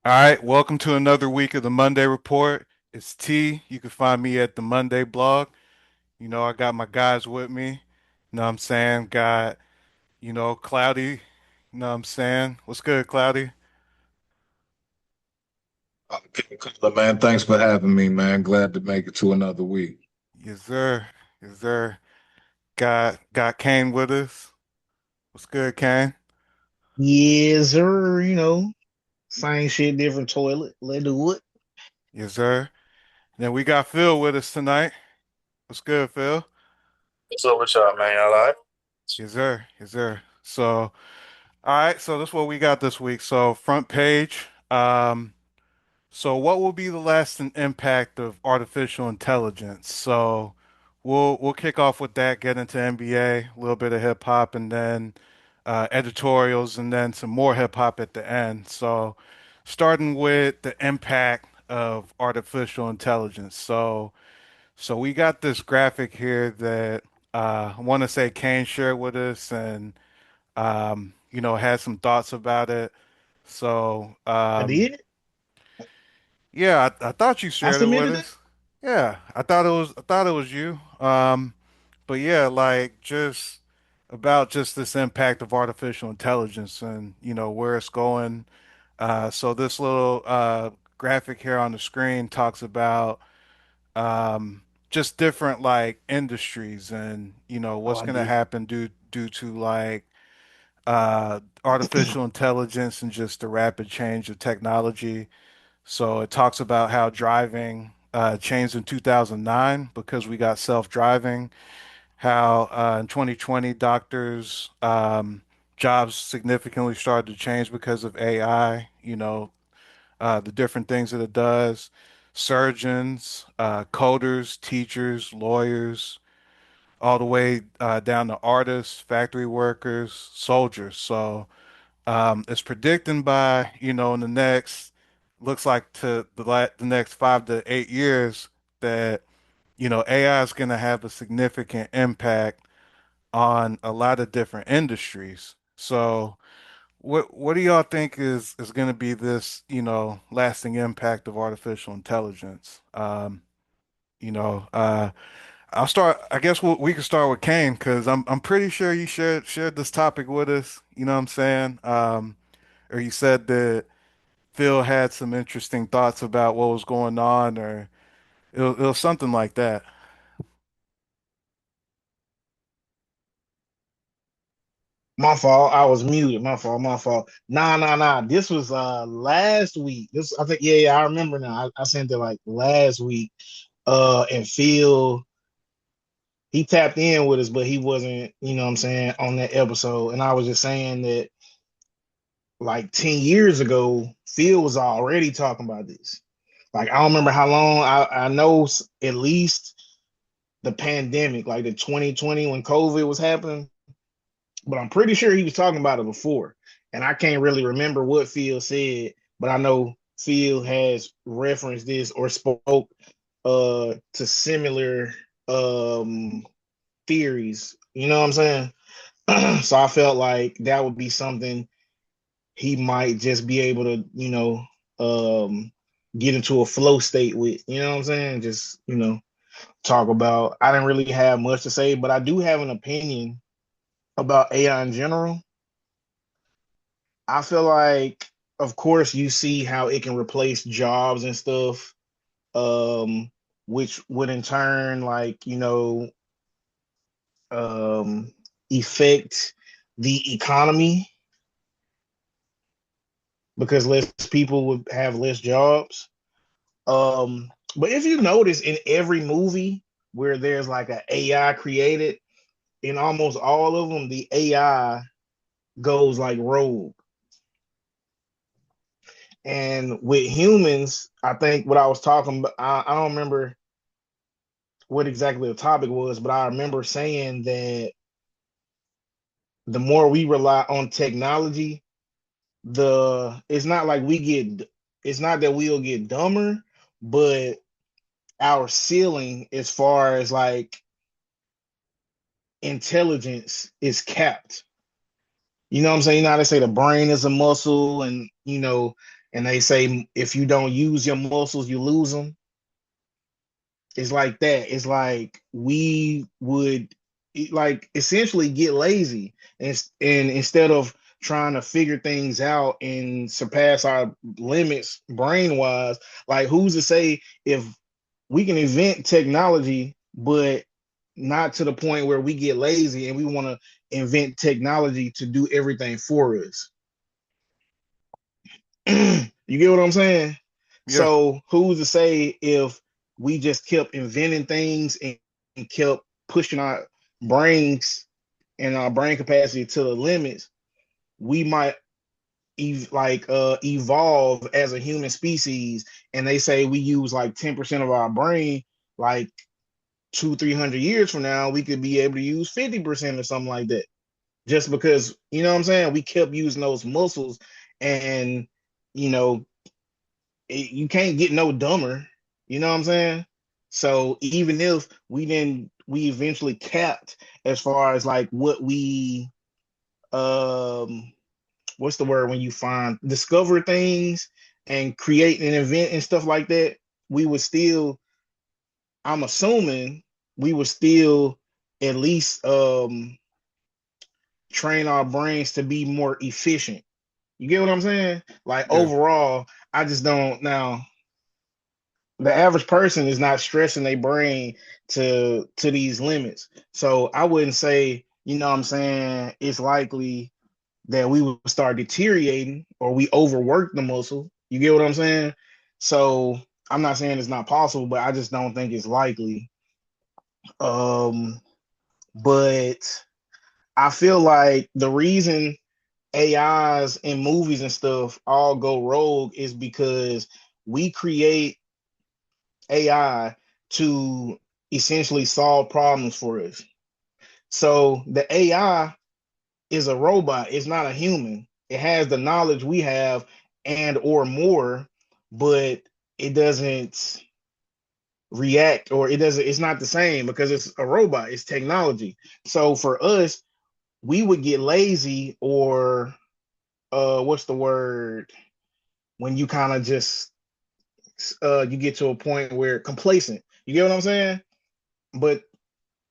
All right, welcome to another week of the Mondeh Report. It's T. You can find me at the Monday blog. I got my guys with me. You know what I'm saying? Got, Cloudy. You know what I'm saying? What's good, Cloudy? Good color, man. Thanks for having me, man. Glad to make it to another week. Yes, sir. Yes, sir. Got Kane with us. What's good, Kane? Yes, sir. Same shit, different toilet. Let's do it. Yes, sir. Then we got Phil with us tonight. What's good, Phil? What's up with y'all, man? Y'all all right? Yes, sir. Yes, sir. So, all right, so this is what we got this week. So, front page. So what will be the lasting impact of artificial intelligence? So we'll kick off with that, get into NBA, a little bit of hip hop, and then editorials, and then some more hip hop at the end. So starting with the impact of artificial intelligence. So we got this graphic here that I want to say Kane shared with us, and had some thoughts about it. So I did. yeah, I thought you I shared it with submitted it. us. Yeah, I thought it was you. But yeah, like just about just this impact of artificial intelligence and where it's going. So this little graphic here on the screen talks about just different like industries and Oh, what's I going to did. happen due to like artificial intelligence and just the rapid change of technology. So it talks about how driving changed in 2009 because we got self-driving, how in 2020 doctors jobs significantly started to change because of AI, the different things that it does, surgeons, coders, teachers, lawyers, all the way down to artists, factory workers, soldiers. So it's predicting by, in the next, looks like to the next 5 to 8 years that, AI is going to have a significant impact on a lot of different industries. So what do y'all think is going to be this, lasting impact of artificial intelligence? You know, uh, I'll start. I guess we can start with Kane because I'm pretty sure you shared this topic with us. You know what I'm saying? Or you said that Phil had some interesting thoughts about what was going on, or it was something like that. My fault. I was muted. My fault. My fault. Nah. This was last week. This I think yeah, I remember now. I sent it like last week. And Phil he tapped in with us, but he wasn't, what I'm saying, on that episode. And I was just saying that like 10 years ago, Phil was already talking about this. Like I don't remember how long. I know at least the pandemic, like the 2020 when COVID was happening, but I'm pretty sure he was talking about it before. And I can't really remember what Phil said, but I know Phil has referenced this or spoke to similar theories. You know what I'm saying? So I felt like that would be something he might just be able to, get into a flow state with. You know what I'm saying? Just, talk about. I didn't really have much to say, but I do have an opinion about AI in general. I feel like, of course, you see how it can replace jobs and stuff, um, which would in turn, like, um, affect the economy because less people would have less jobs. But if you notice in every movie where there's like an AI created, in almost all of them, the AI goes like rogue. And with humans, I think what I was talking about, I don't remember what exactly the topic was, but I remember saying that the more we rely on technology, the it's not like we get it's not that we'll get dumber, but our ceiling as far as like intelligence is capped. You know what I'm saying? You know how they say the brain is a muscle, and And they say if you don't use your muscles, you lose them. It's like that. It's like we would like essentially get lazy and instead of trying to figure things out and surpass our limits brain wise, like who's to say if we can invent technology, but not to the point where we get lazy and we want to invent technology to do everything for us. You get what I'm saying? Yeah. So who's to say if we just kept inventing things and kept pushing our brains and our brain capacity to the limits, we might evolve as a human species. And they say we use like 10% of our brain, like 200-300 years from now, we could be able to use 50% or something like that. Just because, you know what I'm saying, we kept using those muscles and you know you can't get no dumber. You know what I'm saying? So even if we eventually capped as far as like what we um what's the word when you find discover things and create an event and stuff like that, we would still, I'm assuming, we would still at least train our brains to be more efficient. You get what I'm saying? Like Yeah. overall, I just don't now the average person is not stressing their brain to these limits. So I wouldn't say, you know what I'm saying, it's likely that we would start deteriorating or we overwork the muscle. You get what I'm saying? So I'm not saying it's not possible, but I just don't think it's likely. Um, but I feel like the reason AIs in movies and stuff all go rogue is because we create AI to essentially solve problems for us. So the AI is a robot, it's not a human. It has the knowledge we have and or more, but it doesn't react or it's not the same because it's a robot, it's technology. So for us, we would get lazy or what's the word when you kind of just you get to a point where complacent. You get what I'm saying? But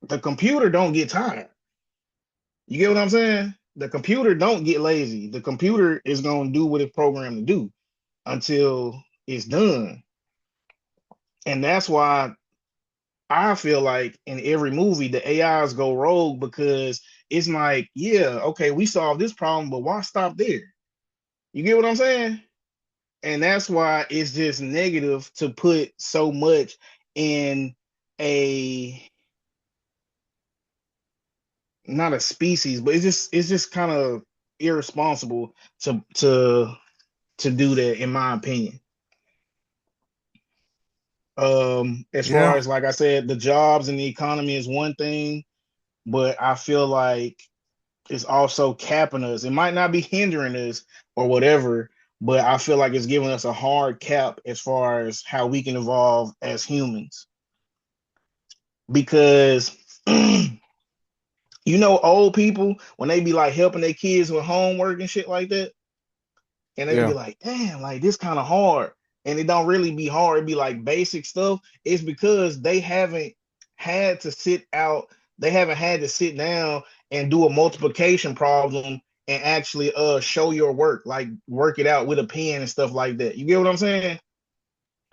the computer don't get tired. You get what I'm saying? The computer don't get lazy. The computer is going to do what it's programmed to do until it's done. And that's why I feel like in every movie the AIs go rogue because it's like, yeah, okay, we solved this problem, but why stop there? You get what I'm saying? And that's why it's just negative to put so much in a not a species, but it's just kind of irresponsible to do that, in my opinion. As far Yeah. as like I said, the jobs and the economy is one thing, but I feel like it's also capping us. It might not be hindering us or whatever, but I feel like it's giving us a hard cap as far as how we can evolve as humans. Because old people when they be like helping their kids with homework and shit like that, and they be Yeah. like, damn, like this kind of hard. And it don't really be hard. It be like basic stuff. It's because they haven't had to sit out, they haven't had to sit down and do a multiplication problem and actually show your work, like work it out with a pen and stuff like that. You get what I'm saying?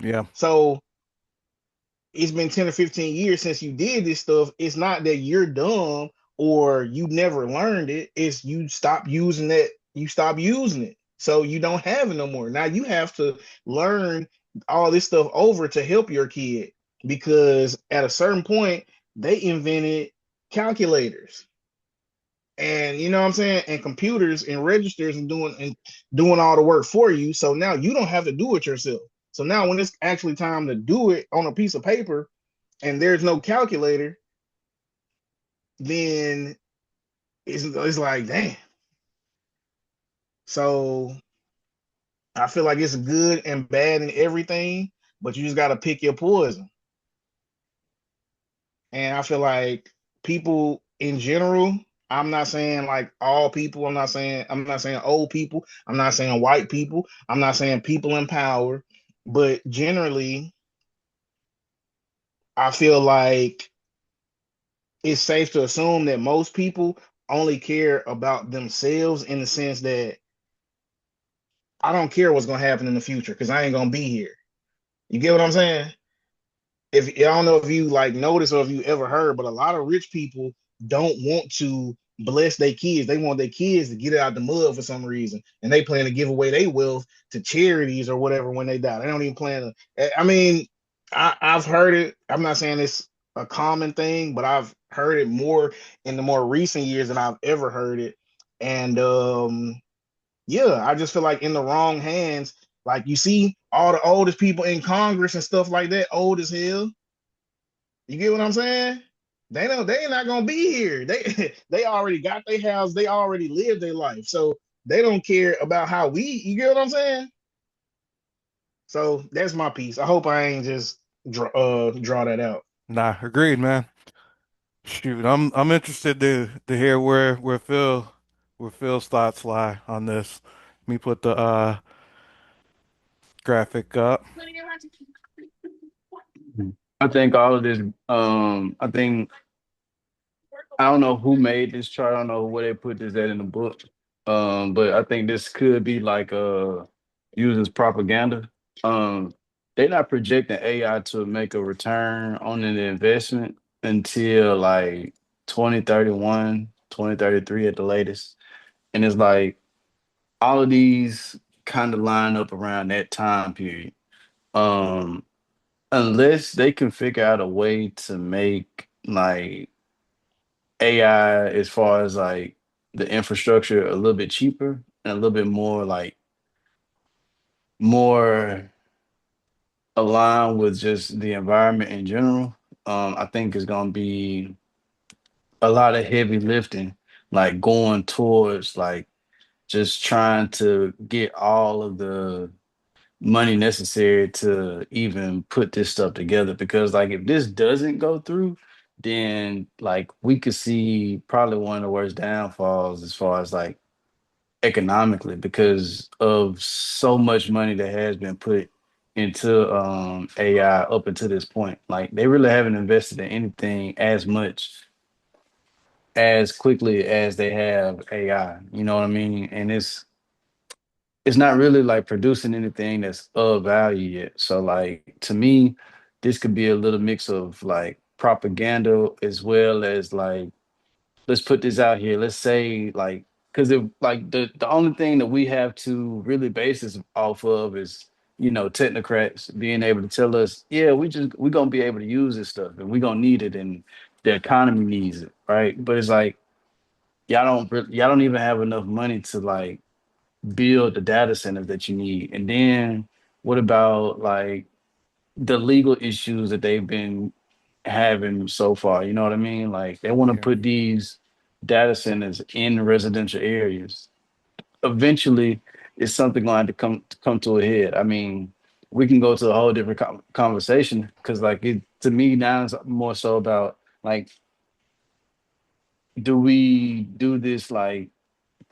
Yeah. So it's been 10 or 15 years since you did this stuff. It's not that you're dumb or you never learned it. It's you stop using that, you stop using it. So you don't have it no more. Now you have to learn all this stuff over to help your kid because at a certain point they invented calculators and you know what I'm saying, and computers and registers and doing all the work for you. So now you don't have to do it yourself. So now when it's actually time to do it on a piece of paper and there's no calculator, then it's like, damn. So I feel like it's good and bad in everything, but you just got to pick your poison. And I feel like people in general, I'm not saying like all people. I'm not saying old people. I'm not saying white people. I'm not saying people in power. But generally, I feel like it's safe to assume that most people only care about themselves in the sense that I don't care what's gonna happen in the future because I ain't gonna be here. You get what I'm saying? If I don't know if you like notice or if you ever heard, but a lot of rich people don't want to bless their kids. They want their kids to get it out the mud for some reason, and they plan to give away their wealth to charities or whatever when they die. They don't even plan to. I mean, I've heard it. I'm not saying it's a common thing, but I've heard it more in the more recent years than I've ever heard it. And yeah, I just feel like in the wrong hands. Like you see all the oldest people in Congress and stuff like that, old as hell. You get what I'm saying? They know they not gonna be here. They they already got their house. They already lived their life, so they don't care about how we. You get what I'm saying? So that's my piece. I hope I ain't just draw that out. Nah, agreed, man. Shoot, I'm interested to hear where Phil's thoughts lie on this. Let me put the graphic up. I think all of this, I think I don't know who made this chart. I don't know where they put this at in the book. But I think this could be like used as propaganda. Um, they're not projecting AI to make a return on an investment until like 2031, 2033 at the latest. And it's like all of these kind of line up around that time period. Um, unless they can figure out a way to make like AI as far as like the infrastructure a little bit cheaper and a little bit more like more aligned with just the environment in general. I think it's gonna be a lot of heavy lifting, like going towards like just trying to get all of the money necessary to even put this stuff together. Because like if this doesn't go through, then like we could see probably one of the worst downfalls as far as like economically because of so much money that has been put into AI up until this point. Like they really haven't invested in anything as much as quickly as they have AI. You know what I mean? And it's not really like producing anything that's of value yet. So like to me, this could be a little mix of like propaganda as well as like let's put this out here. Let's say like because if like the only thing that we have to really base this off of is technocrats being able to tell us, yeah, we're gonna be able to use this stuff and we're gonna need it and the economy needs it, right? But it's like y'all don't even have enough money to like build the data centers that you need. And then what about like the legal issues that they've been having so far? You know what I mean? Like they want to Yeah, put these data centers in residential areas. Eventually, it's something going to come to a head. I mean, we can go to a whole different conversation because, like, it to me now it's more so about like, do we do this like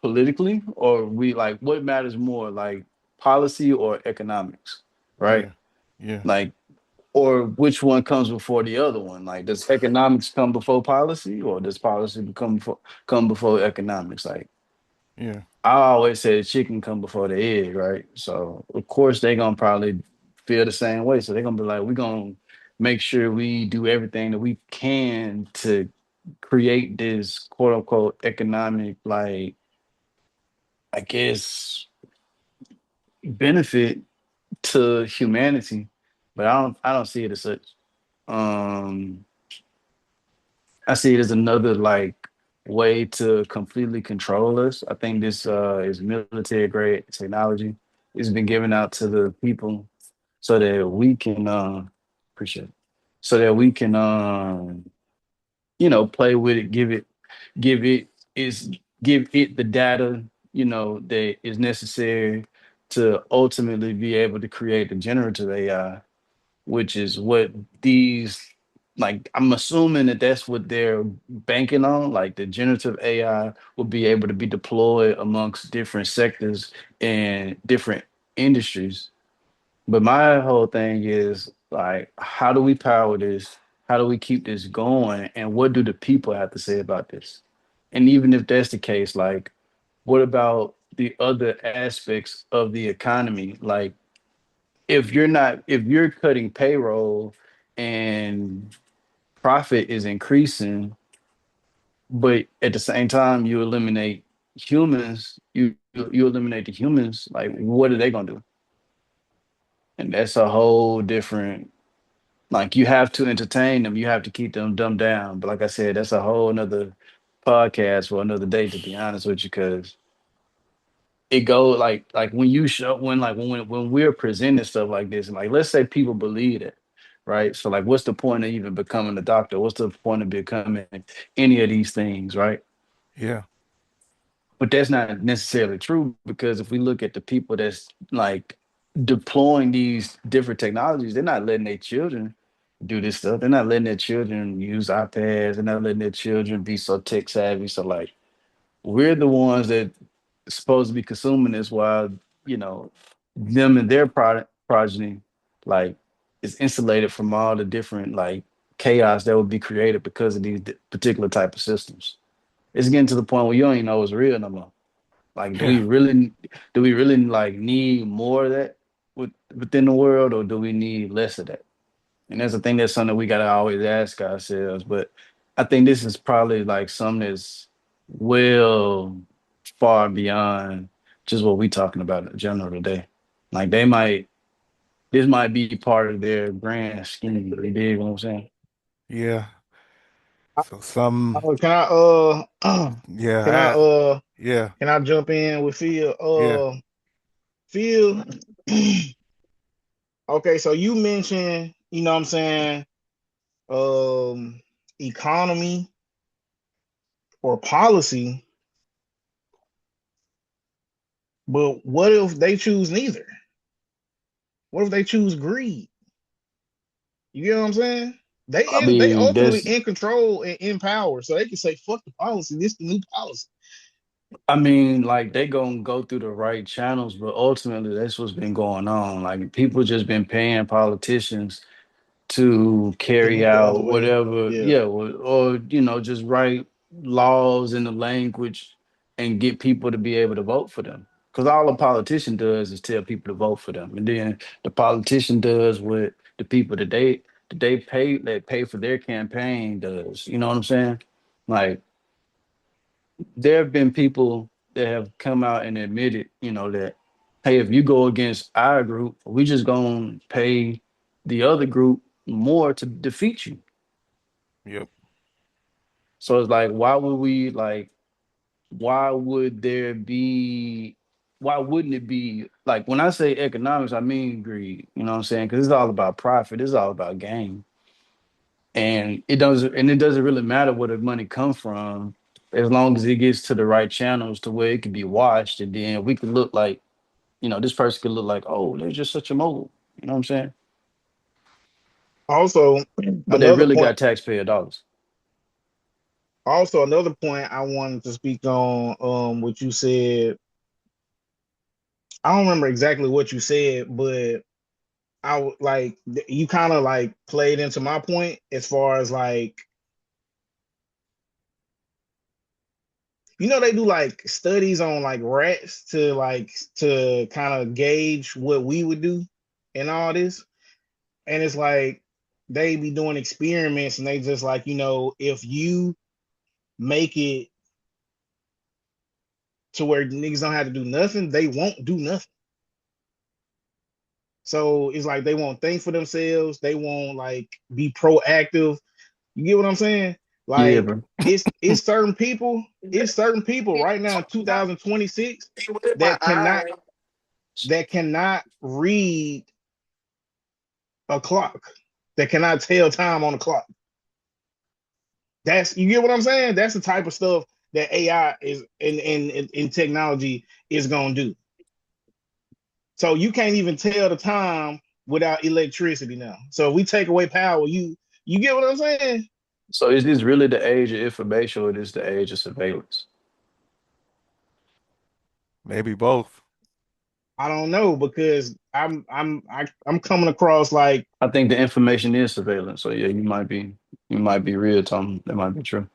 politically or we like what matters more, like policy or economics, right? yeah, yeah, Like, or which one comes before the other one? Like, does economics come before policy, or does policy come before economics? Like, yeah, I always say the chicken come before the egg, right? So of course they gonna probably feel the same way. So they're gonna be like, we're gonna make sure we do everything that we can to create this quote unquote economic, like, I guess, benefit to humanity. But I don't see it as such. Um I see it as another like way to completely control us. I think this is military grade technology. It's been given out to the people so that we can appreciate it. So that we can play with it, give it is give it the data, that is necessary to ultimately be able to create the generative AI, which is what these like I'm assuming that that's what they're banking on, like the generative AI will be able to be deployed amongst different sectors and different industries. But my whole thing is like, how do we power this? How do we keep this going? And what do the people have to say about this? And even if that's the case, like, what about the other aspects of the economy? Like, if you're cutting payroll and profit is increasing, but at the same time you eliminate humans, you eliminate the humans, like what are they gonna do? And that's a whole different, like you have to entertain them, you have to keep them dumbed down. But like I said, that's a whole another podcast for another day, to be honest with you, because it go like when you show when we're presenting stuff like this, and like let's say people believe it, right? So like what's the point of even becoming a doctor? What's the point of becoming any of these things, right? Yeah. But that's not necessarily true, because if we look at the people that's like deploying these different technologies, they're not letting their children do this stuff. They're not letting their children use iPads. They're not letting their children be so tech savvy. So like we're the ones that supposed to be consuming this, while you know them and their product progeny like is insulated from all the different like chaos that would be created because of these particular type of systems. It's getting to the point where you don't even know what's real no more. Like, Yeah. do we really like need more of that within the world, or do we need less of that? And that's the thing, that's something we gotta always ask ourselves. But I think this is probably like something that's well far beyond just what we talking about in general today. Like this might be part of their grand scheme. You dig what I'm saying? Yeah. So some, Can I yeah, can I yeah, can I jump in with Phil? yeah, Phil, okay, so you mentioned, you know what I'm saying, um economy or policy, but what if they choose neither? What if they choose greed? You get what I'm saying? I They mean, ultimately that's in control and in power, so they can say fuck the policy. This the new policy. I mean, like they gonna go through the right channels, but ultimately that's what's been going on. Like people just been paying politicians to To carry look the other out way. whatever, Yeah. yeah, or just write laws in the language and get people to be able to vote for them. Because all a politician does is tell people to vote for them, and then the politician does what the people that pay for their campaign does. You know what I'm saying? Like there have been people that have come out and admitted, that hey, if you go against our group, we just gonna pay the other group more to defeat you. yep, So it's like, why would there be, why wouldn't it be like when I say economics, I mean greed, you know what I'm saying? Because it's all about profit, it's all about gain. And it doesn't really matter where the money comes from, as long as it gets to the right channels to where it can be watched, and then we could look like, this person could look like, oh, they're just such a mogul. You know what I'm saying? Also, But they another really point. got taxpayer dollars. Also, another point I wanted to speak on. What you said. I don't remember exactly what you said, but like you kind of like played into my point as far as like, they do like studies on like rats to kind of gauge what we would do and all this, and it's like they be doing experiments and they just like, if you make it to where niggas don't have to do nothing, they won't do nothing. So it's like they won't think for themselves. They won't like be proactive. You get what I'm saying? Yeah, Like bro. it's certain people right now in 2026 that cannot read a clock, that cannot tell time on the clock. That's, you get what I'm saying? That's the type of stuff that AI is in technology is gonna do. So you can't even tell the time without electricity now. So if we take away power, You get what I'm saying? So is this really the age of information or is this the age of surveillance? Maybe both. I don't know because I'm coming across like I think the information is surveillance. So yeah, you might be real, Tom. That might be true.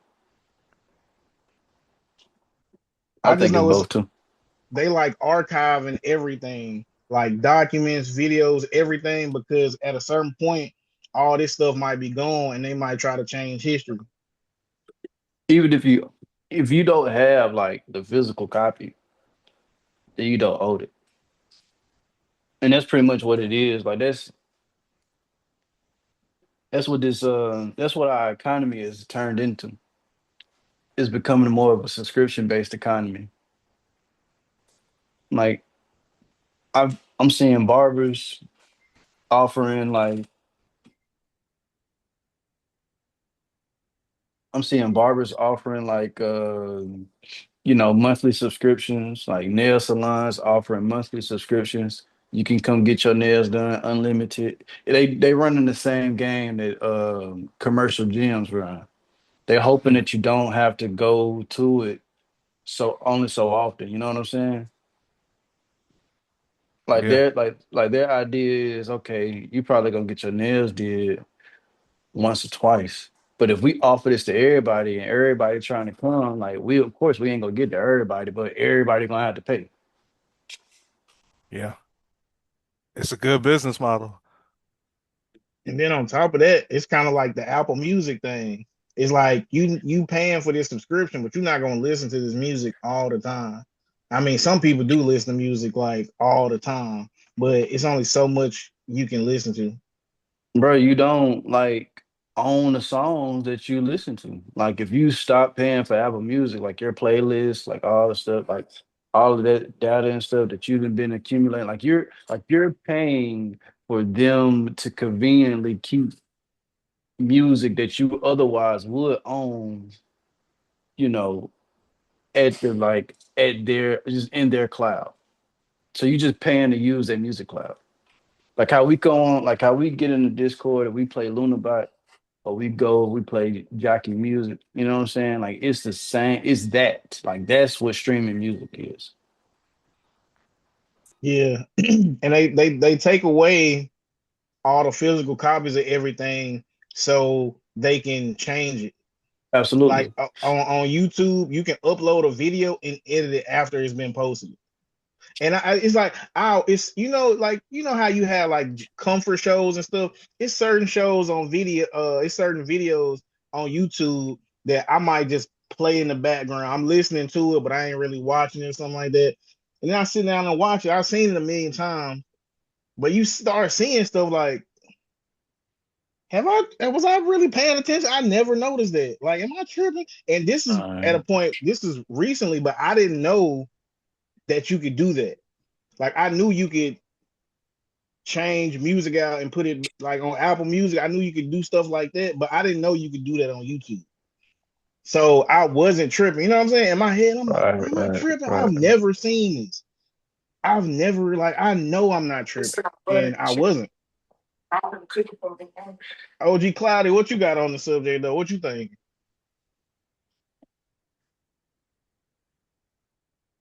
I I just think it's know it's both too. they like archiving everything, like documents, videos, everything, because at a certain point, all this stuff might be gone and they might try to change history. Even if you don't have like the physical copy, then you don't own it. And that's pretty much what it is. Like that's what our economy is turned into. It's becoming more of a subscription based economy. Like I'm seeing barbers offering like I'm seeing barbers offering like monthly subscriptions, like nail salons offering monthly subscriptions. You can come get your nails done unlimited. They running the same game that commercial gyms run. They're hoping that you don't have to go to it so only so often. You know what I'm saying? Like Yeah. their idea is okay, you probably gonna get your nails did once or twice. But if we offer this to everybody and everybody trying to come, like we of course we ain't gonna get to everybody, but everybody gonna have to pay. Yeah. It's a good business model. And then on top of that, it's kind of like the Apple Music thing. It's like you paying for this subscription, but you're not gonna listen to this music all the time. I mean, some people do listen to music like all the time, but it's only so much you can listen to. Bro, you don't like own the songs that you listen to. Like if you stop paying for Apple Music, like your playlist, like all the stuff, like all of that data and stuff that you've been accumulating, like you're paying for them to conveniently keep music that you otherwise would own, you know, at their just in their cloud. So you just paying to use their music cloud. Like how we get in the Discord and we play Lunabot, or we play jockey music. You know what I'm saying? Like it's the same. It's that. Like that's what streaming music is. Yeah, and they take away all the physical copies of everything so they can change it. Like Absolutely. on YouTube, you can upload a video and edit it after it's been posted. And it's like, oh, it's like how you have like comfort shows and stuff. It's certain shows on video, it's certain videos on YouTube that I might just play in the background. I'm listening to it, but I ain't really watching it or something like that. And then I sit down and watch it. I've seen it a million times, but you start seeing stuff like, was I really paying attention? I never noticed that. Like, am I tripping? And this is at a Uh, point, this is recently, but I didn't know that you could do that. Like I knew you could change music out and put it like on Apple Music. I knew you could do stuff like that, but I didn't know you could do that on YouTube. So I wasn't tripping. You know what I'm saying? In my head, I'm like, right, am I right, tripping? I've right. never seen this. I've never like I know I'm not tripping. And I wasn't. OG Cloudy, what you got on the subject though? What you think?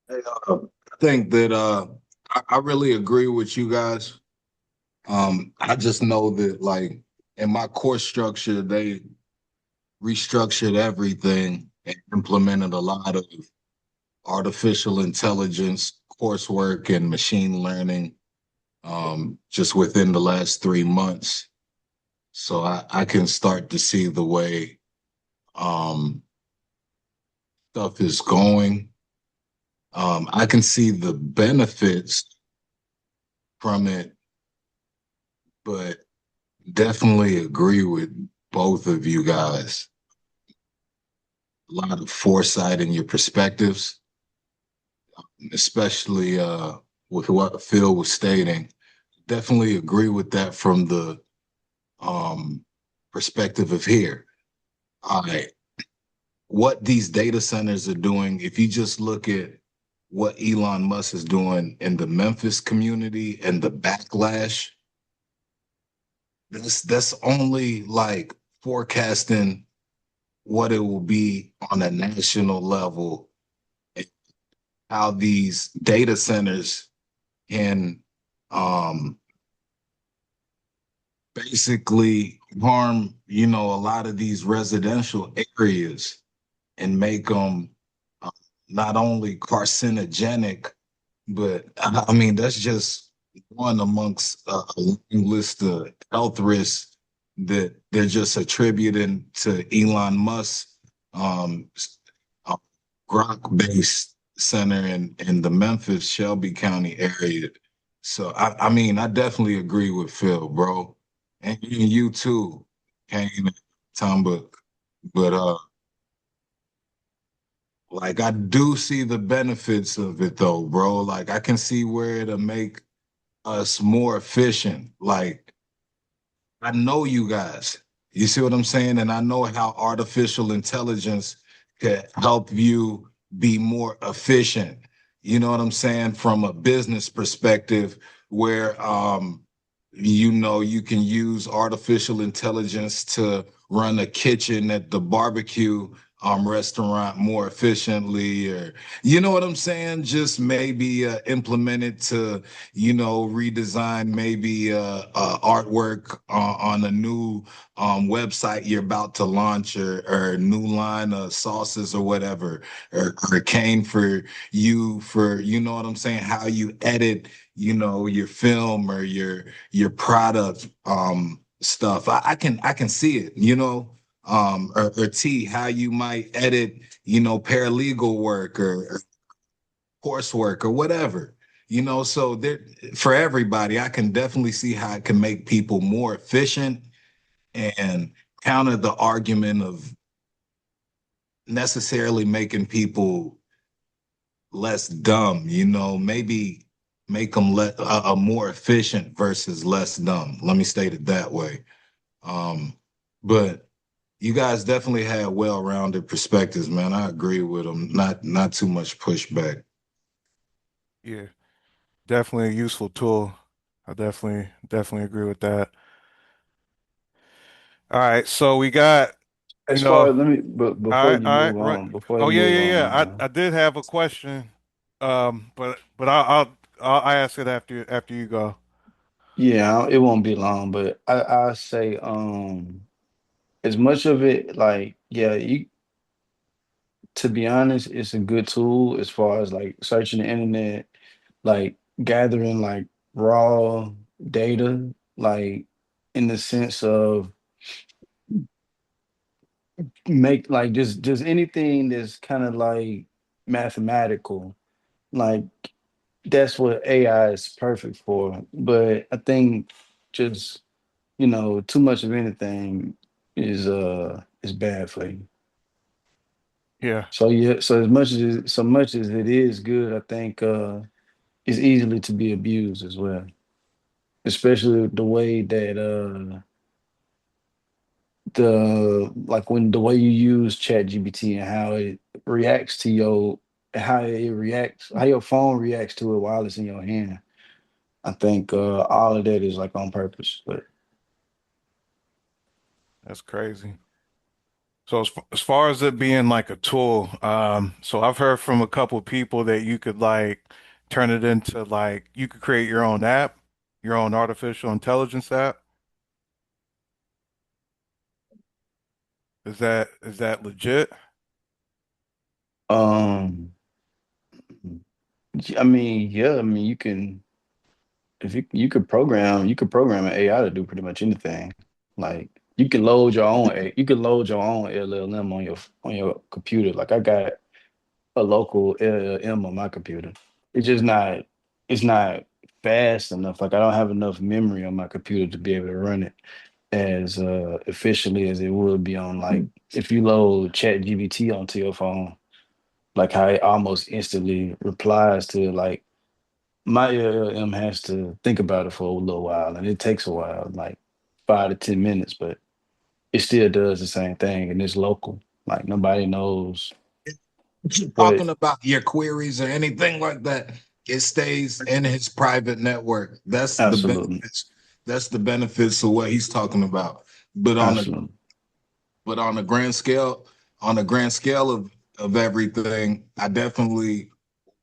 Hey, I think that I really agree with you guys. I just know that like in my course structure, they restructured everything and implemented a lot of artificial intelligence coursework and machine learning just within the last 3 months. So I can start to see the way um, stuff is going. I can see the benefits from it, but definitely agree with both of you guys. A lot of foresight in your perspectives, especially with what Phil was stating. Definitely agree with that from the um, perspective of here. All right, what these data centers are doing, if you just look at what Elon Musk is doing in the Memphis community and the backlash, that's only like forecasting what it will be on a national level, and how these data centers can um, basically harm, a lot of these residential areas and make them not only carcinogenic, but I mean, that's just one amongst a long list of health risks that they're just attributing to Elon Musk, um, uh, Grok-based center in the Memphis Shelby County area. So I mean, I definitely agree with Phil, bro, and you too, Kane, Tom, but like I do see the benefits of it though, bro. Like I can see where it'll make us more efficient. Like I know you guys. You see what I'm saying? And I know how artificial intelligence can help you be more efficient. You know what I'm saying? From a business perspective, where you can use artificial intelligence to run a kitchen at the barbecue restaurant more efficiently, or you know what I'm saying? Just maybe implement it to redesign maybe artwork on a new website you're about to launch, or new line of sauces or whatever, or cane for you know what I'm saying, how you edit your film or your product stuff. I can see it, or T, how you might edit, paralegal work or coursework or whatever. So there, for everybody, I can definitely see how it can make people more efficient and counter the argument of necessarily making people less dumb, maybe make them more efficient versus less dumb. Let me state it that way. But you guys definitely had well-rounded perspectives, man. I agree with them. Not too much pushback. Yeah, definitely a useful tool. I definitely agree with that. All right, so we got, you As far know, as let me, but all right, right. before you Oh yeah, move yeah, yeah. on, I did have a question, but I'll ask it after you go. yeah, it won't be long, but I say, as much of it, like, yeah, you, to be honest, it's a good tool as far as like searching the internet, like gathering like raw data, like in the sense of make like just anything that's kind of like mathematical, like that's what AI is perfect for. But I think just, too much of anything is bad for you. Yeah, So yeah, so as much as it is good, I think it's easily to be abused as well. Especially the way that the like when the way you use Chat GBT and how it reacts to how your phone reacts to it while it's in your hand. I think all of that is like on purpose. But that's crazy. So as far as it being like a tool, so I've heard from a couple of people that you could like turn it into like you could create your own app, your own artificial intelligence app. Is that legit? um I mean, yeah, I mean you can if you could program an AI to do pretty much anything. Like you can load your own LLM on your computer. Like I got a local LLM on my computer. It's just not it's not fast enough. Like I don't have enough memory on my computer to be able to run it as efficiently as it would be on like if you load Chat GBT onto your phone, like how it almost instantly replies to like my LLM has to think about it for a little while and it takes a while, like 5 to 10 minutes, but it still does the same thing and it's local. Like nobody knows what Talking about your queries or anything like that, it stays in his private network. That's the absolutely, benefits. That's the benefits of what he's talking about. But on the absolutely. But on the grand scale of everything, I definitely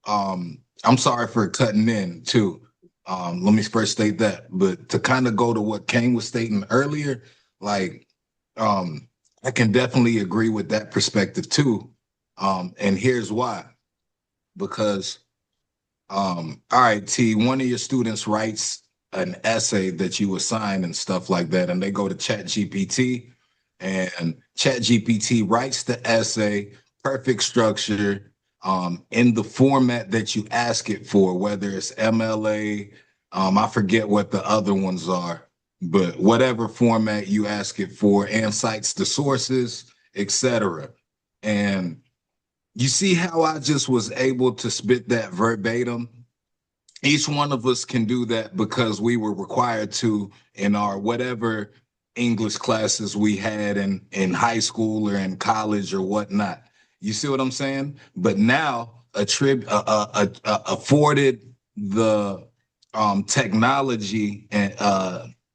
I'm sorry for cutting in too. Let me first state that. But to kind of go to what Kane was stating earlier, like um I can definitely agree with that perspective too. And here's why. Because all right, T, one of your students writes an essay that you assign and stuff like that, and they go to Chat GPT, and Chat GPT writes the essay, perfect structure, in the format that you ask it for, whether it's MLA, I forget what the other ones are, but whatever format you ask it for, and cites the sources, etc. And you see how I just was able to spit that verbatim? Each one of us can do that because we were required to in our whatever English classes we had in high school or in college or whatnot. You see what I'm saying? But now afforded the technology and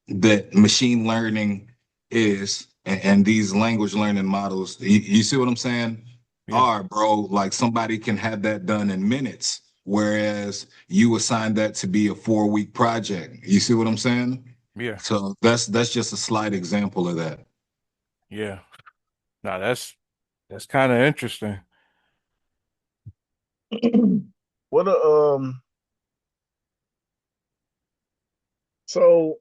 that machine learning is and these language learning models. You see what I'm saying? Yeah. Are bro, like somebody can have that done in minutes, whereas you assigned that to be a 4 week project. You see what I'm saying? Yeah. So that's just a slight example of that. Yeah. Now that's kind of interesting. What a so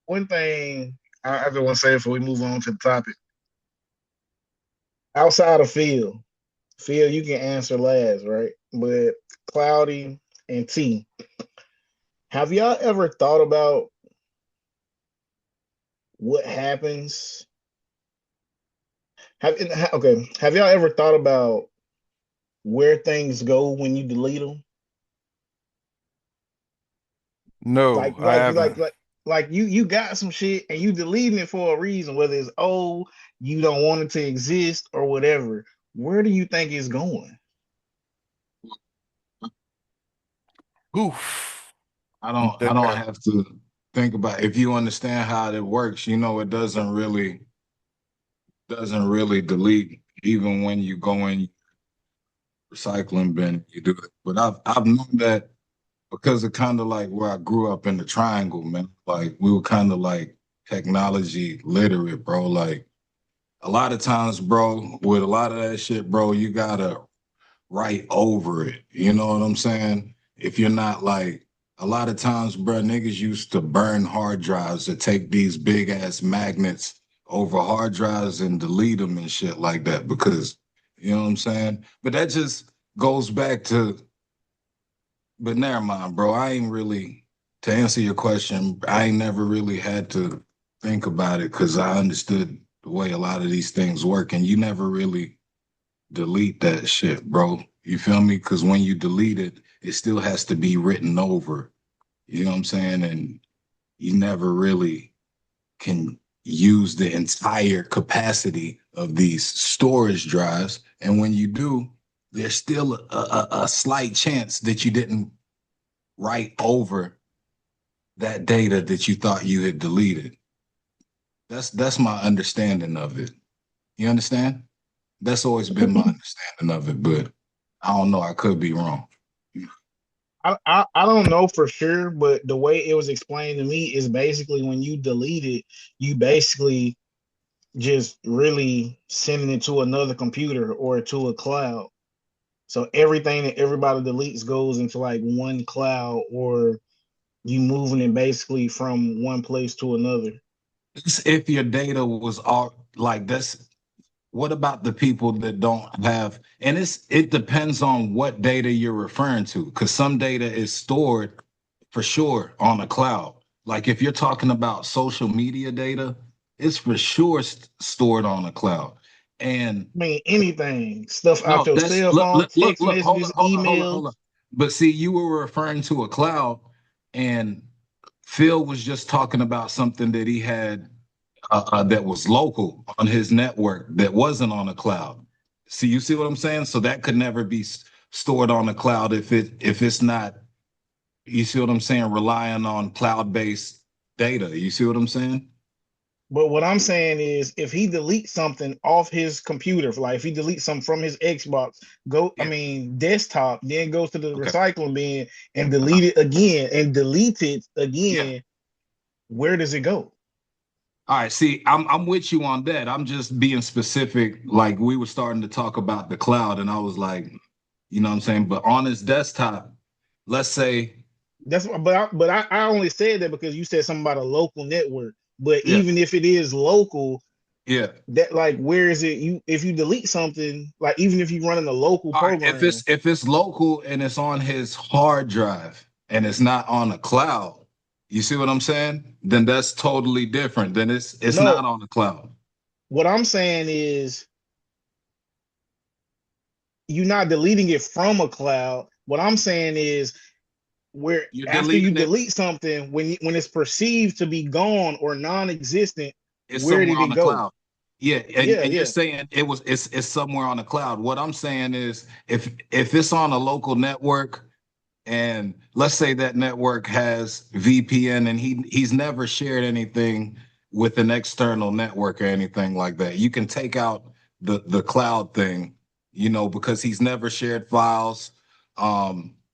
one thing I just want to say before we move on to the topic. Outside of Phil, you can answer last, right? But Cloudy and T, have y'all ever thought about what happens? Have y'all ever thought about where things go when you delete them? No, Like, I like, haven't. like, like, like you got some shit and you deleting it for a reason, whether it's old, you don't want it to exist, or whatever. Where do you think it's going? Oof. I don't There. have to think about if you understand how it works, you know it doesn't really delete even when you go in recycling bin, you do it. But I've known that because of kind of like where I grew up in the triangle, man. Like we were kind of like technology literate, bro. Like a lot of times, bro, with a lot of that shit, bro, you gotta write over it. You know what I'm saying? If you're not like a lot of times, bro, niggas used to burn hard drives to take these big ass magnets over hard drives and delete them and shit like that because you know what I'm saying? But that just goes back to but never mind, bro. I ain't really to answer your question, I ain't never really had to think about it because I understood the way a lot of these things work, and you never really delete that shit, bro. You feel me? Because when you delete it, it still has to be written over. You know what I'm saying? And you never really can use the entire capacity of these storage drives. And when you do, there's still a slight chance that you didn't write over that data that you thought you had deleted. That's my understanding of it. You understand? That's always been my understanding of it, but I don't know. I could be wrong. I don't know for sure, but the way it was explained to me is basically when you delete it, you basically just really sending it to another computer or to a cloud. So everything that everybody deletes goes into like one cloud, or you moving it basically from one place to another. If your data was all like this, what about the people that don't have? And it depends on what data you're referring to, because some data is stored for sure on a cloud. Like if you're talking about social media data, it's for sure stored on a cloud. And I mean, anything, stuff out no, your that's cell phone, text look, hold messages, on, hold on, hold on, hold emails. on. But see, you were referring to a cloud, and Phil was just talking about something that he had that was local on his network that wasn't on a cloud. See, you see what I'm saying? So that could never be stored on a cloud if it's not. You see what I'm saying? Relying on cloud-based data. You see what I'm saying? But what I'm saying is, if he deletes something off his computer, like if he deletes something from his Xbox, Yeah. desktop, then goes to the Okay. recycling bin and Uh-huh. delete it again and delete it Yeah. again, where does it go? All right. See, I'm with you on that. I'm just being specific. Like we were starting to talk about the cloud, and I was like, you know what I'm saying? But on his desktop, let's say, But I only said that because you said something about a local network. But yeah, even if it is local, yeah. that like where is it? You if you delete something, like even if you run in a local All right. If program, it's local and it's on his hard drive and it's not on a cloud, you see what I'm saying? Then that's totally different. Then it's not no, on the cloud. what I'm saying is you're not deleting it from a cloud. What I'm saying is where You're after you deleting it. delete something, when it's perceived to be gone or non-existent, It's where somewhere did on it the go? cloud. Yeah, Yeah, and you're yeah. saying it's somewhere on the cloud. What I'm saying is if it's on a local network and let's say that network has VPN and he's never shared anything with an external network or anything like that. You can take out the cloud thing, because he's never shared files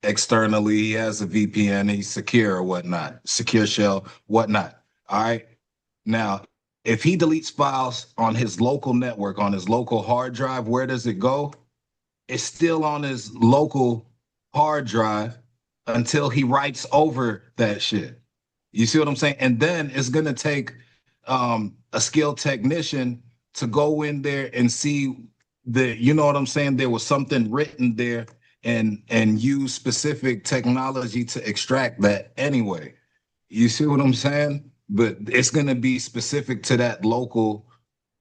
externally. He has a VPN, he's secure or whatnot, secure shell, whatnot. All right. Now, if he deletes files on his local network, on his local hard drive, where does it go? It's still on his local hard drive until he writes over that shit. You see what I'm saying? And then it's going to take a skilled technician to go in there and see you know what I'm saying? There was something written there and use specific technology to extract that anyway. You see what I'm saying? But it's going to be specific to that local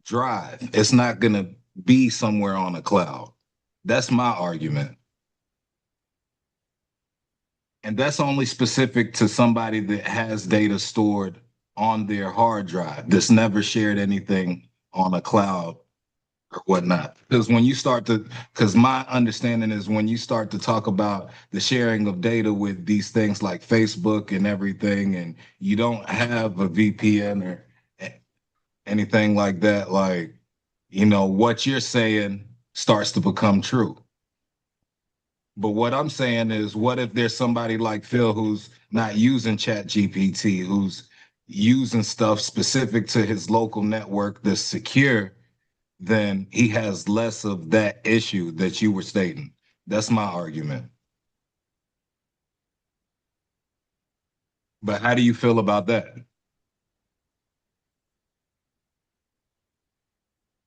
drive. It's not going to be somewhere on a cloud. That's my argument. And that's only specific to somebody that has data stored on their hard drive that's never shared anything on a cloud or whatnot. Because my understanding is when you start to talk about the sharing of data with these things like Facebook and everything, and you don't have a VPN or anything like that, like, what you're saying starts to become true. But what I'm saying is, what if there's somebody like Phil who's not using Chat GPT, who's using stuff specific to his local network that's secure, then he has less of that issue that you were stating. That's my argument. But how do you feel about that?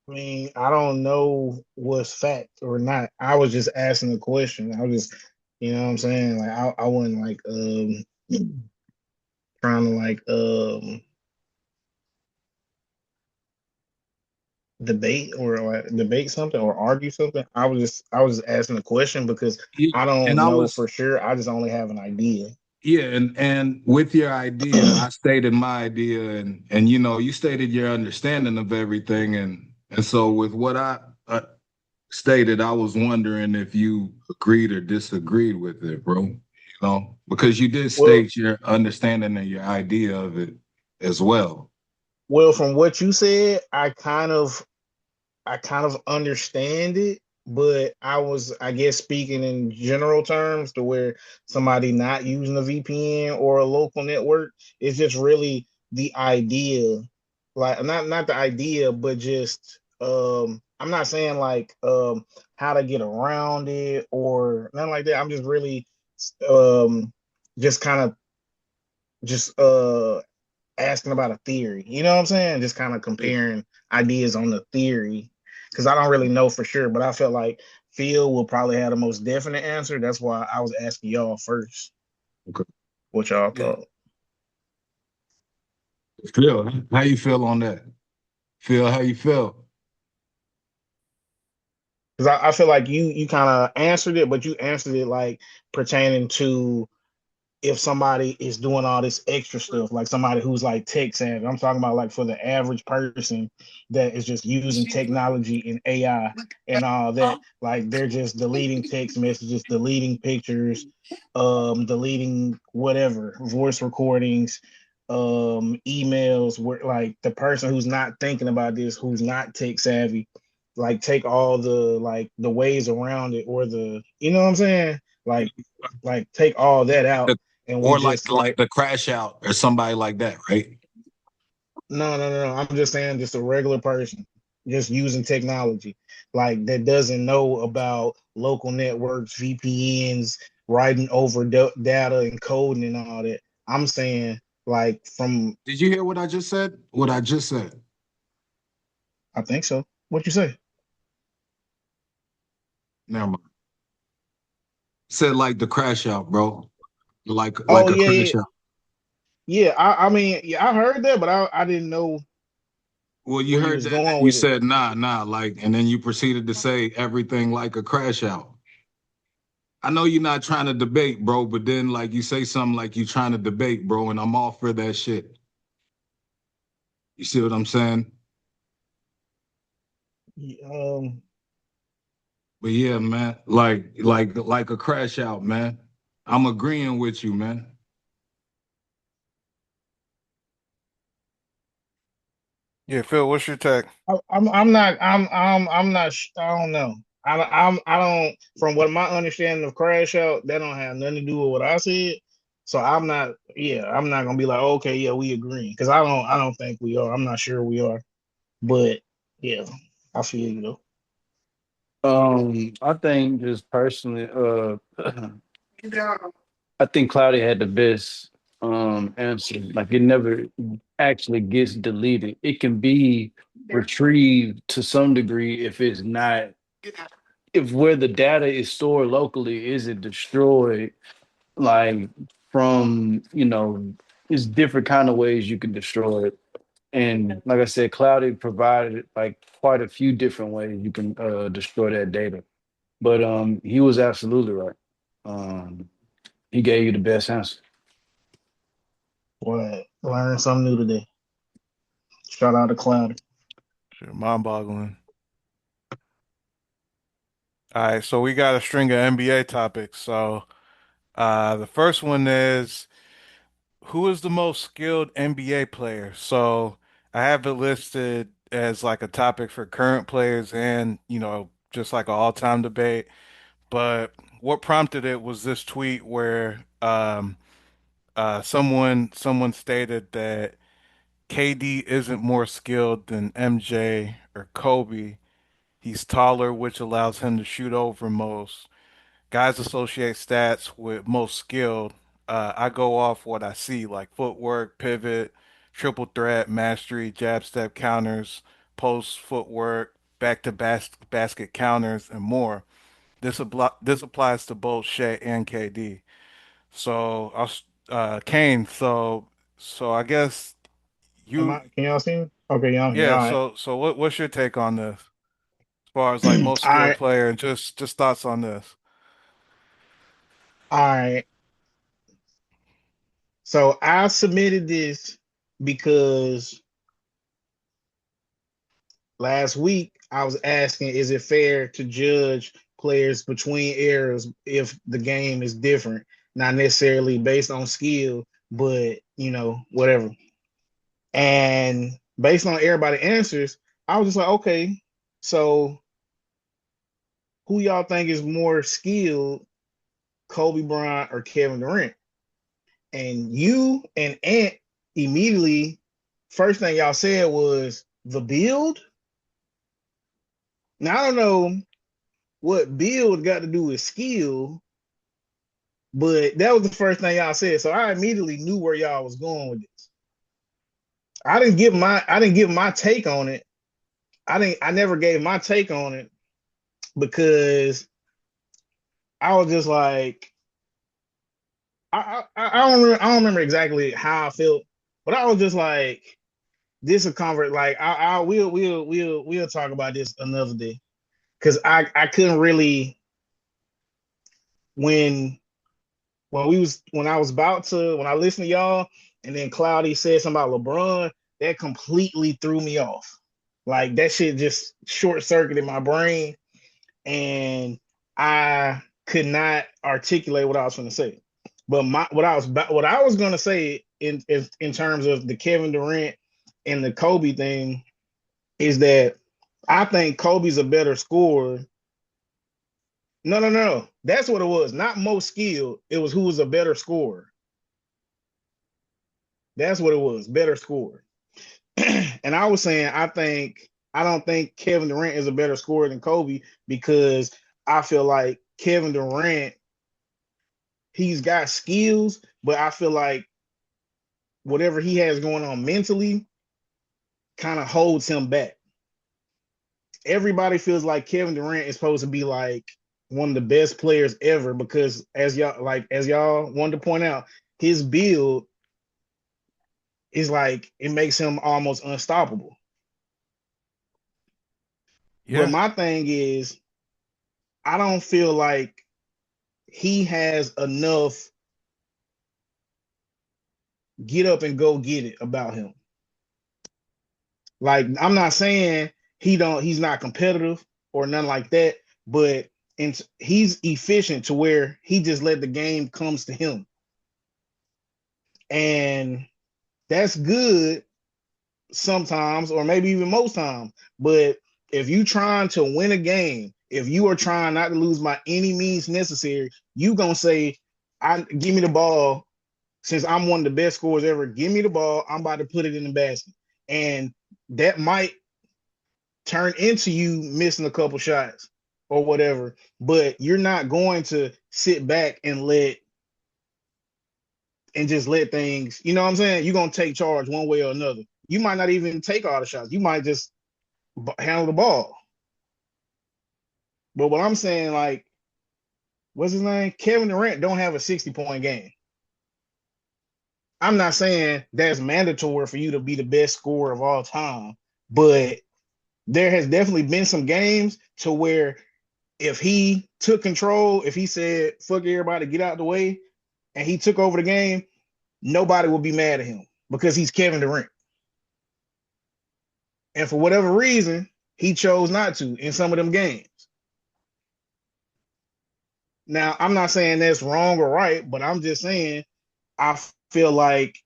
I mean, I don't know what's fact or not. I was just asking a question. I was just, you know what I'm saying? Like I wasn't like trying to like debate something or argue something. I was just asking a question because Yeah, I and don't I know was for sure. I just only have an idea. Yeah, and with your idea, I stated my idea, and you stated your understanding of everything, and so with what I stated, I was wondering if you agreed or disagreed with it, bro. Because you did Well, state your understanding and your idea of it as well. from what you said, I kind of understand it, but I was, I guess, speaking in general terms to where somebody not using a VPN or a local network is just really the idea, like not the idea, but just I'm not saying like how to get around it or nothing like that. I'm just really um just kind of just asking about a theory. You know what I'm saying? Just kind of Yeah. comparing ideas on the theory because I don't really know for sure, but I felt like Phil will probably have the most definite answer. That's why I was asking y'all first Okay. what y'all Yeah. thought. Phil, how you feel on that? Phil, how you feel? Because I feel like you kind of answered it, but you answered it like pertaining to if somebody is doing all this extra stuff, like somebody who's like tech savvy. I'm talking about like for the average person that is just using technology and AI and all that. Like they're just deleting text messages, deleting pictures, deleting whatever, voice recordings. emails where like the person who's not thinking about this, who's not tech savvy, like take all the like the ways around it or the you know what I'm saying? Like take all that out and we Or just like like the crash out or somebody like that, right? no. I'm just saying just a regular person just using technology like that doesn't know about local networks, VPNs, writing over data and coding and all that. I'm saying like from Did you hear what I just said? What I just said. I think so. What you say? Never mind. Said like the crash out, bro. Oh Like a yeah, crash yeah, out. yeah. I mean, yeah, I heard that, but I didn't know Well, you where you heard was that, then going you with it. said nah, like, and then you proceeded to say everything like a crash out. I know you're not trying to debate, bro, but then like you say something like you trying to debate, bro, and I'm all for that shit. You see what I'm saying? Um, But yeah, man, like a crash out, man. I'm agreeing with you, man. Yeah, Phil, what's your take? I'm not. I don't know. I don't. From what my understanding of crash out, that don't have nothing to do with what I said. So I'm not. Yeah, I'm not gonna be like, okay, yeah, we agree, because I don't think we are. I'm not sure we are, but yeah, I feel you though. I think just personally, I think Cloudy had the best answer. Like it never actually gets deleted. It can be retrieved to some degree if it's not if where the data is stored locally isn't destroyed, like from, it's different kind of ways you can destroy it. And like I said, Cloudy provided like quite a few different ways you can destroy that data. But he was absolutely right. Um, he gave you the best answer. What? Learn something new today. Shout out to Cloud. Shit, mind-boggling. All right, so we got a string of NBA topics. So the first one is who is the most skilled NBA player? So I have it listed as like a topic for current players and, just like an all-time debate. But what prompted it was this tweet where someone stated that KD isn't more skilled than MJ or Kobe. He's taller, which allows him to shoot over most. Guys associate stats with most skilled. I go off what I see, like footwork, pivot, triple threat, mastery, jab step counters, post footwork, back to basket counters, and more. This applies to both Shea and KD. So, Kane. So I guess you, Can y'all see me? Okay, y'all. Yeah, yeah. all right. So what's your take on this? As far as like most All skilled right. player, and just thoughts on this. All right. So I submitted this because last week I was asking, is it fair to judge players between eras if the game is different, not necessarily based on skill, but whatever. And based on everybody answers, I was just like, okay, so who y'all think is more skilled, Kobe Bryant or Kevin Durant? And you and Ant immediately, first thing y'all said was the build. Now I don't know what build got to do with skill, but that was the first thing y'all said. So I immediately knew where y'all was going with this. I didn't give my take on it. I never gave my take on it because I was just like I don't remember exactly how I felt, but I was just like this a convert like I we'll talk about this another day because I couldn't really when when I was about to when I listened to y'all and then Cloudy said something about LeBron, that completely threw me off. Like that shit just short circuited my brain and I could not articulate what I was going to say. But what I was going to say in terms of the Kevin Durant and the Kobe thing is that I think Kobe's a better scorer. No. That's what it was. Not most skilled. It was who was a better scorer. That's what it was. Better scorer. And I was saying, I don't think Kevin Durant is a better scorer than Kobe because I feel like Kevin Durant, he's got skills, but I feel like whatever he has going on mentally kind of holds him back. Everybody feels like Kevin Durant is supposed to be like one of the best players ever because as y'all wanted to point out, his build is like it makes him almost unstoppable. But Yeah. my thing is, I don't feel like he has enough get up and go get it about him. Like I'm not saying he's not competitive or nothing like that, but he's efficient to where he just let the game comes to him. And that's good sometimes, or maybe even most times. But if you trying to win a game, if you are trying not to lose by any means necessary, you gonna say, "I give me the ball since I'm one of the best scorers ever. Give me the ball. I'm about to put it in the basket," and that might turn into you missing a couple shots or whatever. But you're not going to sit back and just let things. You know what I'm saying? You're gonna take charge one way or another. You might not even take all the shots. You might just handle the ball. But what I'm saying, like, what's his name? Kevin Durant don't have a 60-point game. I'm not saying that's mandatory for you to be the best scorer of all time, but there has definitely been some games to where if he took control, if he said, fuck everybody, get out the way, and he took over the game, nobody will be mad at him because he's Kevin Durant. And for whatever reason, he chose not to in some of them games. Now, I'm not saying that's wrong or right, but I'm just saying I feel like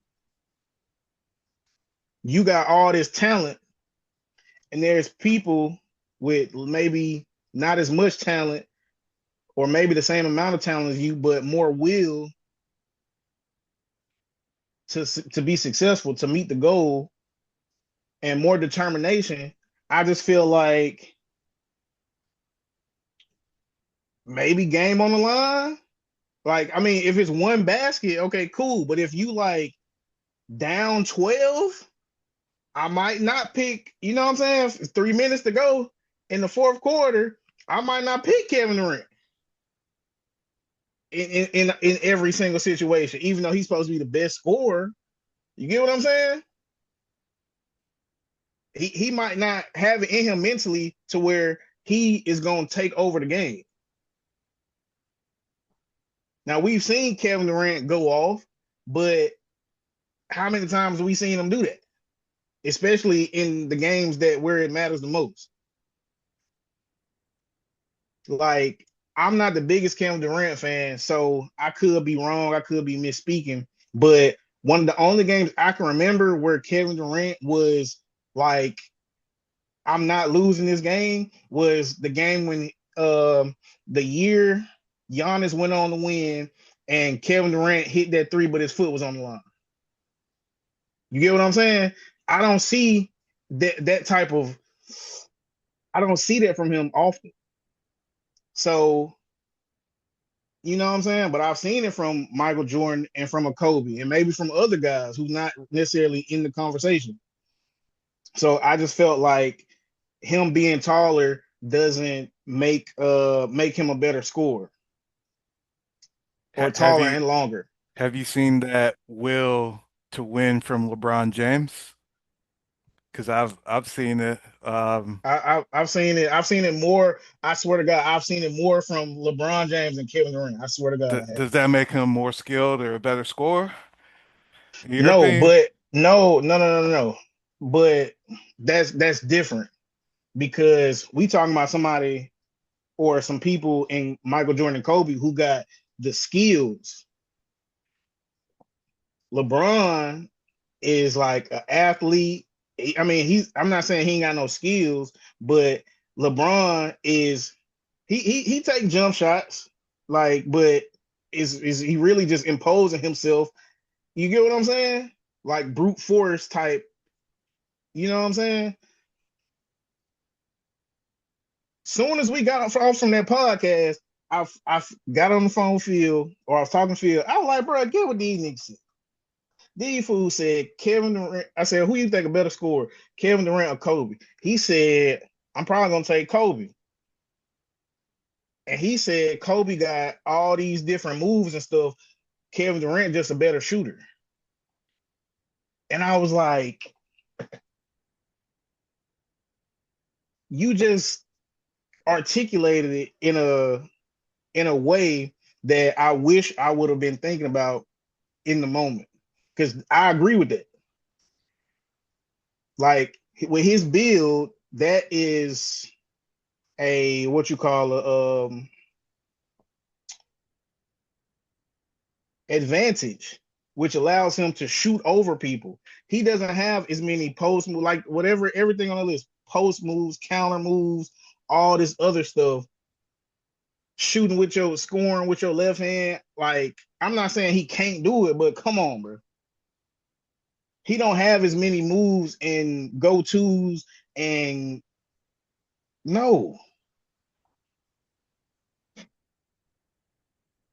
you got all this talent, and there's people with maybe not as much talent, or maybe the same amount of talent as you, but more will to be successful, to meet the goal, and more determination. I just feel like maybe game on the line. Like, I mean, if it's one basket, okay, cool. But if you like down 12, I might not pick, you know what I'm saying? 3 minutes to go in the fourth quarter, I might not pick Kevin Durant in every single situation, even though he's supposed to be the best scorer. You get what I'm saying? He might not have it in him mentally to where he is going to take over the game. Now we've seen Kevin Durant go off, but how many times have we seen him do that? Especially in the games that where it matters the most. Like, I'm not the biggest Kevin Durant fan, so I could be wrong, I could be misspeaking, but one of the only games I can remember where Kevin Durant was like, I'm not losing this game was the game when the year Giannis went on to win and Kevin Durant hit that three, but his foot was on the line. You get what I'm saying? I don't see that type of I don't see that from him often. So, you know what I'm saying? But I've seen it from Michael Jordan and from a Kobe and maybe from other guys who's not necessarily in the conversation. So I just felt like him being taller doesn't make him a better scorer or Have taller you and longer. have you seen that will to win from LeBron James? Because I've seen it. I've seen it. I've seen it more. I swear to God, I've seen it more from LeBron James and Kevin Durant. I swear to God, Th I have. does that make him more skilled or a better scorer, in your No, opinion? but no. But that's different because we talking about somebody or some people in Michael Jordan and Kobe who got the skills. LeBron is like an athlete. I mean, I'm not saying he ain't got no skills, but LeBron is he take jump shots, like, but is he really just imposing himself? You get what I'm saying? Like brute force type. You know what I'm saying? Soon as we got off from that podcast, I got on the phone field or I was talking field. I was like, bro, get what these niggas said. These fools said Kevin Durant. I said, who you think a better scorer, Kevin Durant or Kobe? He said, I'm probably gonna take Kobe. And he said Kobe got all these different moves and stuff. Kevin Durant just a better shooter. And I was like, you just articulated it in a way that I wish I would have been thinking about in the moment. Because I agree with that. Like with his build, that is a what you call a advantage, which allows him to shoot over people. He doesn't have as many post moves, like whatever, everything on the list, post moves, counter moves, all this other stuff. Shooting with your scoring with your left hand. Like, I'm not saying he can't do it, but come on, bro. He don't have as many moves and go-tos and no.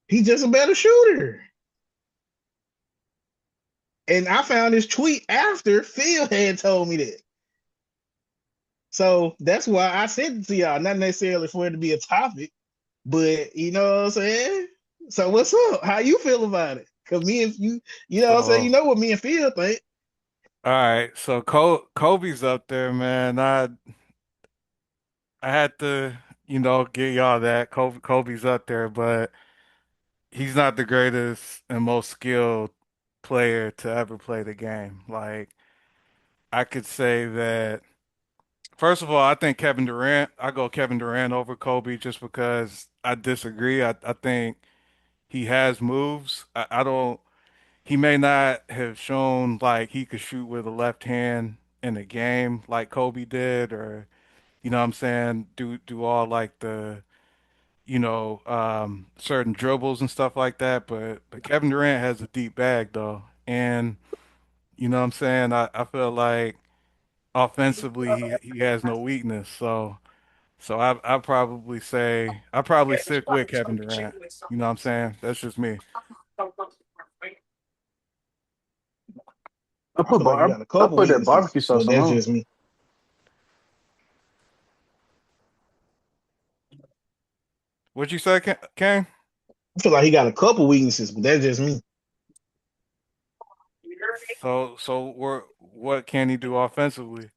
He's just a better shooter. And I found this tweet after Phil had told me that. So that's why I sent it to y'all. Not necessarily for it to be a topic, but you know what I'm saying? So what's up? How you feel about it? Cause me and you know what I'm saying? You So, know what me and Phil think. all right. So Kobe's up there, man. I had to, get y'all that Kobe's up there, but he's not the greatest and most skilled player to ever play the game. Like, I could say that, first of all, I think I go Kevin Durant over Kobe just because I disagree. I think he has moves. I don't, he may not have shown like he could shoot with a left hand in a game like Kobe did, or, what I'm saying, do all like the, certain dribbles and stuff like that. But Kevin Durant has a deep bag though. And what I'm saying, I feel like offensively he has no weakness. So I probably stick with Kevin Durant. You know what I'm saying? That's just me. I feel like he got a I couple put that weaknesses, barbecue but sauce on that's mine. just me. What'd you say, Kane? I feel like he got a couple weaknesses, but that's just me. What can he do offensively?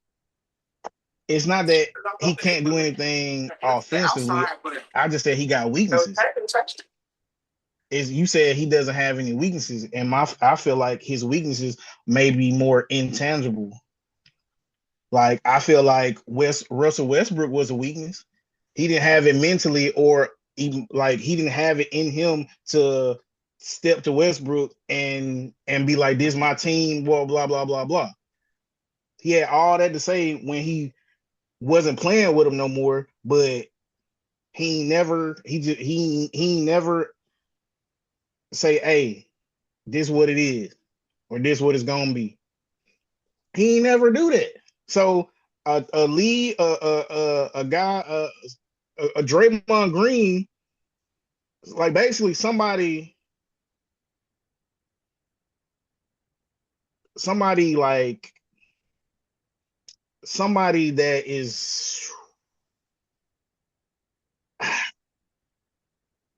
It's not that he can't do anything offensively. I just said he got weaknesses. Is you said he doesn't have any weaknesses, and I feel like his weaknesses may be more intangible. Like I feel like Russell Westbrook was a weakness. He didn't have it mentally, or even like he didn't have it in him to step to Westbrook and be like, "This is my team." Blah blah blah blah blah. He had all that to say when he wasn't playing with him no more, but he never say, "Hey, this what it is," or "This what it's gonna be." He ain't never do that. So a lead a guy a Draymond Green, like basically somebody like somebody that is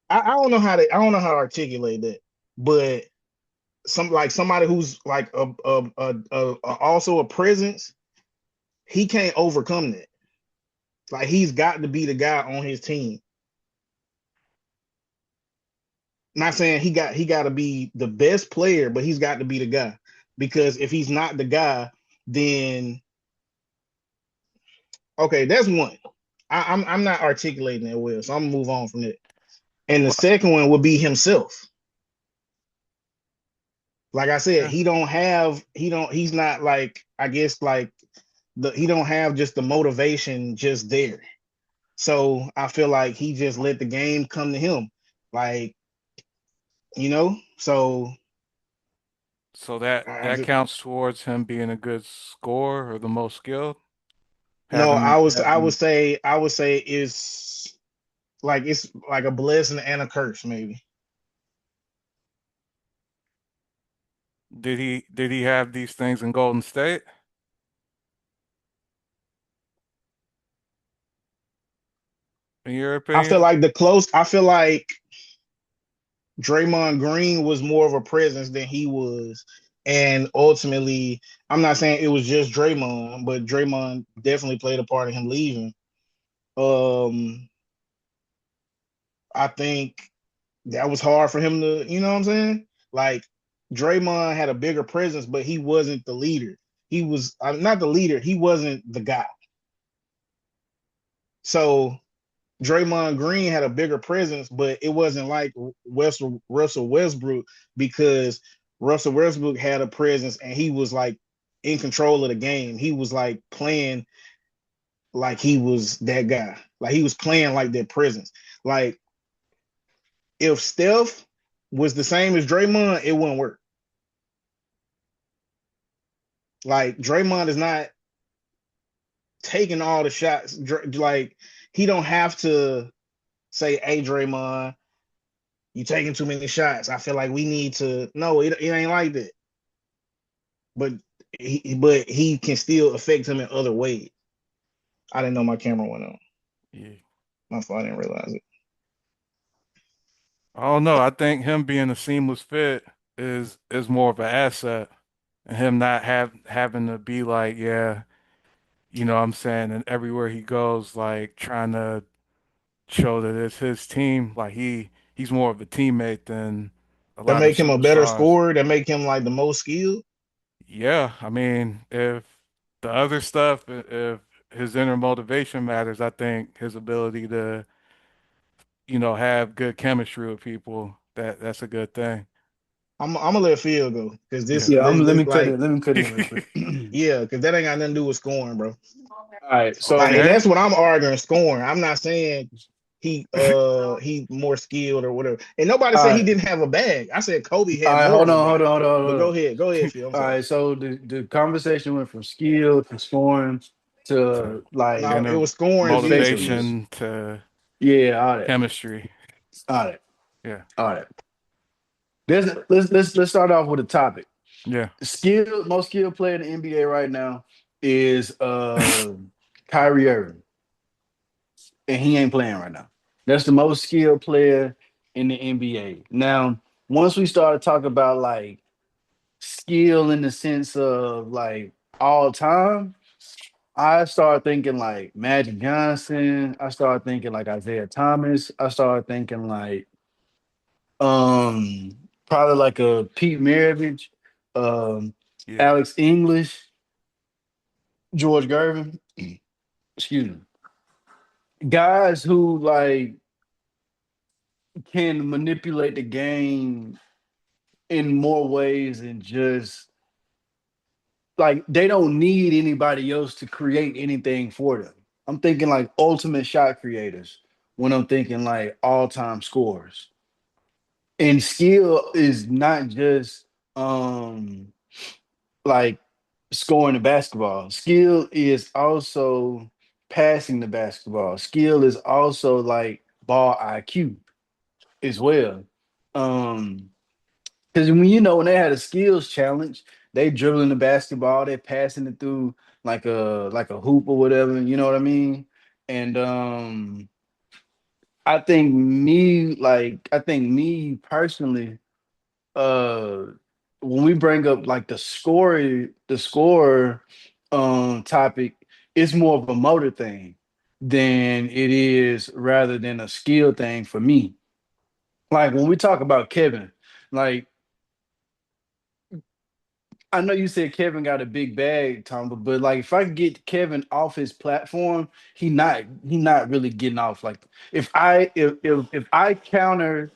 I don't know how to articulate that, but somebody who's like also a presence, he can't overcome that. Like he's got to be the guy on his team. Not saying he got to be the best player, but he's got to be the guy. Because if he's not the guy, then okay, that's one. I'm not articulating that well, so I'm gonna move on from it. And the second one would be himself. Like I said, Yeah. he's not like, I guess, like he don't have just the motivation just there. So I feel like he just let the game come to him. Like, so So that I that just, counts towards him being a good scorer or the most skilled. no, Having I would having say it's like a blessing and a curse, maybe. did he have these things in Golden State? In your opinion? I feel like Draymond Green was more of a presence than he was. And ultimately, I'm not saying it was just Draymond, but Draymond definitely played a part in him leaving. Um, I think that was hard for him to, you know what I'm saying? Like Draymond had a bigger presence, but he wasn't the leader. He was not the leader. He wasn't the guy. So Draymond Green had a bigger presence, but it wasn't like Russell Westbrook, because Russell Westbrook had a presence and he was like in control of the game. He was like playing like he was that guy. Like he was playing like that presence. Like if Steph was the same as Draymond, it wouldn't work. Like Draymond is not taking all the shots. Like he don't have to say, "Hey, Draymond, you taking too many shots. I feel like we need to." No, it ain't like that. But he can still affect him in other ways. I didn't know my camera went on. Yeah. My fault. I didn't realize it. I don't know. I think him being a seamless fit is more of an asset, and him not having to be like, yeah, what I'm saying, and everywhere he goes, like trying to show that it's his team. Like he's more of a teammate than a That lot of make him a better superstars. scorer. That make him like the most skilled. Yeah, I mean, if the other stuff, if his inner motivation matters, I think his ability to, have good chemistry with people, that's a good thing. I'm gonna let Phil go because Yeah. Yeah, let me cut like it. Let me cut in real quick. yeah, because that ain't got nothing to do with scoring, bro. All right, Like, so and Okay. that's what I'm arguing, scoring. I'm not saying he more skilled or whatever. And nobody all said he right, didn't have a bag. I said Kobe all had right, more hold of a on, hold bag. on, hold on, But hold on. go ahead, Phil. I'm All sorry. right, so the conversation went from skill to scoring To to like No, it inner was scoring v skill. effectiveness. motivation to Yeah, all that, chemistry. all that, Yeah. all that. Let's start off with a topic. Yeah. Most skilled player in the NBA right now is Kyrie Irving, and he ain't playing right now. That's the most skilled player in the NBA. Now, once we start to talk about like skill in the sense of like all time, I started thinking like Magic Johnson. I started thinking like Isaiah Thomas. I started thinking like um probably like a Pete Maravich, um Yeah. Alex English, George Gervin. Excuse me. Guys who like can manipulate the game in more ways than just like they don't need anybody else to create anything for them. I'm thinking like ultimate shot creators when I'm thinking like all-time scorers. And skill is not just um like scoring the basketball. Skill is also passing the basketball. Skill is also like ball IQ as well. Um because when they had a skills challenge, they dribbling the basketball, they passing it through like a hoop or whatever, you know what I mean? And I think me personally, uh when we bring up like the score topic, it's more of a motor thing than it is rather than a skill thing for me. Like when we talk about Kevin, like I know you said Kevin got a big bag, Tom, but like if I get Kevin off his platform, he not really getting off. Like if I counter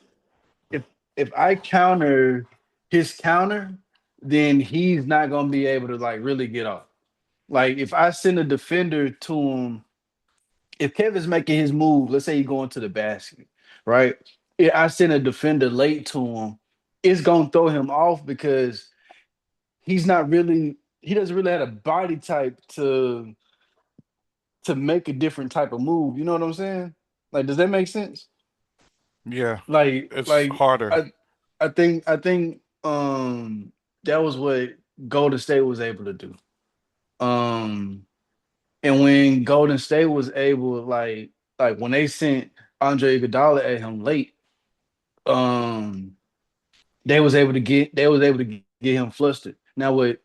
if I counter his counter, then he's not gonna be able to like really get off. Like if I send a defender to him, if Kevin's making his move, let's say he's going to the basket, right? If I send a defender late to him, it's gonna throw him off because he doesn't really have a body type to make a different type of move. You know what I'm saying? Like, does that make sense? Yeah, Like, it's like harder. I think that was what Golden State was able to do. Um and when Golden State was able, like when they sent Andre Iguodala at him late, um they was able to get him flustered. Now what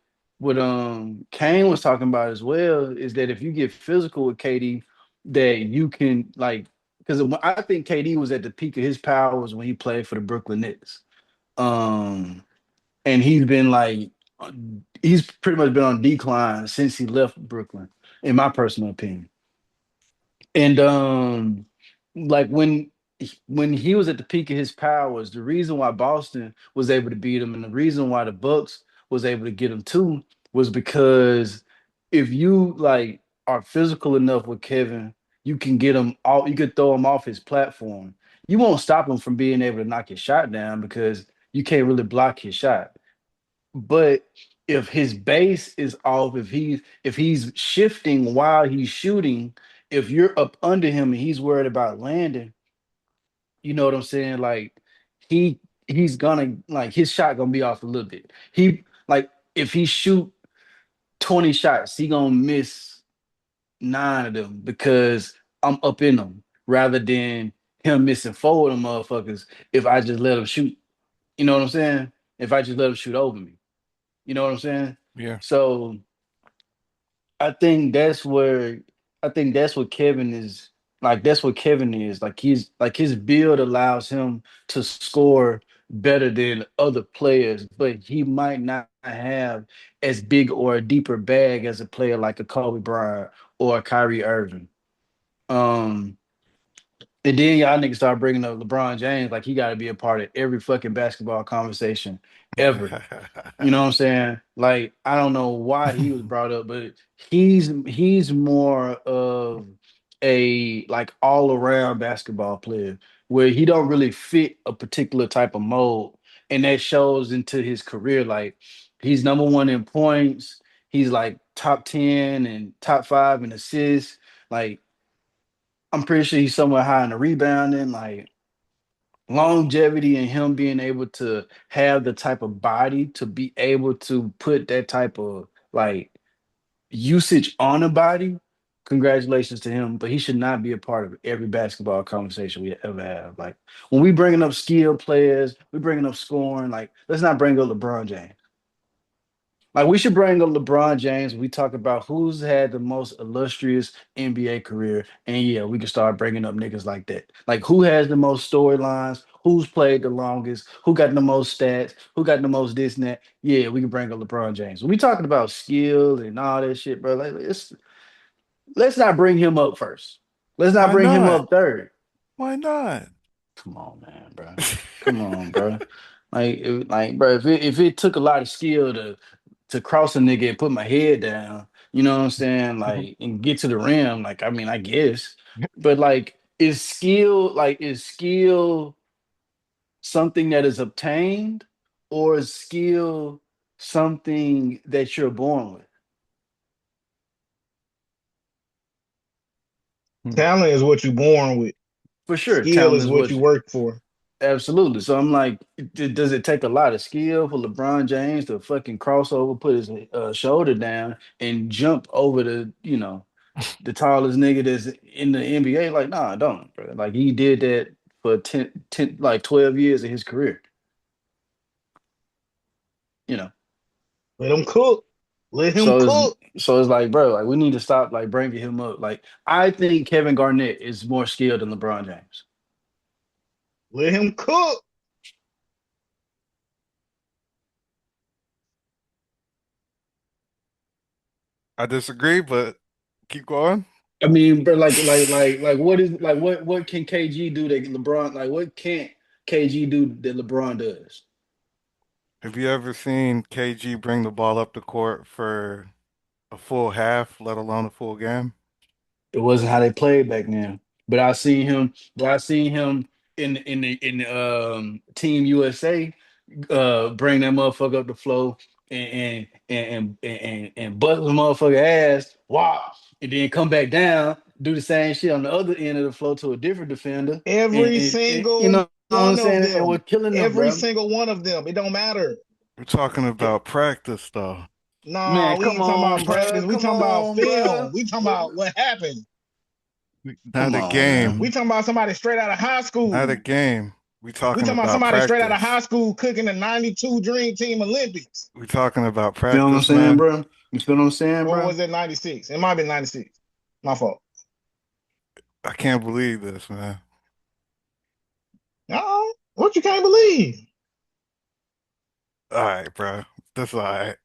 Kane was talking about as well is that if you get physical with KD, that you can like because I think KD was at the peak of his powers when he played for the Brooklyn Nets. Um and he's pretty much been on decline since he left Brooklyn, in my personal opinion. And like when he was at the peak of his powers, the reason why Boston was able to beat him and the reason why the Bucks was able to get him too was because if you like are physical enough with Kevin, you can get him off, you could throw him off his platform. You won't stop him from being able to knock his shot down because you can't really block his shot. But if his base is off, if he's shifting while he's shooting, if you're up under him and he's worried about landing, you know what I'm saying? Like he's gonna like his shot gonna be off a little bit. He like if he shoot 20 shots, he gonna miss nine of them because I'm up in them rather than him missing four of them motherfuckers if I just let him shoot. You know what I'm saying? If I just let him shoot over me. You know what I'm saying? Yeah. So I think that's where I think that's what Kevin is like. That's what Kevin is like. He's like his build allows him to score better than other players, but he might not have as big or a deeper bag as a player like a Kobe Bryant or a Kyrie Irving. Um, and then y'all niggas start bringing up LeBron James like he got to be a part of every fucking basketball conversation ever. You know what I'm saying? Like, I don't know why he was brought up, but he's more of a like all around basketball player where he don't really fit a particular type of mold, and that shows into his career. Like, he's number one in points. He's like top 10 and top five in assists. Like, I'm pretty sure he's somewhere high in the rebounding. Like, longevity and him being able to have the type of body to be able to put that type of like usage on a body. Congratulations to him, but he should not be a part of every basketball conversation we ever have. Like when we bringing up skilled players, we bringing up scoring. Like let's not bring up LeBron James. Like we should bring up LeBron James. We talk about who's had the most illustrious NBA career, and yeah, we can start bringing up niggas like that. Like who has the most storylines? Who's played the longest? Who got the most stats? Who got the most this and that? Yeah, we can bring up LeBron James. When we talking about skill and all that shit, bro. Like let's not bring him up first. Let's not Why bring him not? up third. Why not? Come on, man, bro. Come on, bro. Bro, if it took a lot of skill to cross a nigga and put my head down, you know what I'm saying? Like, and get to the rim, like, I mean, I guess. But like, is skill something that is obtained, or is skill something that you're born with? Talent is what you're born with. For sure, Skill talent is is what what you work for. absolutely. So I'm like, does it take a lot of skill for LeBron James to fucking crossover, put his shoulder down, and jump over the tallest nigga that's in the NBA? Like, nah, I don't, bro. Like he did that for 10 like 12 years of his career. You know, Let him cook. Let him so it's cook. so it's like, bro, like we need to stop like bringing him up. Like I think Kevin Garnett is more skilled than LeBron James. Let him cook. I disagree, but keep going. I mean, but what can KG do that LeBron what can't KG do that LeBron does? Have you ever seen KG bring the ball up the court for a full half, let alone a full game? It wasn't how they played back then. But I seen him. But I seen him in Team USA bring that motherfucker up the floor and bust the motherfucker ass. Wow, and then come back down, do the same shit on the other end of the floor to a different defender, Every and you single know what I'm one of saying? And we're them. killing them, Every bro. single one of them. It don't matter. We're talking about practice, though. Nah, Man, we come ain't talking about on, practice. bro. We Come talking about on, bro. film. We talking about what happened. Not Come a on, We game. man. talking about somebody straight out of high Not a school. game. We We talking talking about about somebody straight out of practice. high school cooking the 92 Dream Team Olympics. We talking about Feel what I'm practice, saying, man. bro? You feel what I'm saying, Or bro? was it 96? It might have been 96. My fault. I can't believe this, man. Oh, what you can't believe? All right, bro. That's all right.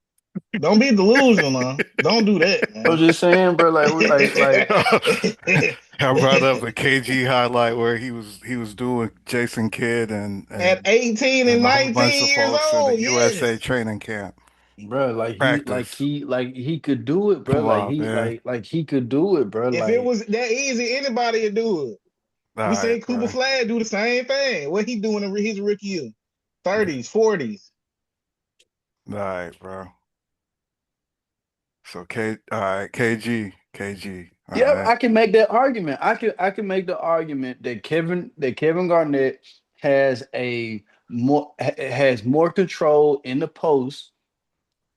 Don't be delusional, man. Don't do that, I'm man. just saying, bro. Like, I brought up a KG highlight where he was doing Jason Kidd and At and 18 and and a whole bunch 19 of years folks in the old, USA yes. training camp. bro, Practice. like he could do it, bro. Come on, man. Like he could do it, bro. If it Like, was that easy, anybody would do it. All We right, seen Cooper bro. Flag do the same thing. What he doing in his rookie year? 30s, 40s. All right, bro. So all right, KG. All yeah, right. I can make that argument. I can make the argument that Kevin Garnett has more control in the post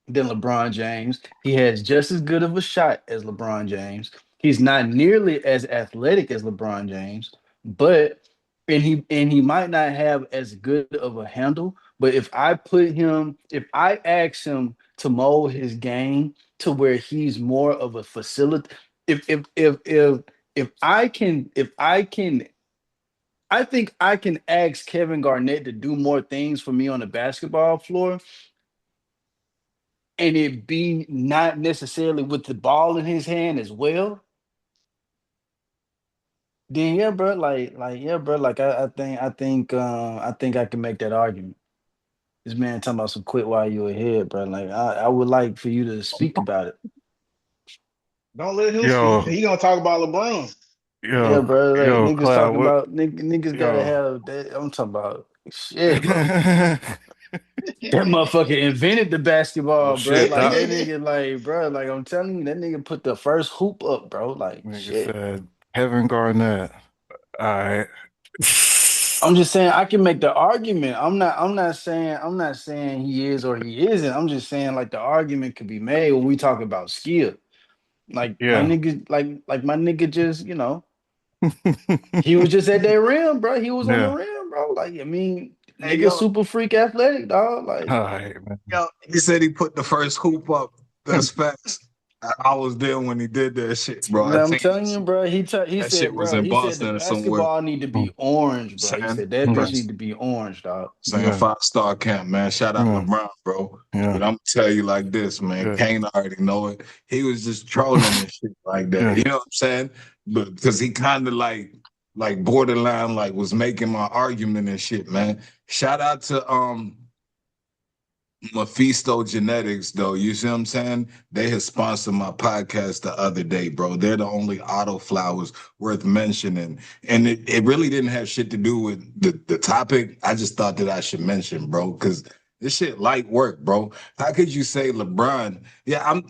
than LeBron James. He has just as good of a shot as LeBron James. He's not nearly as athletic as LeBron James, but and he might not have as good of a handle. But if I ask him to mold his game to where he's more of a facility, if I can I think I can ask Kevin Garnett to do more things for me on the basketball floor and it be not necessarily with the ball in his hand as well, then yeah, bro, yeah, bro, I think I can make that argument. This man talking about some quit while you ahead, bro. Like I would like for you to speak about it. Don't let him speak. Yo, He gonna talk about LeBron. Yeah, bro. Like niggas Cloud, talking what? about niggas gotta Yo. have that. I'm talking about shit, bro. That motherfucker invented the Oh basketball, bro. shit, Like Doc. that nigga, like, bro, like I'm telling you, that nigga put the first hoop up, bro. Like Nigga shit. said Kevin Garnett. All right. I'm just saying I can make the argument. I'm not saying he is or he isn't. I'm just saying like the argument could be made when we talk about skill. Like my Yeah. nigga, like my nigga just, he was just at that rim, bro. He was on the Yeah. rim, bro. Like, I mean, Hey nigga yo, super freak athletic, dog. Like, All right, man. yo, he said he put the first hoop up. That's facts. I was there when he did that shit, bro. I I'm think telling you, bro. He that shit said, was bro. in He said the Boston or somewhere. basketball need to be orange, bro. He Saying said that bitch Yeah. need to be orange, dog. saying Yeah. 5-star camp, man. Shout out Yeah. LeBron, bro. Yeah. But I'm gonna tell you like this, man. Yeah. Kane already know it. He was just trolling and shit like that. Yeah. You know what I'm saying? But because he kind of like borderline like was making my argument and shit, man. Shout out to Mephisto Genetics, though. You see what I'm saying? They had sponsored my podcast the other day, bro. They're the only auto flowers worth mentioning. And it really didn't have shit to do with the topic. I just thought that I should mention, bro, because this shit light work, bro. How could you say LeBron? Yeah, I'm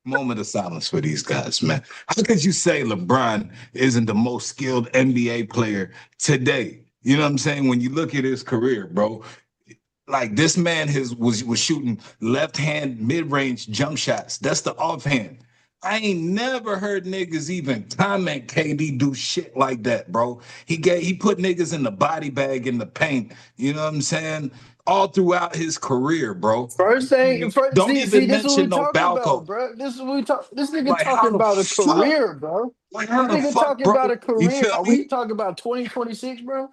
moment of silence for these guys, man. How could you say LeBron isn't the most skilled NBA player today? You know what I'm saying? When you look at his career, bro, like this man was shooting left hand mid range jump shots. That's the offhand. I ain't never heard niggas even comment KD do shit like that, bro. He put niggas in the body bag in the paint. You know what I'm saying? All throughout his career, bro. First, Don't see, even this is what we mention no talking about, Balco. bro. This is what we talk. This nigga Like how talking the about a fuck? career, bro. Like how This the nigga fuck, talking bro? about a You feel career. Are me? we talking about 2026, bro?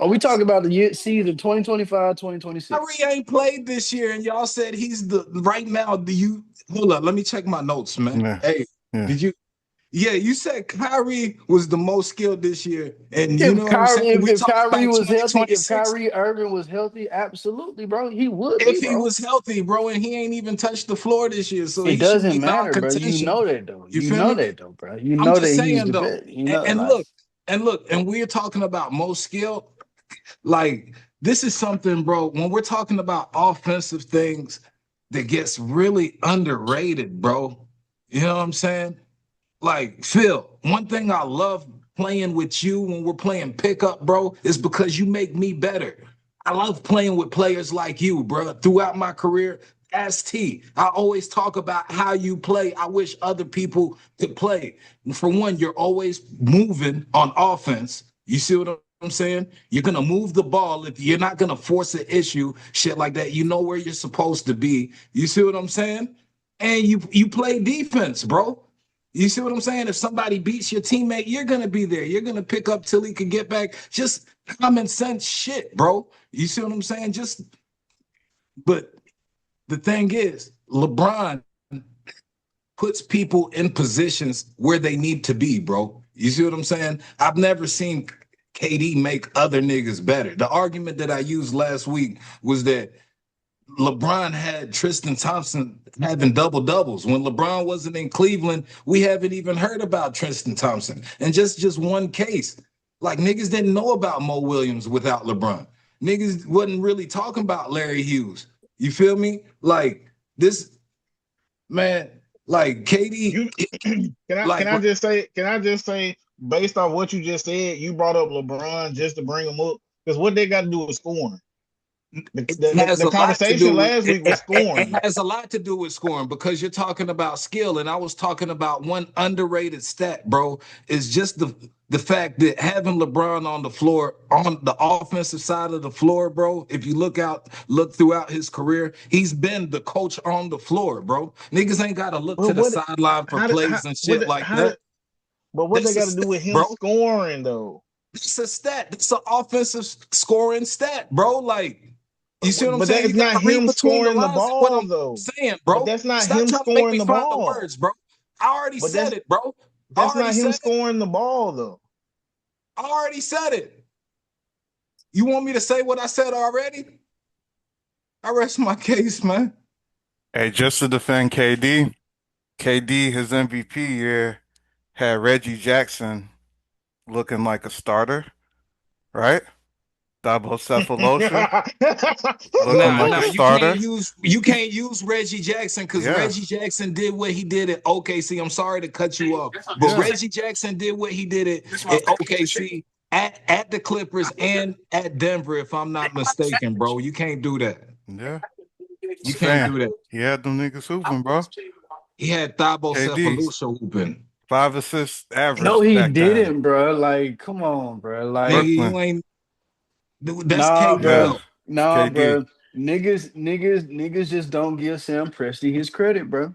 Are we talking about the year season 2025, 2026? Kyrie ain't played this year, and y'all said he's the right now. Do you hold up? Let me check my notes, man. Yeah. Hey, Yeah. did you? Yeah, you said Kyrie was the most skilled this year, and you If know what I'm saying. Kyrie, We if talking Kyrie about was healthy, if 2026. Kyrie Irving was healthy, absolutely, bro, he would be, If he bro. was healthy, bro, and he ain't even touched the floor this year, so It he should doesn't be matter, bro. You non-contention. know that though. You You feel know me? that though, bro. You I'm know that just he's saying the though, best. You and, know, and like and we're talking about most skill. Like this is something, bro. When we're talking about offensive things that gets really underrated, bro. You know what I'm saying? Like Phil, one thing I love playing with you when we're playing pickup, bro, is because you make me better. I love playing with players like you, bro. Throughout my career, as T, I always talk about how you play. I wish other people could play. For one, you're always moving on offense. You see what I'm saying? You're gonna move the ball if you're not gonna force an issue, shit like that. You know where you're supposed to be. You see what I'm saying? And you play defense, bro. You see what I'm saying? If somebody beats your teammate, you're gonna be there. You're gonna pick up till he can get back. Just common sense shit, bro. You see what I'm saying? Just, but the thing is, LeBron puts people in positions where they need to be, bro. You see what I'm saying? I've never seen KD make other niggas better. The argument that I used last week was that LeBron had Tristan Thompson having double doubles. When LeBron wasn't in Cleveland, we haven't even heard about Tristan Thompson. And just one case, like niggas didn't know about Mo Williams without LeBron. Niggas wasn't really talking about Larry Hughes. You feel me? Like this man, like You KD, can like I just say based on what you just said, you brought up LeBron just to bring him up because what they got to do with scoring. it has The a lot to do conversation with last it, week was it scoring. has a lot to do with scoring because you're talking about skill and I was talking about one underrated stat, bro, is just the fact that having LeBron on the floor on the offensive side of the floor, bro, if you look throughout his career, he's been the coach on the floor, bro. Niggas ain't got to look But to the what sideline for plays and shit like how that. did but what they That's a got to do stat, with him bro. scoring though? It's a stat. It's an offensive scoring stat, bro. Like, you see what I'm But saying? You that's not gotta read him between the scoring the lines in what ball I'm though. saying, But bro. that's not Stop him trying to make scoring me the find the ball. words, bro. I already But said it, bro. I that's already not him said it. scoring the ball though. I already said it. You want me to say what I said already? I rest my case, man. Hey, just to defend KD, KD, his MVP year had Reggie Jackson looking like a starter, right? Cephalosha looking Nah, like a nah, starter. you can't use Reggie Jackson because Yeah, Reggie Jackson did what he did at OKC. I'm sorry to cut you off, but yeah, Reggie Jackson did what he did at OKC, at the Clippers, and at Denver, if I'm not mistaken, bro. You can't do that. yeah. You I'm can't saying do that. he had them niggas hooping, bro. He had KD, Thibault hooping. 5 assists no, average he back then. didn't, bro. Like, come on, bro. Nigga, Like, you Brooklyn, ain't that's nah, KD yeah, bro. though. it's Nah, KD. bro. Niggas just don't give Sam Presti his credit, bro.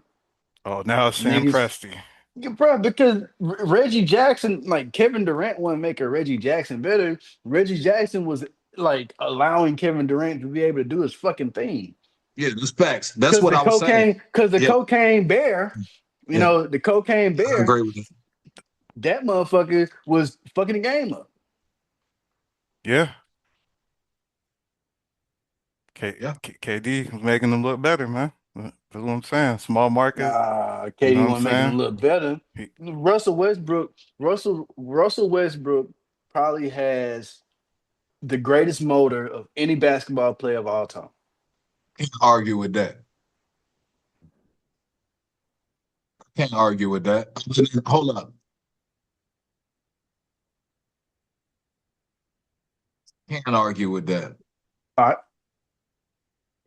Oh, now it's Sam Niggas, Presti. yeah, bro, because Reggie Jackson, like Kevin Durant, wouldn't make a Reggie Jackson better. Reggie Jackson was like allowing Kevin Durant to be able to do his fucking thing. Yeah, that's facts. That's what I was saying. Because the Yeah, cocaine bear, yeah. the cocaine I bear, agree with you. that motherfucker was fucking the game up. Yeah, Yeah. KD was making them look better, man. That's what I'm saying. Small market, Nah, you know KD what I'm wasn't making saying? him look better. He, Russell Westbrook probably has the greatest motor of any basketball player of all time. Can't argue with that. Can't argue with that. Hold up. Can't argue with that. All right.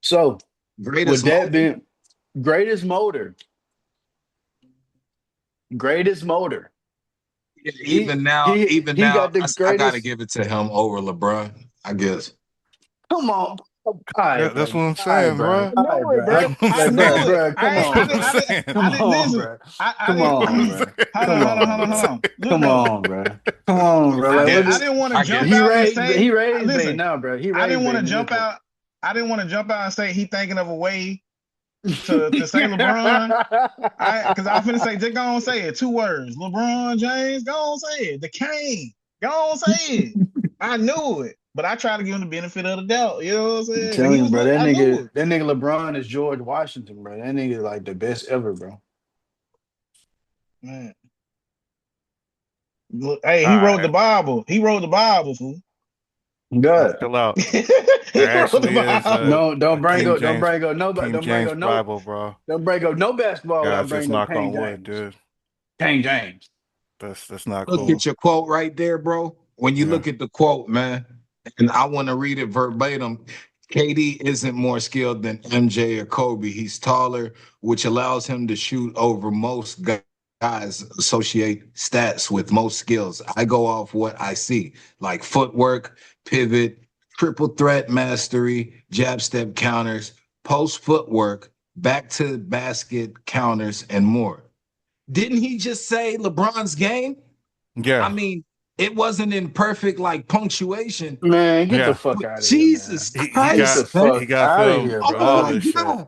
So with Greatest that motor. being greatest motor, greatest motor. Yeah, He even he now, got the I gotta greatest. give it to him over LeBron. I guess. Come on. All right, yeah, bro. that's what I'm All right, saying, bro. bro. I All right, know it, bro. bro. That's what I'm I saying. knew it. Come That's I what on, I'm bro. saying. Come I didn't on, listen. bro. I Come didn't That's what on, I'm bro. saying. hold Come on, hold on, on, hold on, bro. hold on. Look Come though. on, bro. Come on, bro. I Like I guess. didn't want to I jump guess. he out and raised say, he raised bait listen, now, bro. He I raised didn't want bait to in this jump one. out. I didn't want to jump out and say he thinking of a way to say LeBron. Because I finna say, just go on say it. 2 words. LeBron James, go on say it. The Kane, go on say it. I knew it, but I tried to give him the benefit of the doubt. You know what I'm I'm saying? When he telling you, was bro. look, That I knew nigga, it. that nigga LeBron is George Washington, bro. That nigga like the best ever, bro. Man, look, hey, All he wrote the right, Bible. He wrote the Bible, fool. God. chill out. There He wrote the actually is Bible. No, a King don't bring James up no, Bible, bro. don't bring up no basketball without Guys, just bringing up knock King on wood, James. dude. King James. That's not Look cool. at your quote right there, bro. When you Yeah. look at the quote, man, and I want to read it verbatim. KD isn't more skilled than MJ or Kobe. He's taller, which allows him to shoot over most guys associate stats with most skills. I go off what I see, like footwork, pivot, triple threat mastery, jab step counters, post footwork, back to basket counters, and more. Didn't he just say LeBron's game? I Yeah. mean, it wasn't in perfect like punctuation. Man, get the Yeah. fuck But out of here, man. Jesus He Get Christ, the got man. he fuck got out of film here, Oh for all bro. my this shit. God.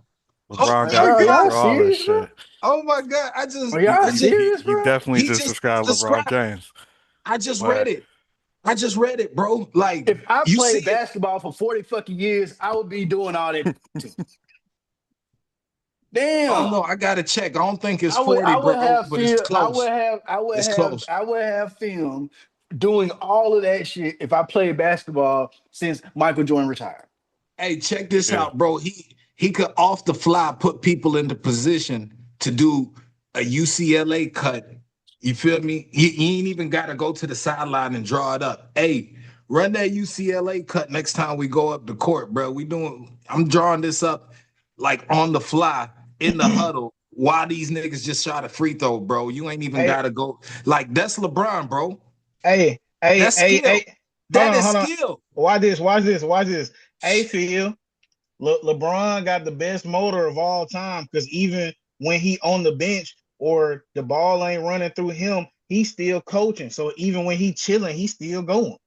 Oh LeBron Are my got y'all, film y'all God. for all this serious, bro? shit. Oh my God. Are y'all He serious, he bro? definitely He just just described LeBron described. James. I just read But it. I just read it, bro. Like If I you see played it. basketball for 40 fucking years, I would be doing all that too. Damn. Oh no, I gotta check. I don't think it's 40, I would bro, have but it's film close. It's close. I would have film doing all of that shit if I played basketball since Michael Jordan retired. Hey, check this yeah. out, bro. He could off the fly put people into position to do a UCLA cut. You feel me? He ain't even got to go to the sideline and draw it up. Hey, run that UCLA cut next time we go up the court, bro. I'm drawing this up like on the fly in the huddle while these niggas just shot a free throw, bro. You ain't even Hey, got to go. Like, that's LeBron, bro. hey, hey, That's hey, skill. hey. That is Hold on. skill. Watch this, watch this, watch this. Hey, Phil. LeBron got the best motor of all time because even when he on the bench or the ball ain't running through him, he's still coaching. So even when he chilling, he's still going.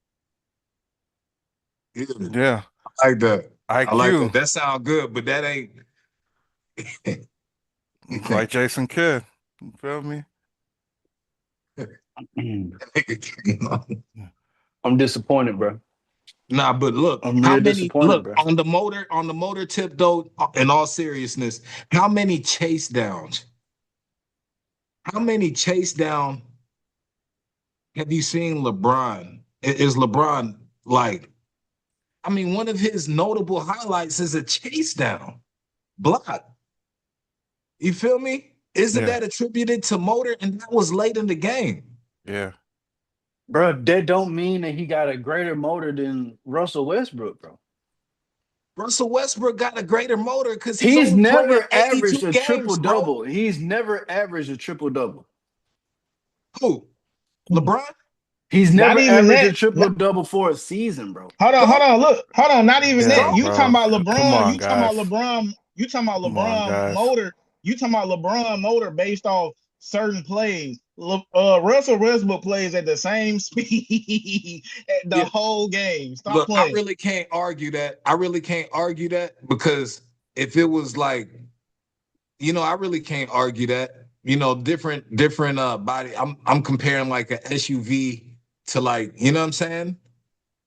Yeah. Yeah. I like that. I like that. IQ. That sound good, but that ain't. Like Jason Kidd. You feel me? I'm disappointed, bro. Nah, but look, I'm how real many disappointed, look bro. on the motor tip though, in all seriousness, how many chase downs? How many chase down have you seen LeBron? Is LeBron like, I mean, one of his notable highlights is a chase down block. You feel me? Isn't Yeah. that attributed to motor? And that was late in the game. Yeah. Bro, that don't mean that he got a greater motor than Russell Westbrook, bro. Russell Westbrook got a greater motor because he's He's only playing never averaged 82 a triple games, bro. double. He's never averaged a triple double. Who? LeBron? He's Not never even averaged a that. triple double for a season, bro. Hold So, on, look, hold on. Not even so that. Yeah, You talking bro. about Come LeBron? on, guys. You talking about Come on, LeBron guys. motor? You talking about LeBron motor based off certain plays? Russell Westbrook plays at the same speed at the yeah, whole game. Stop look, I playing. really can't argue that. I really can't argue that because if it was like, I really can't argue that. Different body. I'm comparing like a SUV to like, you know what I'm saying?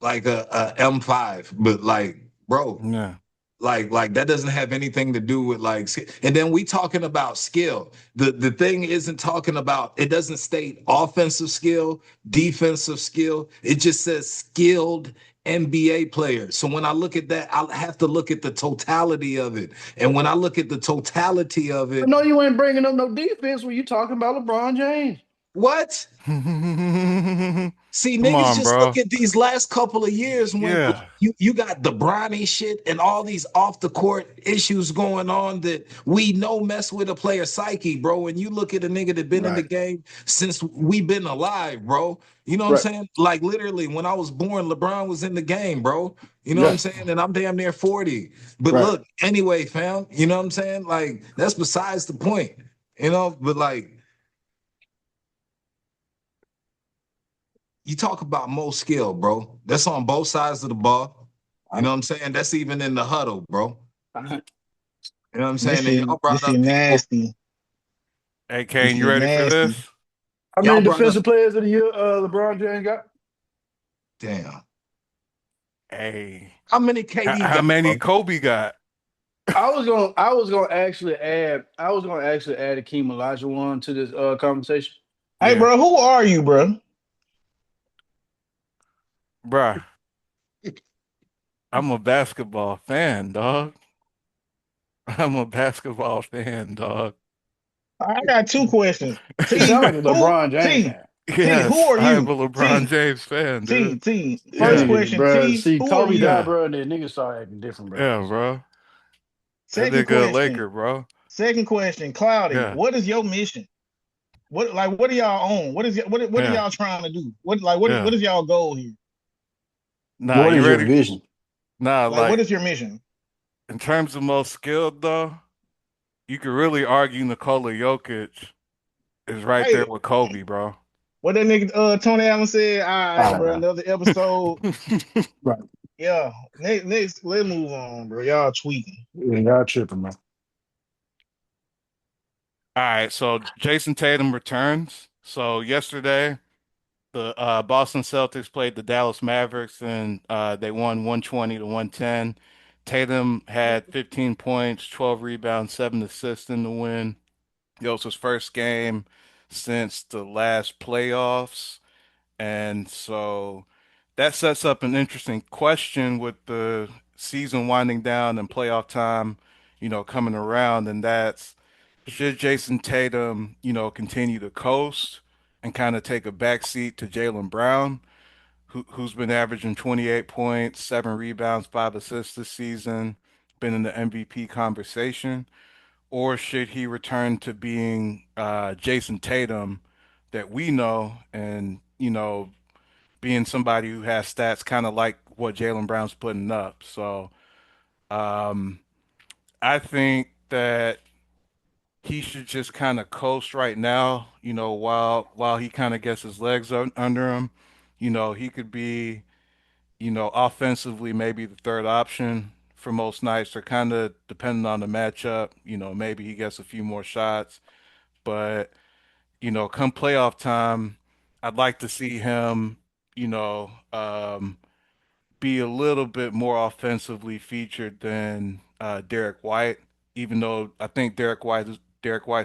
Like a M5, but like, bro, Yeah. like that doesn't have anything to do with like, and then we talking about skill. The thing isn't talking about, it doesn't state offensive skill, defensive skill. It just says skilled NBA player. So when I look at that, I have to look at the totality of it. And when I look at the totality of I it, know you ain't bringing up no defense when you talking about LeBron James. what? Come See, niggas on, just look bro. at these last couple of years when like, Yeah. you got the Bronny shit and all these off the court issues going on that we know mess with a player psyche, bro. And you look at a nigga that been in the Right, game since we been alive, bro. You know what I'm right, saying? Like literally, when I was born, LeBron was in the game, bro. You know what I'm yeah, saying? And I'm damn near 40. But right. look, anyway, fam, you know what I'm saying? Like that's besides the point, But like you talk about most skill, bro. That's on both sides of the ball. You I, know what I'm saying? That's even in the huddle, bro. I, You know what I'm This saying? And shit, y'all this brought shit up people. nasty. Hey, This Kane, you shit ready for nasty. this? How Y'all many brought up. defensive players of the year LeBron James got? Damn. Hey, How many how, KD how got, many bro? Kobe got? I was gonna actually add Akeem Olajuwon to this conversation. Hey, Yeah, bro, who are you, bro? bruh, I'm a basketball fan, dog. I'm a basketball fan, dog. I got two questions. You sound like a Who? LeBron James T, fan. Who Yes, are I am you? a LeBron James fan, dude. First Yeah, See, question, bro. T, See, who are Kobe died, you? yeah, bro, and then niggas started acting different, bro. yeah, That's all. bro. That Second nigga a question, Laker, bro. Cloudy. Yeah, What is your mission? What are y'all on? What are yeah, y'all trying to do? What yeah. is y'all goal here? Nah, What you is your ready? vision? Nah, Like, what like is your mission? in terms of most skilled though, you could really argue Nikola Jokic is right there Hey, with Kobe, bro. what that nigga Tony Allen said, all right, bro, Ah, another episode. right. Yeah. Next, let's move on, bro. Y'all tweaking. Yeah, y'all tripping, man. All right, so Jason Tatum returns. So yesterday, the Boston Celtics played the Dallas Mavericks and they won 120 to 110. Tatum had 15 points, 12 rebounds, 7 assists in the win. It was his first game since the last playoffs. And so that sets up an interesting question with the season winding down and playoff time, coming around. And that's should Jason Tatum, continue to coast and kind of take a backseat to Jaylen Brown, who's been averaging 28 points, 7 rebounds, 5 assists this season, been in the MVP conversation? Or should he return to being Jason Tatum that we know and, being somebody who has stats kind of like what Jaylen Brown's putting up? So um, I think that he should just kind of coast right now, while he kind of gets his legs under him. He could be, offensively maybe the third option for most nights or kind of depending on the matchup. Maybe he gets a few more shots. But, come playoff time, I'd like to see him, be a little bit more offensively featured than Derek White, even though I think Derek White's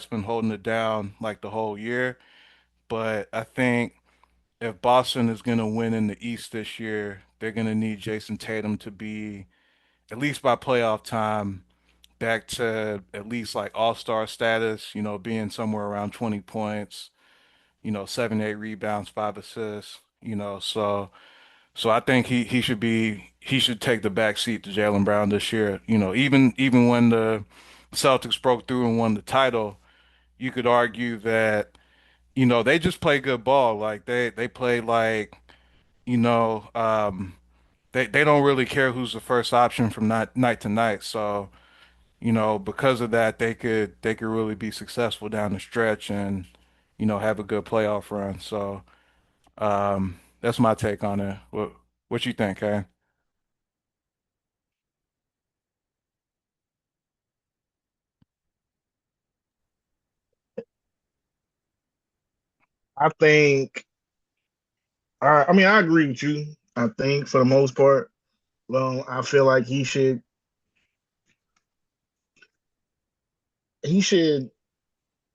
been holding it down like the whole year. But I think if Boston is going to win in the East this year, they're going to need Jason Tatum to be, at least by playoff time, back to at least like all-star status, being somewhere around 20 points, 7, 8 rebounds, 5 assists, so I think he should take the back seat to Jaylen Brown this year. Even when the Celtics broke through and won the title, you could argue that, they just play good ball. Like they play like, you know, um, they don't really care who's the first option from night to night. So, because of that, they could really be successful down the stretch and, have a good playoff run. So, that's my take on it. What you think, eh? I think I mean I agree with you. I think for the most part, I feel like he should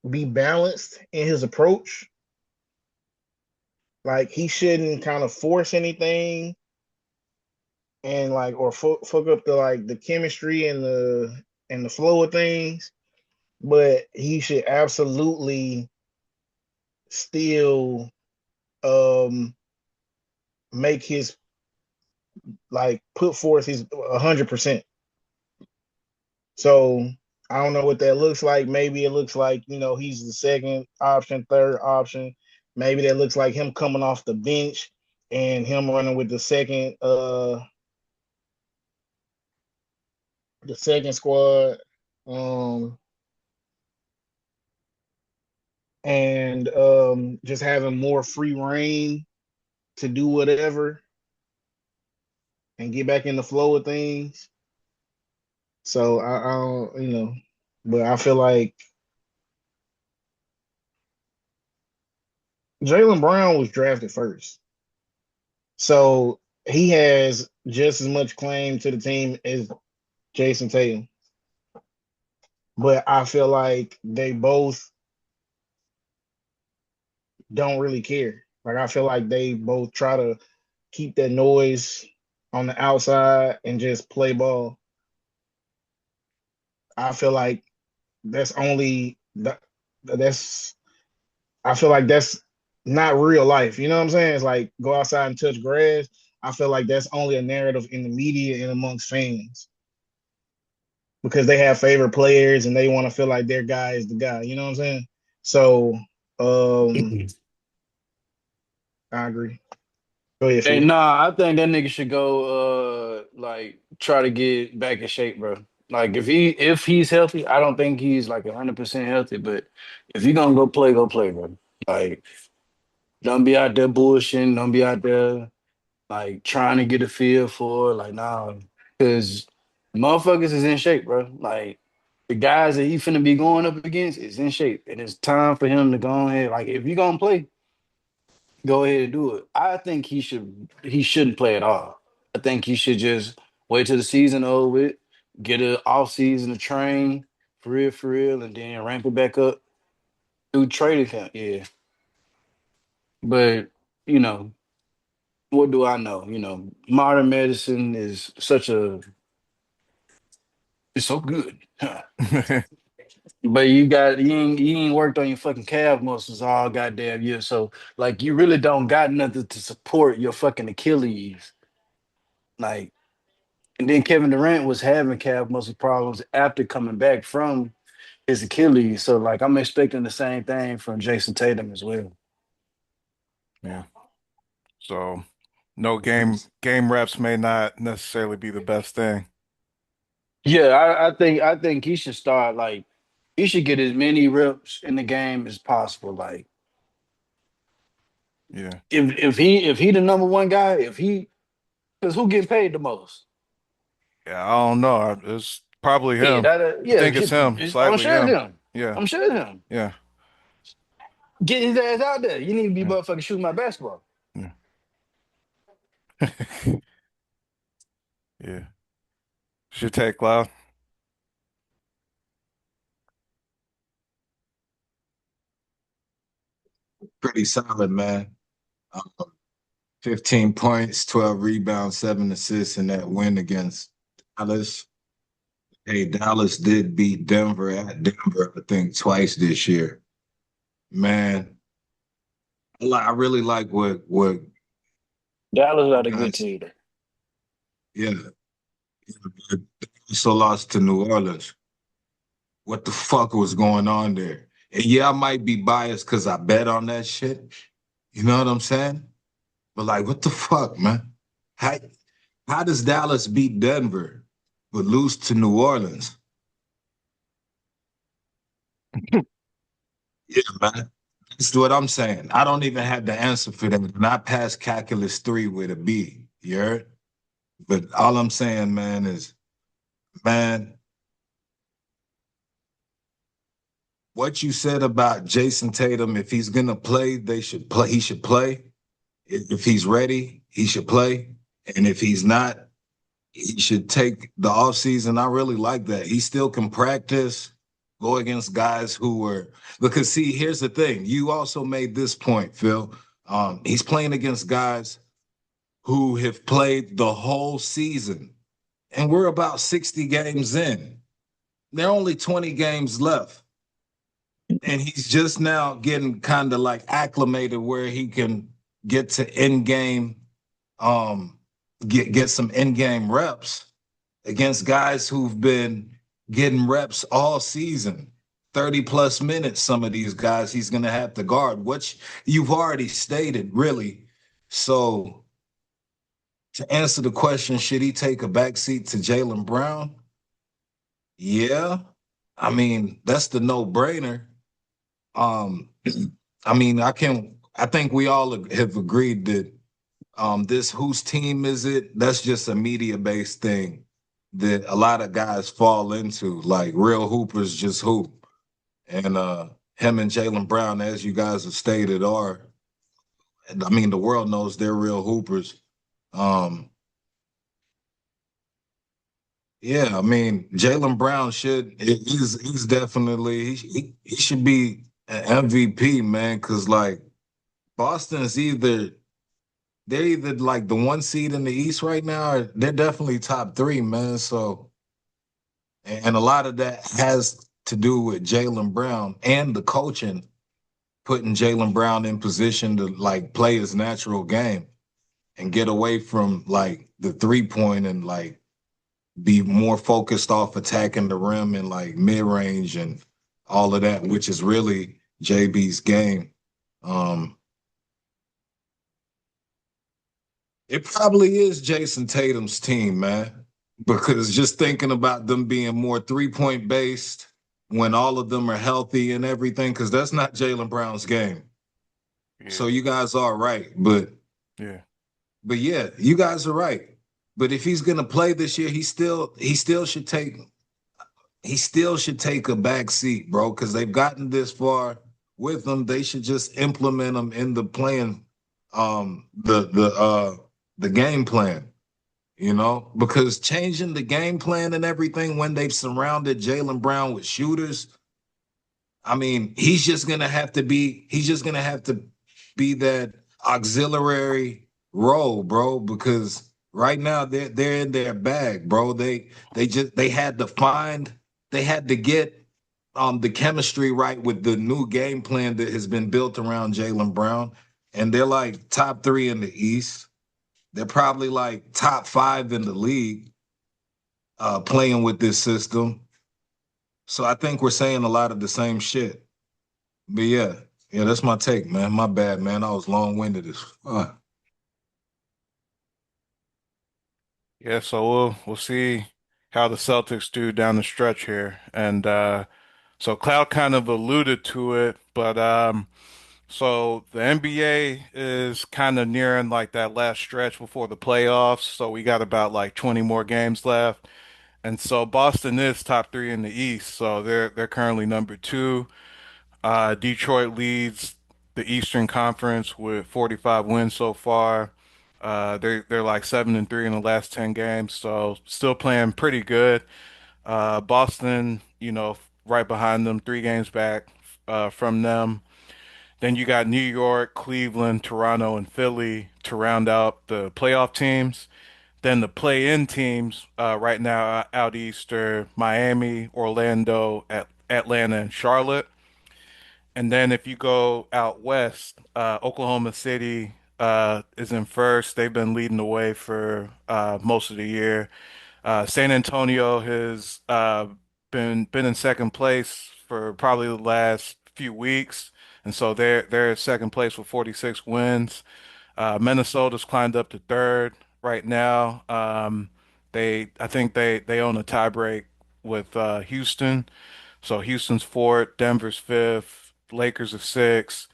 be balanced in his approach. Like he shouldn't kind of force anything and like or fuck up the chemistry and the flow of things. But he should absolutely still um make his like put forth his 100%. So I don't know what that looks like. Maybe it looks like, he's the second option, third option. Maybe that looks like him coming off the bench and him running with the second squad. Um and just having more free reign to do whatever and get back in the flow of things. So I don't, but I feel like Jaylen Brown was drafted first. So he has just as much claim to the team as Jayson Tatum. But I feel like they both don't really care. Like I feel like they both try to keep that noise on the outside and just play ball. I feel like that's only that's I feel like that's not real life. You know what I'm saying? It's like go outside and touch grass. I feel like that's only a narrative in the media and amongst fans because they have favorite players and they want to feel like their guy is the guy. You know what I'm saying? So um I agree. Go ahead, Hey, Phil. nah, I think that nigga should go like try to get back in shape, bro. Like if he's healthy, I don't think he's like 100% healthy, but if he gonna go play, bro. Like don't be out there bullshitting, don't be out there like trying to get a feel for it. Like, nah, because motherfuckers is in shape, bro. Like the guys that he finna be going up against is in shape. And it's time for him to go ahead. Like if you gonna play, go ahead and do it. I think he shouldn't play at all. I think he should just wait till the season over with, get an off season to train for real, and then ramp it back up through trade account. Yeah. But, you know, what do I know? You know, modern medicine is such a it's so good. Huh. But you ain't worked on your fucking calf muscles all goddamn year. So like you really don't got nothing to support your fucking Achilles. Like and then Kevin Durant was having calf muscle problems after coming back from his Achilles. So like I'm expecting the same thing from Jason Tatum as well. Yeah. So no game reps may not necessarily be the best thing. Yeah, I think he should start like he should get as many reps in the game as possible. Like Yeah. if he the number one guy, if he because who getting paid the most? Yeah, I don't know. It's probably Yeah, him. I think it's him, I'm slightly sure it's him. him. Yeah. I'm sure it's him. Yeah. Get his ass out there. You need to be Yeah. motherfucking shooting my basketball. Yeah. Yeah. Should take Cloud. Pretty solid, man. Um, 15 points, 12 rebounds, 7 assists in that win against Dallas. Hey, Dallas did beat Denver at Denver, I think, twice this year. Man, I really like what Dallas you got a good guys. team. Yeah, but they also lost to New Orleans. What the fuck was going on there? And yeah, I might be biased because I bet on that shit. You know what I'm saying? But like, what the fuck, man? How how does Dallas beat Denver but lose to New Orleans? Yeah, man. That's what I'm saying. I don't even have the answer for that. And I passed calculus 3 with a B. You heard? But all I'm saying, man, is man, what you said about Jayson Tatum, if he's gonna play, they should play. He should play. If he's ready, he should play. And if he's not, he should take the offseason. I really like that. He still can practice, go against guys who were because see, here's the thing. You also made this point, Phil. He's playing against guys who have played the whole season. And we're about 60 games in. There are only 20 games left. And he's just now getting kind of like acclimated where he can get to end game, um, get some end game reps against guys who've been getting reps all season. 30 plus minutes, some of these guys he's gonna have to guard, which you've already stated, really. So to answer the question, should he take a backseat to Jaylen Brown? Yeah. I mean, that's the no-brainer. Um, I mean, I think we all have agreed that this whose team is it? That's just a media based thing. that a lot of guys fall into. Like real hoopers just hoop. And him and Jaylen Brown, as you guys have stated, are I mean, the world knows they're real hoopers. Um, yeah, I mean, Jaylen Brown he's definitely he should be an MVP, man, because like Boston's they're either like the one seed in the East right now, or they're definitely top three, man. So and a lot of that has to do with Jaylen Brown and the coaching, putting Jaylen Brown in position to like play his natural game and get away from like the 3 point and like be more focused off attacking the rim and like mid range and all of that, which is really JB's game. Um, it probably is Jayson Tatum's team, man, because just thinking about them being more 3 point based when all of them are healthy and everything, because that's not Jaylen Brown's game. So Yeah, you guys are right, yeah, but yeah, you guys are right. But if he's gonna play this year, he still should take a back seat, bro, because they've gotten this far with them. They should just implement them in the plan, the game plan, because changing the game plan and everything when they've surrounded Jaylen Brown with shooters, I mean, he's just gonna have to be that auxiliary role, bro, because right now they're in their bag, bro. They had to get the chemistry right with the new game plan that has been built around Jaylen Brown. And they're like top three in the East. They're probably like top five in the league playing with this system. So I think we're saying a lot of the same shit. But yeah, that's my take, man. My bad, man. I was long winded as fuck. yeah. So we'll see how the Celtics do down the stretch here, and so Cloud kind of alluded to it, but so the NBA is kind of nearing like that last stretch before the playoffs. So we got about like 20 more games left. And so Boston is top three in the East. So they're currently number two. Detroit leads the Eastern Conference with 45 wins so far. They're like 7-3 in the last 10 games, so still playing pretty good. Boston, right behind them, 3 games back from them. Then you got New York, Cleveland, Toronto, and Philly to round out the playoff teams. Then the play-in teams right now out east are Miami, Orlando, Atlanta, and Charlotte. And then if you go out west, Oklahoma City is in first. They've been leading the way for most of the year. San Antonio has been in second place for probably the last few weeks, and so they're in second place with 46 wins. Minnesota's climbed up to third right now. I think they own a tiebreak with Houston. So Houston's fourth, Denver's fifth, Lakers are sixth.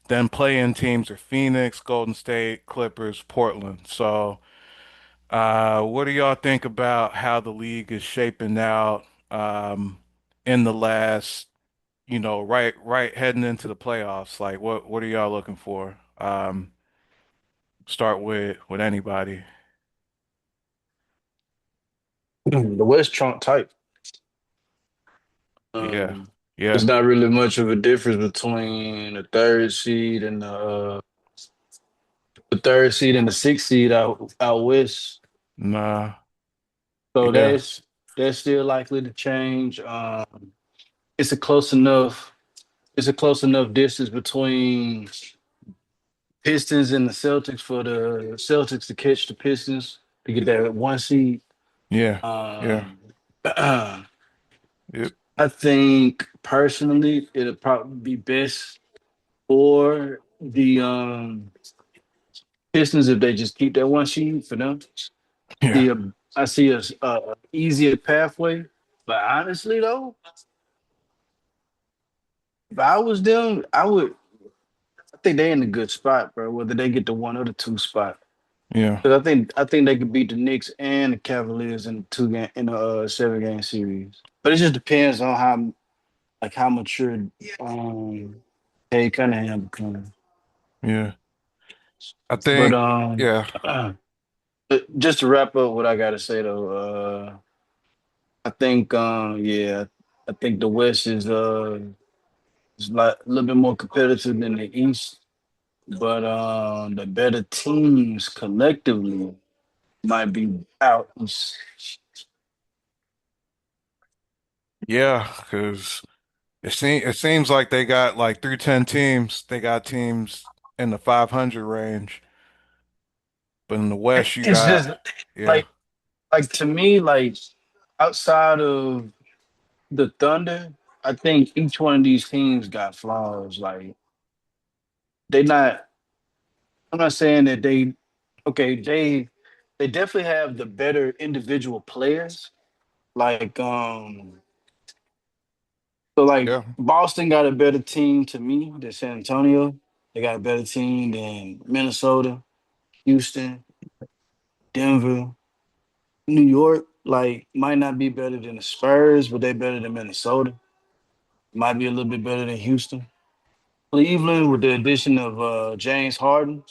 Then play-in teams are Phoenix, Golden State, Clippers, Portland. So, what do y'all think about how the league is shaping out in the last, right heading into the playoffs? Like, what are y'all looking for? Start with anybody. The West trump type. Yeah, There's yeah, not really much of a difference between the third seed and the sixth seed out west. nah, So yeah, that's still likely to change. It's a close enough it's a close enough distance between Pistons and the Celtics for the Celtics to catch the Pistons to get that one seed. yeah, yeah, Um, I yep, think personally it'll probably be best for the Pistons if they just keep that one seed for them. yeah, See a, I see a easier pathway, but honestly though, if I was them, I think they in a good spot, bro. Whether they get the one or the two spot. Yeah. Because I think they could beat the Knicks and the Cavaliers in 2 game in a 7 game series. But it just depends on how mature um Kay Cunningham becomes. Yeah. I But think, yeah. just to wrap up what I gotta say though, I think yeah, I think the West is like a little bit more competitive than the East, but the better teams collectively might be out East. Yeah, because it seems like they got like through 10 teams, they got teams in the 500 range. But in the West, you It's got, just yeah, like to me, like outside of the Thunder, I think each one of these teams got flaws. Like they not. I'm not saying that they. Okay, they definitely have the better individual players. Like so like yeah, Boston got a better team to me than San Antonio. They got a better team than Minnesota, Houston, Denver, New York. Like might not be better than the Spurs, but they better than Minnesota. Might be a little bit better than Houston. Cleveland with the addition of James Harden.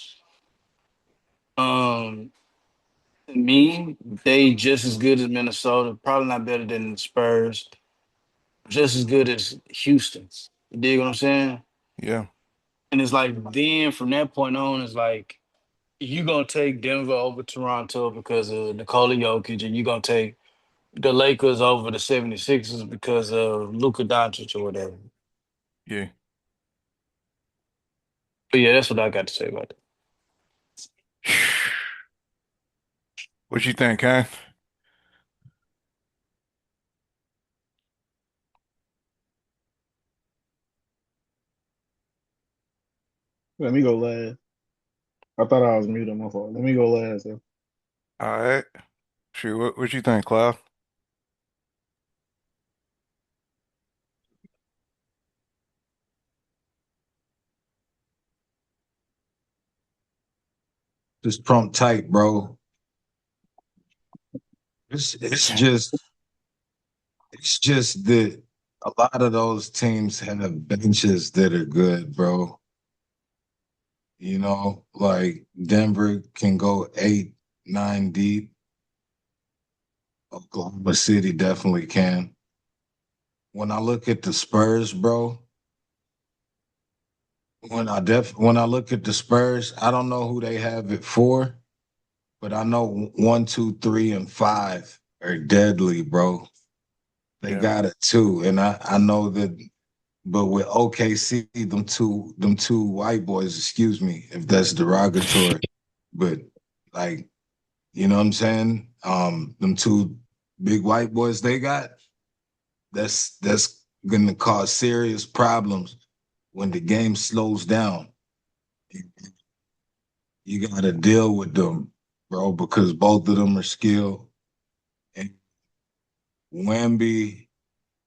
Um, to me, they just as good as Minnesota. Probably not better than the Spurs. Just as good as Houston. You dig what I'm saying? yeah, And it's like then from that point on, it's like you gonna take Denver over Toronto because of Nikola Jokic, and you gonna take the Lakers over the 76ers because of Luka Doncic or whatever. yeah. But yeah, that's what I got to say about that. What you think, Ken? Let me go last. I thought I was muted. My fault. Let me go last. Though. All right. Shoot, what you think, Cloud? Just Trump tight, bro. It's just that a lot of those teams have benches that are good, bro. You know, like Denver can go 8, 9 deep. Oklahoma City definitely can. When I look at the Spurs, bro, when I look at the Spurs, I don't know who they have it for, but I know 1, 2, 3, and 5 are deadly, bro. They Yeah, got it too, and I know that. But with OKC, them two white boys, excuse me if that's derogatory, but like you know what I'm saying? Them two big white boys they got, that's gonna cause serious problems when the game slows down. You gotta deal with them, bro, because both of them are skilled. And Wemby,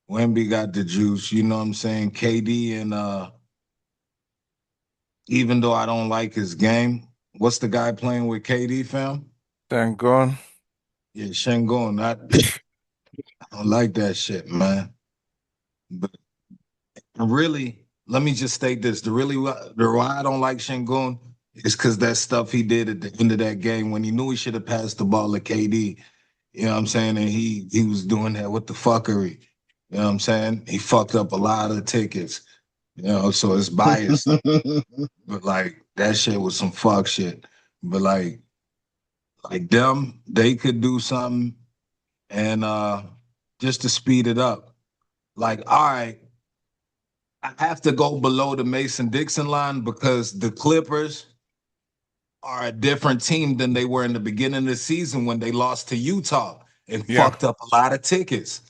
Wemby got the juice, you know what I'm saying? KD and even though I don't like his game, what's the guy playing with KD, fam? then gone. Yeah, Shengun. I don't like that shit, man. But really, let me just state this: the why I don't like Shengun is because that stuff he did at the end of that game when he knew he should have passed the ball to KD. You know what I'm saying? And he was doing that with the fuckery. You know what I'm saying? He fucked up a lot of tickets. You know, so it's biased. But like that shit was some fuck shit. But like them, they could do something and just to speed it up. Like, all right, I have to go below the Mason Dixon line because the Clippers are a different team than they were in the beginning of the season when they lost to Utah and Yeah, fucked up a lot of tickets.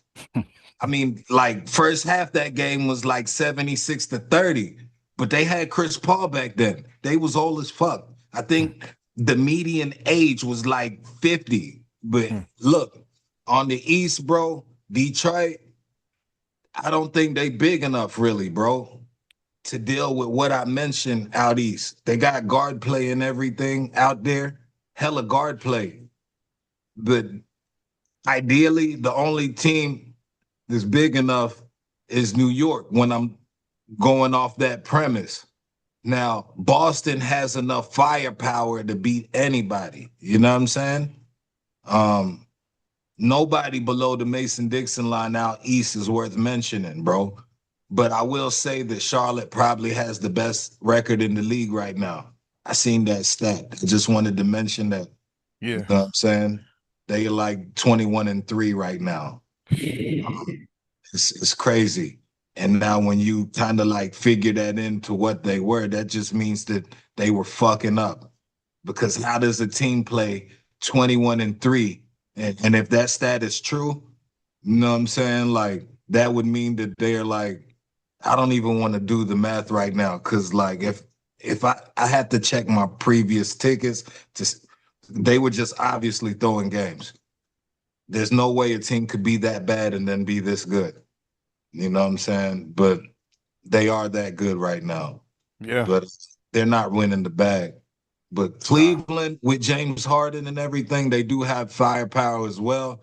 I mean, like first half that game was like 76-30, but they had Chris Paul back then. They was old as fuck. I think the median age was like 50. But look, on the East, bro, Detroit, I don't think they big enough really, bro, to deal with what I mentioned out East. They got guard play and everything out there. hella guard play. But ideally, the only team that's big enough is New York when I'm going off that premise. Now, Boston has enough firepower to beat anybody. You know what I'm saying? Um, Nobody below the Mason-Dixon line out east is worth mentioning, bro. But I will say that Charlotte probably has the best record in the league right now. I seen that stat. I just wanted to mention that. You Yeah. know what I'm saying? They are like 21-3 right now. It's crazy. And now when you kind of like figure that into what they were, that just means that they were fucking up. Because how does a team play 21-3? And if that stat is true, you know what I'm saying? Like that would mean that they're like, I don't even want to do the math right now. Cause like if I had to check my previous tickets, just they were just obviously throwing games. There's no way a team could be that bad and then be this good. You know what I'm saying? But they are that good right now. Yeah. But they're not winning the bag. But Nah. Cleveland with James Harden and everything, they do have firepower as well.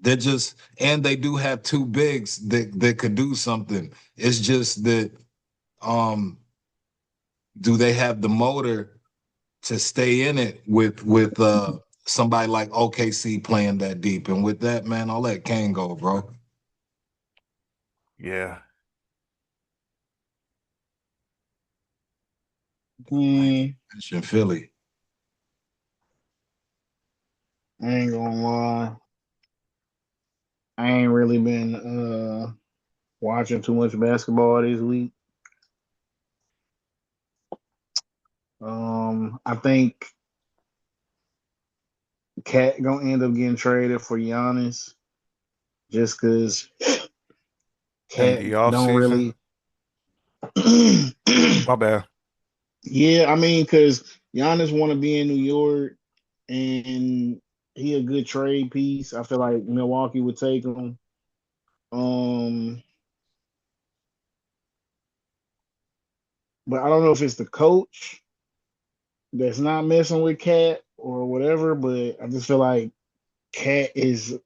They're just and they do have two bigs that could do something. It's just that um do they have the motor to stay in it with somebody like OKC playing that deep? And with that, man, I'll let Kane go, bro. Yeah. Mm, Mention Philly. I ain't gonna lie. I ain't really been watching too much basketball this week. I think Cat gonna end up getting traded for Giannis just because In Cat the off don't season. really. My bad. Yeah, I mean, because Giannis want to be in New York, and he a good trade piece. I feel like Milwaukee would take him. Um, but I don't know if it's the coach that's not messing with Cat or whatever. But I just feel like Cat is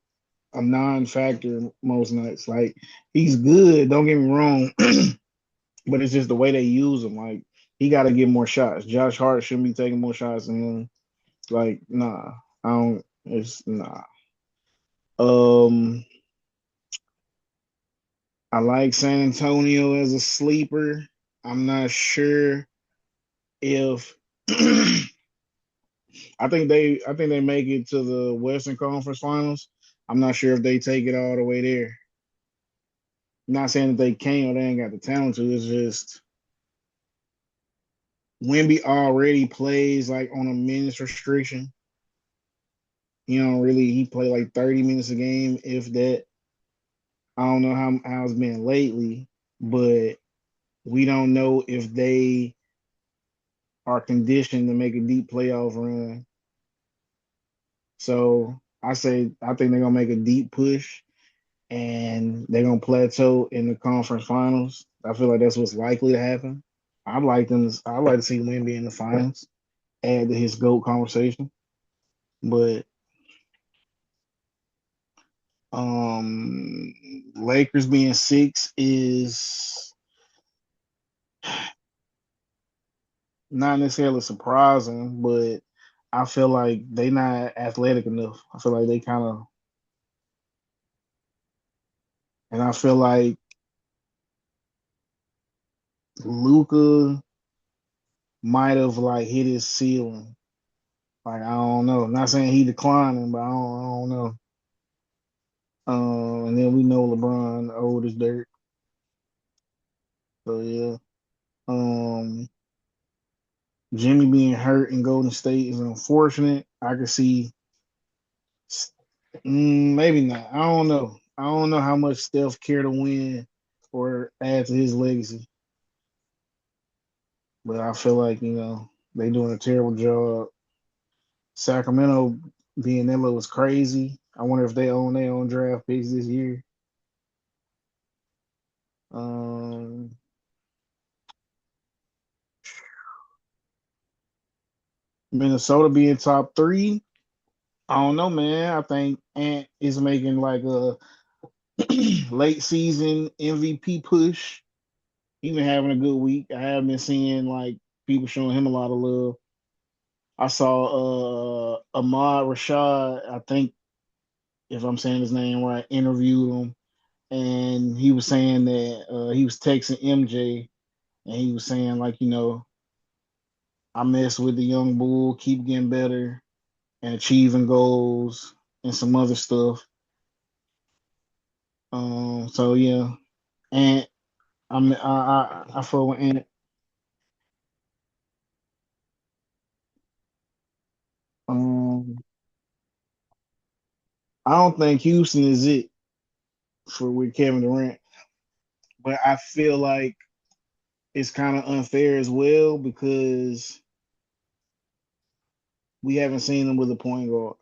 a non-factor most nights. Like he's good, don't get me wrong, but it's just the way they use him. Like he got to get more shots. Josh Hart shouldn't be taking more shots than him. Like nah, I don't. It's nah. Um, I like San Antonio as a sleeper. I'm not sure if I think they make it to the Western Conference Finals. I'm not sure if they take it all the way there. I'm not saying that they can't or they ain't got the talent to. It's just Wemby already plays like on a minutes restriction. He played like 30 minutes a game, if that. I don't know how it's been lately, but we don't know if they are conditioned to make a deep playoff run. So I think they're gonna make a deep push and they're gonna plateau in the conference finals. I feel like that's what's likely to happen. I'd like to see Wemby in the finals, add to his GOAT conversation. But Lakers being six is not necessarily surprising, but I feel like they not athletic enough. I feel like they kind of, and I feel like Luca might have like hit his ceiling. Like I don't know. I'm not saying he declining, but I don't know. And then we know LeBron old as dirt. So yeah. Um, Jimmy being hurt in Golden State is unfortunate. I could see, maybe not. I don't know. I don't know how much Steph care to win or add to his legacy. But I feel like they doing a terrible job. Sacramento being that low was crazy. I wonder if they own their own draft picks this year. Um, Minnesota being top three. I don't know, man. I think Ant is making like a late season MVP push. He been having a good week. I have been seeing like people showing him a lot of love. I saw Ahmad Rashad, I think if I'm saying his name right, interviewed him, and he was saying that he was texting MJ, and he was saying like, I mess with the young bull, keep getting better and achieving goals and some other stuff. So yeah, and I feel with Ant. Um, I don't think Houston is it for with Kevin Durant, but I feel like it's kind of unfair as well because we haven't seen them with a point guard.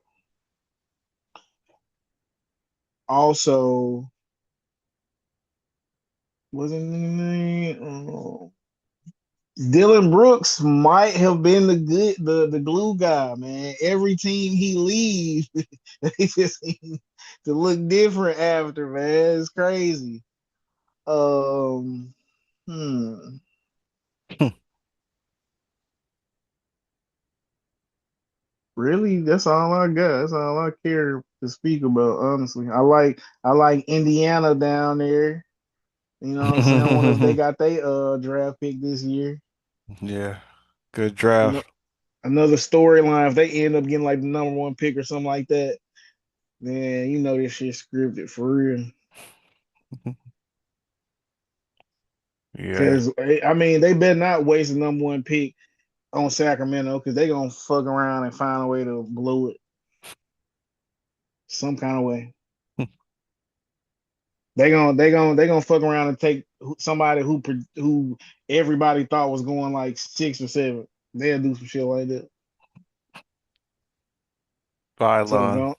Also, wasn't his name? Dylan Brooks might have been the glue guy, man. Every team he leaves, they just seem to look different after, man. It's crazy. Um, hmm. Really, that's all I got. That's all I care to speak about, honestly. I like Indiana down there. You know what I'm saying? I wonder if they got their draft pick this year. Yeah, good You know, draft. another storyline, if they end up getting like the number one pick or something like that, then this shit scripted for real. Yeah. Cause I mean they better not waste the number one pick on Sacramento because they gonna fuck around and find a way to blow it some kind of way. They gonna fuck around and take somebody who everybody thought was going like six or seven. They'll do some shit like that. So Pylon. go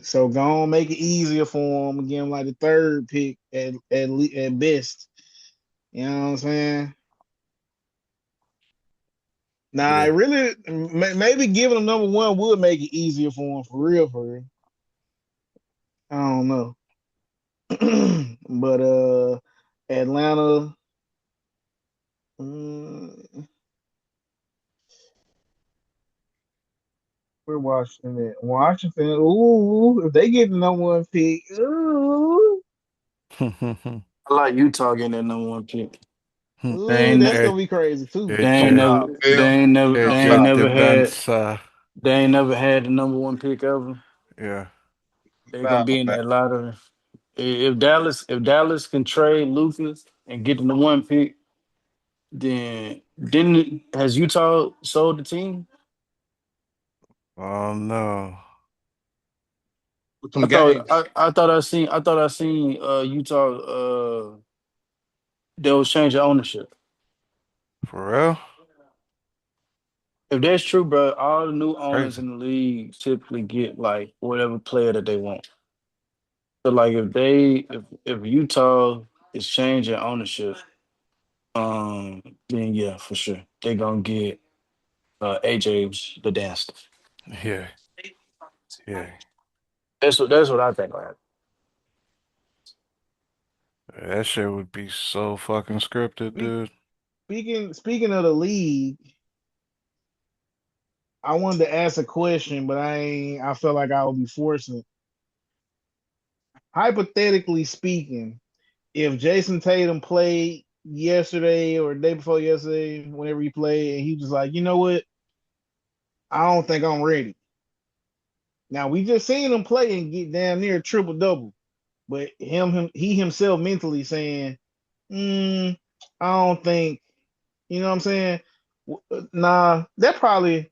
so go on, make it easier for them. Again, like the third pick at best. You know what I'm saying? Nah, Yeah. it really maybe giving them number one would make it easier for them for real, for real. I don't know. But Atlanta, mm, we're watching it. Washington, ooh, if they get the number one pick, ooh, I like Utah getting that number one pick. They ooh, ain't that's ne- It gonna be crazy too. they it ain't just never Nah, they Phil. ain't never they it ain't Nah, just never had depends. they ain't never had the number one pick ever. Yeah. They're nah, gonna be in man. that lottery. If Dallas can trade Lucas and get the one pick, then didn't has Utah sold the team? Oh no. With I some thought games. I, I thought I seen Utah they was changing ownership. For real? If that's true, bro, all the new owners Crazy. in the league typically get like whatever player that they want. So like if Utah is changing ownership, then yeah, for sure. They're gonna get AJ the dance. Yeah. Yeah. That's what I think. Like, That shit would be so fucking scripted, Speak, dude. speaking of the league, I wanted to ask a question, but I felt like I would be forcing it. Hypothetically speaking, if Jason Tatum played yesterday or the day before yesterday, whenever he played, and he was like, you know what, I don't think I'm ready. Now we just seen him play and get down near triple double, but he himself mentally saying, mm, I don't think, you know what I'm saying? Nah, that probably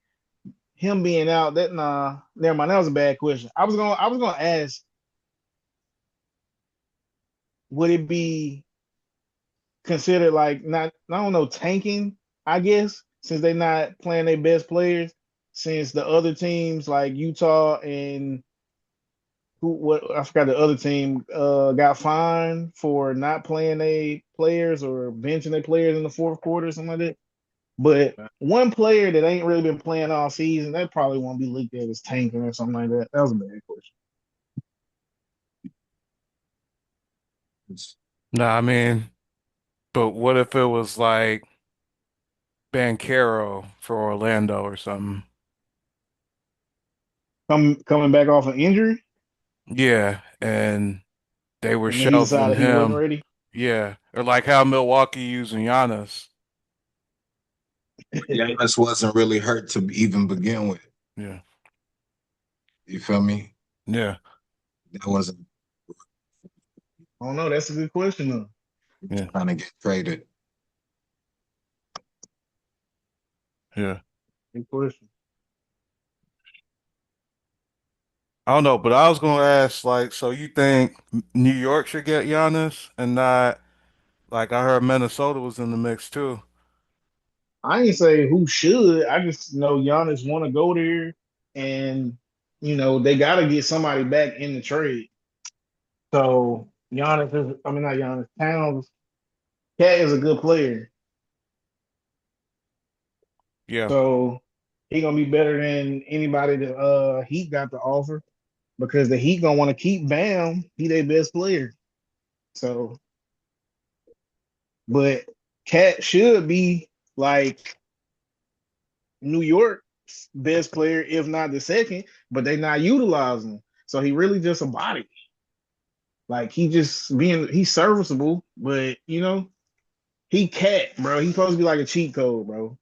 him being out. That nah, never mind. That was a bad question. I was gonna ask, would it be considered like not I don't know tanking? I guess since they're not playing their best players, since the other teams like Utah and who what I forgot the other team got fined for not playing their players or benching their players in the fourth quarter or something like that. But one player that ain't really been playing all season, that probably won't be looked at as tanking or something like that. That was a bad question. No, I mean, but what if it was like Bancaro for Orlando or something? Coming back off an injury, Yeah, and they were and then he shelving decided he wasn't him. ready. Yeah, or like how Milwaukee using Giannis. Giannis wasn't really hurt to even begin with. Yeah, You feel me? yeah, That wasn't I don't know. That's a good question though. yeah, trying to get traded. yeah. Good question. I don't know, but I was gonna ask, like, so you think New York should get Giannis and not like I heard Minnesota was in the mix too. I ain't say who should. I just know Giannis want to go there, and they got to get somebody back in the trade. So Giannis is, I mean not Giannis, Towns. Cat is a good player, Yeah. so he gonna be better than anybody that Heat got to offer because the Heat gonna want to keep Bam. He their best player. So, but Cat should be like New York's best player, if not the second, but they not utilizing him. So he really just a body. Like he's serviceable, but he Cat, bro. He's supposed to be like a cheat code, bro.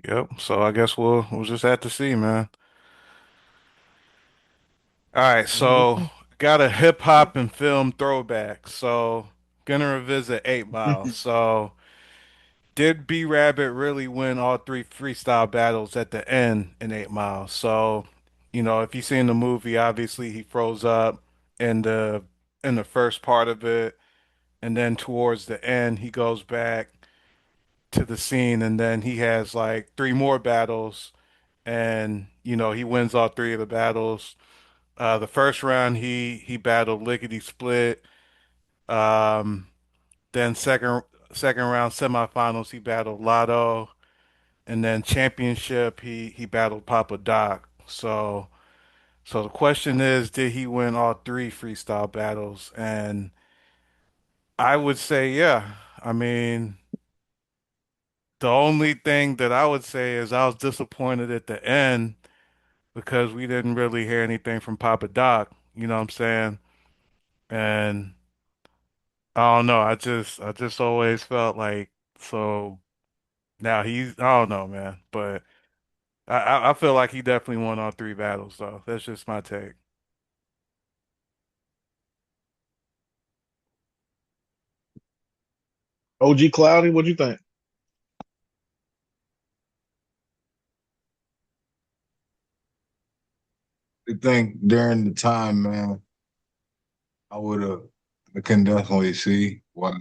Yep. So I guess we'll just have to see, man. All right, so Mhm. got a hip hop and film throwback. So gonna revisit 8 Mile. So did B Rabbit really win all three freestyle battles at the end in 8 Mile? So, if you seen the movie, obviously he froze up in the first part of it, and then towards the end he goes back to the scene, and then he has like three more battles, and he wins all three of the battles. The first round he battled Lickety Split. Um, then second round semifinals he battled Lotto, and then championship he battled Papa Doc. So the question is, did he win all three freestyle battles? And I would say yeah. I mean, the only thing that I would say is I was disappointed at the end because we didn't really hear anything from Papa Doc. You know what I'm saying? And I don't know. I just always felt like so now I don't know, man. But I feel like he definitely won all three battles though. That's just my take. OG Cloudy, what you think? I think during the time, man, I would have I can definitely see why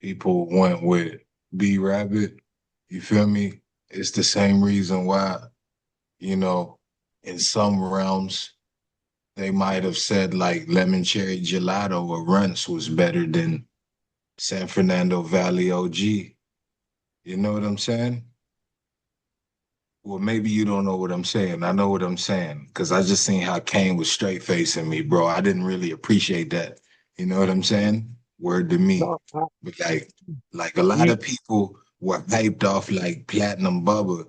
people went with B Rabbit. You feel me? It's the same reason why, you know, in some realms they might have said like lemon cherry gelato or runts was better than San Fernando Valley OG. You know what I'm saying? Well, maybe you don't know what I'm saying. I know what I'm saying because I just seen how Kane was straight facing me, bro. I didn't really appreciate that. You know what I'm saying? Word to me. No, But like a lot you of people were hyped off like Platinum Bubba.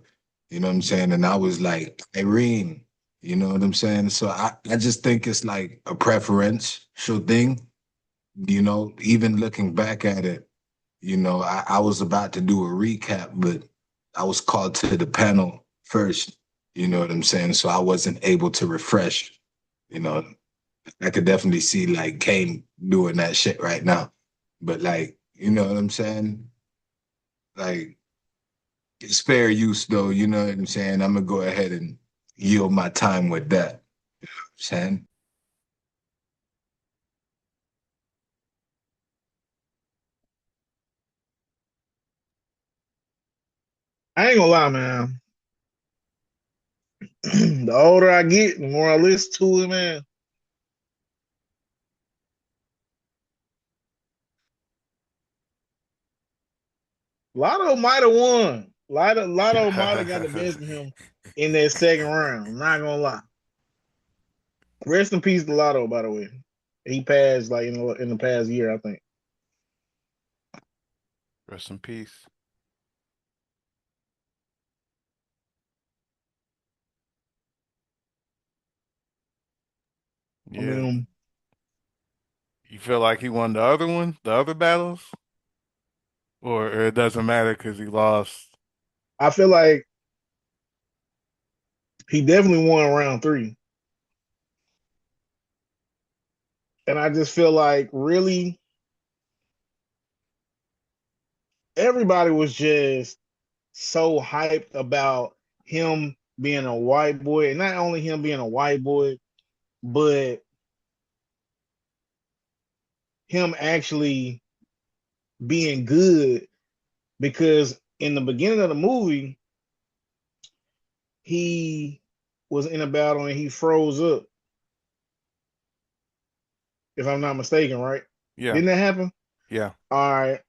You know what I'm saying? And I was like, Irene. You know what I'm saying? So I just think it's like a preferential thing. Even looking back at it, I was about to do a recap, but I was called to the panel first. You know what I'm saying? So I wasn't able to refresh. You know, I could definitely see like Kane doing that shit right now. But like, you know what I'm saying? Like, it's fair use though. You know what I'm saying? I'm gonna go ahead and yield my time with that. You know what I'm saying? I ain't gonna lie, man. The older I get, the more I listen to it, man. Lotto might have won. Lotto might have got the best of him in that second round. I'm not gonna lie. Rest in peace to Lotto, by the way. He passed like in the past year, I think. Rest in peace. I Yeah. mean, You feel like he won the other one, the other battles, or it doesn't matter because he lost? I feel like he definitely won round three. And I just feel like really everybody was just so hyped about him being a white boy. And not only him being a white boy, but him actually being good because in the beginning of the movie, he was in a battle and he froze up, if I'm not mistaken, right? Yeah, Didn't that happen? yeah. All right.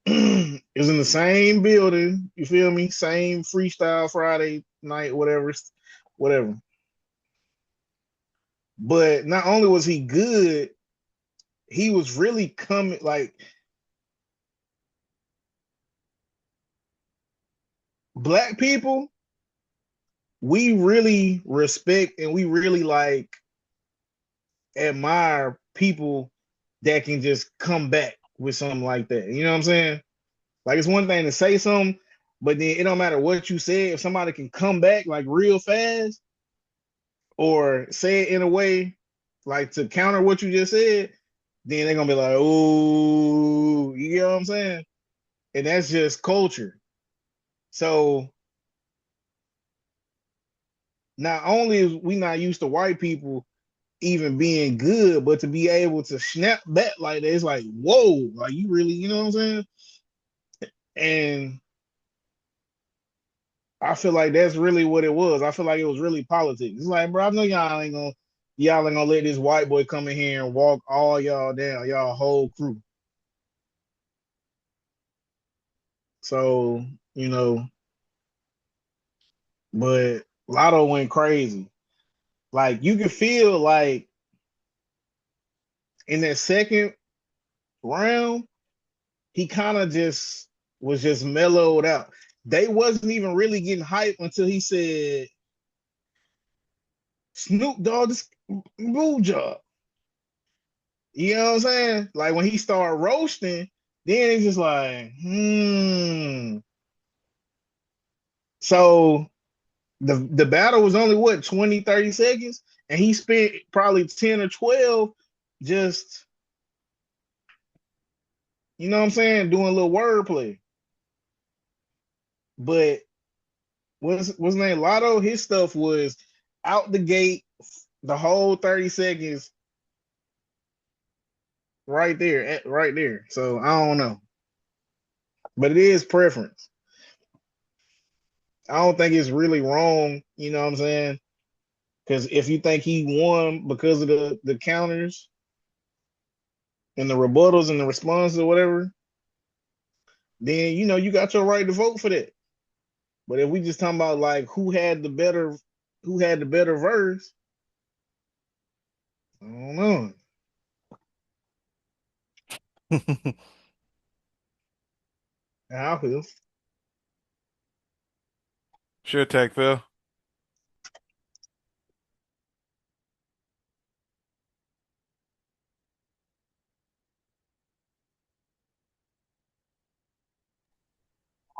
It was in the same building, you feel me? Same freestyle Friday night, whatever, whatever. But not only was he good, he was really coming like black people, we really respect and we really like admire people that can just come back with something like that. You know what I'm saying? Like it's one thing to say something, but then it don't matter what you say. If somebody can come back like real fast or say it in a way like to counter what you just said, then they're gonna be like, "Oh, you know what I'm saying?" And that's just culture. So not only is we not used to white people even being good, but to be able to snap back like that, it's like, whoa, like you really, you know what I'm saying? And I feel like that's really what it was. I feel like it was really politics. It's like, bro, I know y'all ain't gonna let this white boy come in here and walk all y'all down, y'all whole crew. So, you know, but Lotto went crazy. Like you could feel like in that second round, he kind of just was just mellowed out. They wasn't even really getting hype until he said Snoop Dogg this move job. You know what I'm saying? Like when he started roasting, then it's just like, hmm. So the battle was only what 20, 30 seconds, and he spent probably 10 or 12 just, you know what I'm saying, doing a little wordplay. But what's name Lotto? His stuff was out the gate, the whole 30 seconds right there, right there. So I don't know. But it is preference. I don't think it's really wrong, you know what I'm saying? Because if you think he won because of the counters and the rebuttals and the responses or whatever, then you know you got your right to vote for that. But if we just talking about like who had the better verse, I don't know. How I feel. Sure, take Phil. I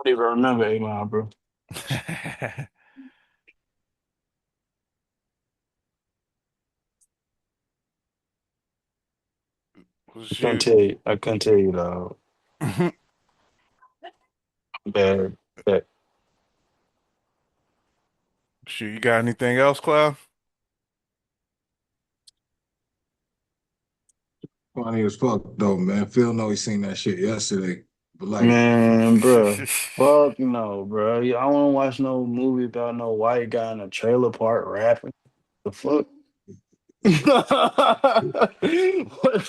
don't even remember A-Mile, bro. Shoot. I couldn't tell you though. Bad, bad. Shoot, you got anything else, Cloud? Funny as fuck though, man. Phil know he seen that shit yesterday. But like, Man, bro. Fuck no, bro. I don't want to watch no movie about no white guy in a trailer park rapping. The fuck? What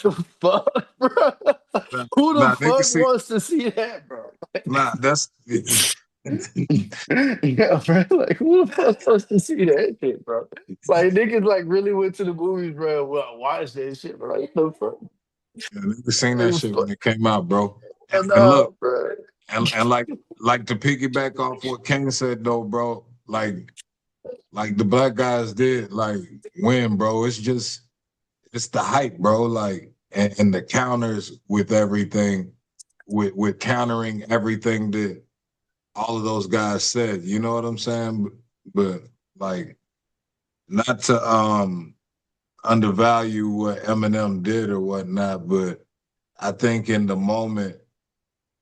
the fuck, bro? nah, Who the nah, nigga fuck see, wants to see that, bro? Nah, that's Yeah, bro. Like, who the fuck supposed to see that shit, bro? Like, niggas like really went to the movies, bro. Well, watch that shit, bro. Like, what the fuck? I never seen that Like, shit when fuck. it came out, bro. And look, No, bro. and like to piggyback off what Kane said though, bro. Like the black guys did like win, bro. It's the hype, bro. Like and the counters with everything, with countering everything that all of those guys said. You know what I'm saying? But like not to undervalue what Eminem did or whatnot, but I think in the moment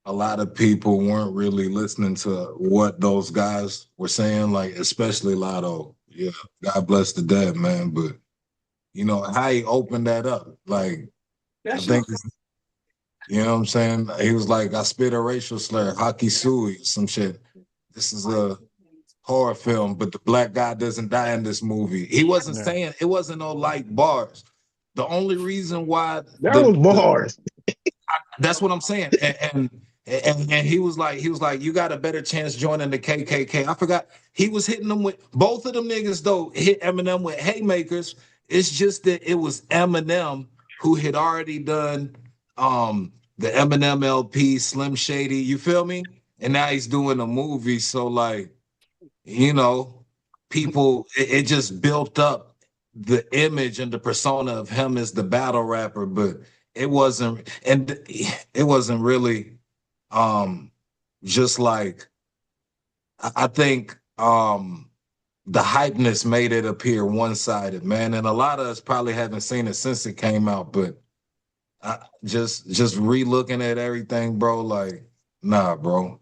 a lot of people weren't really listening to what those guys were saying, like especially Lotto. Yeah, God bless the dead, man. But you know how he opened that up, like I think you know what I'm saying. He was like, "I spit a racial slur, hockey sui, some shit." This is a horror film, but the black guy doesn't die in this movie. He wasn't Yeah. saying it wasn't no light bars. The only reason why That was the bars. that's what I'm saying. And he was like, you got a better chance joining the KKK. I forgot he was hitting them with both of them niggas though hit Eminem with haymakers. It's just that it was Eminem who had already done the Eminem LP Slim Shady. You feel me? And now he's doing a movie. So like, you know, people it just built up the image and the persona of him as the battle rapper, but it wasn't really um just like I think the hypeness made it appear one-sided, man. And a lot of us probably haven't seen it since it came out, but just re-looking at everything, bro, like nah, bro.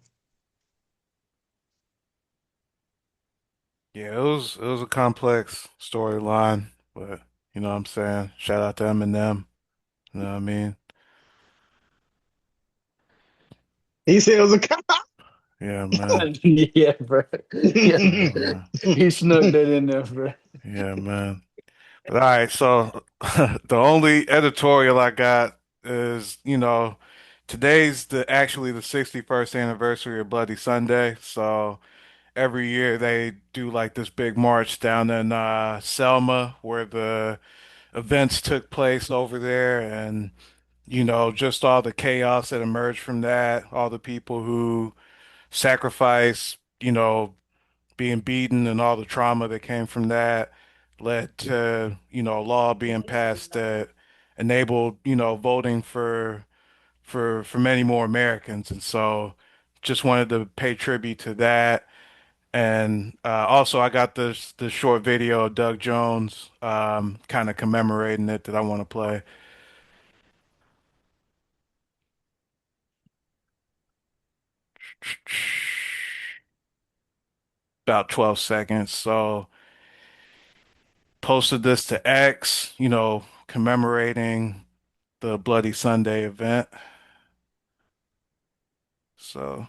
Yeah, it was a complex storyline, but you know what I'm saying? Shout out to Eminem. You know what I mean? He said it was a cop. Yeah, man. Yeah, bro. Yeah, Yeah, man. he snuck that in there, bro. Yeah, man. But all right, so the only editorial I got is, today's actually the 61st anniversary of Bloody Sunday. So every year they do like this big march down in Selma where the events took place over there, and just all the chaos that emerged from that, all the people who sacrificed, being beaten and all the trauma that came from that led to, a law being passed that enabled, voting for many more Americans. And so just wanted to pay tribute to that. And also I got this short video of Doug Jones kind of commemorating it that I want to play. About 12 seconds. So posted this to X, commemorating the Bloody Sunday event. So,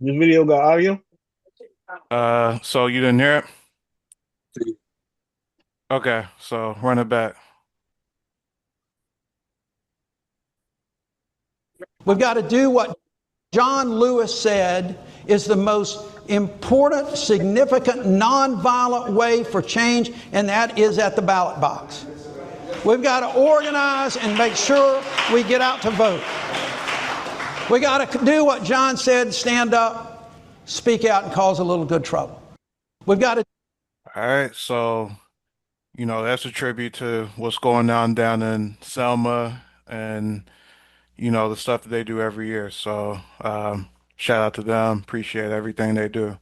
This video got audio. so you didn't hear it? Okay, so run it back. We've got to do what John Lewis said is the most important, significant, nonviolent way for change, and that is at the ballot box. We've got to organize and make sure we get out to vote. We got to do what John said, stand up, speak out, and cause a little good trouble. We've got to. All right, so, that's a tribute to what's going on down in Selma and, the stuff that they do every year. So, shout out to them. Appreciate everything they do.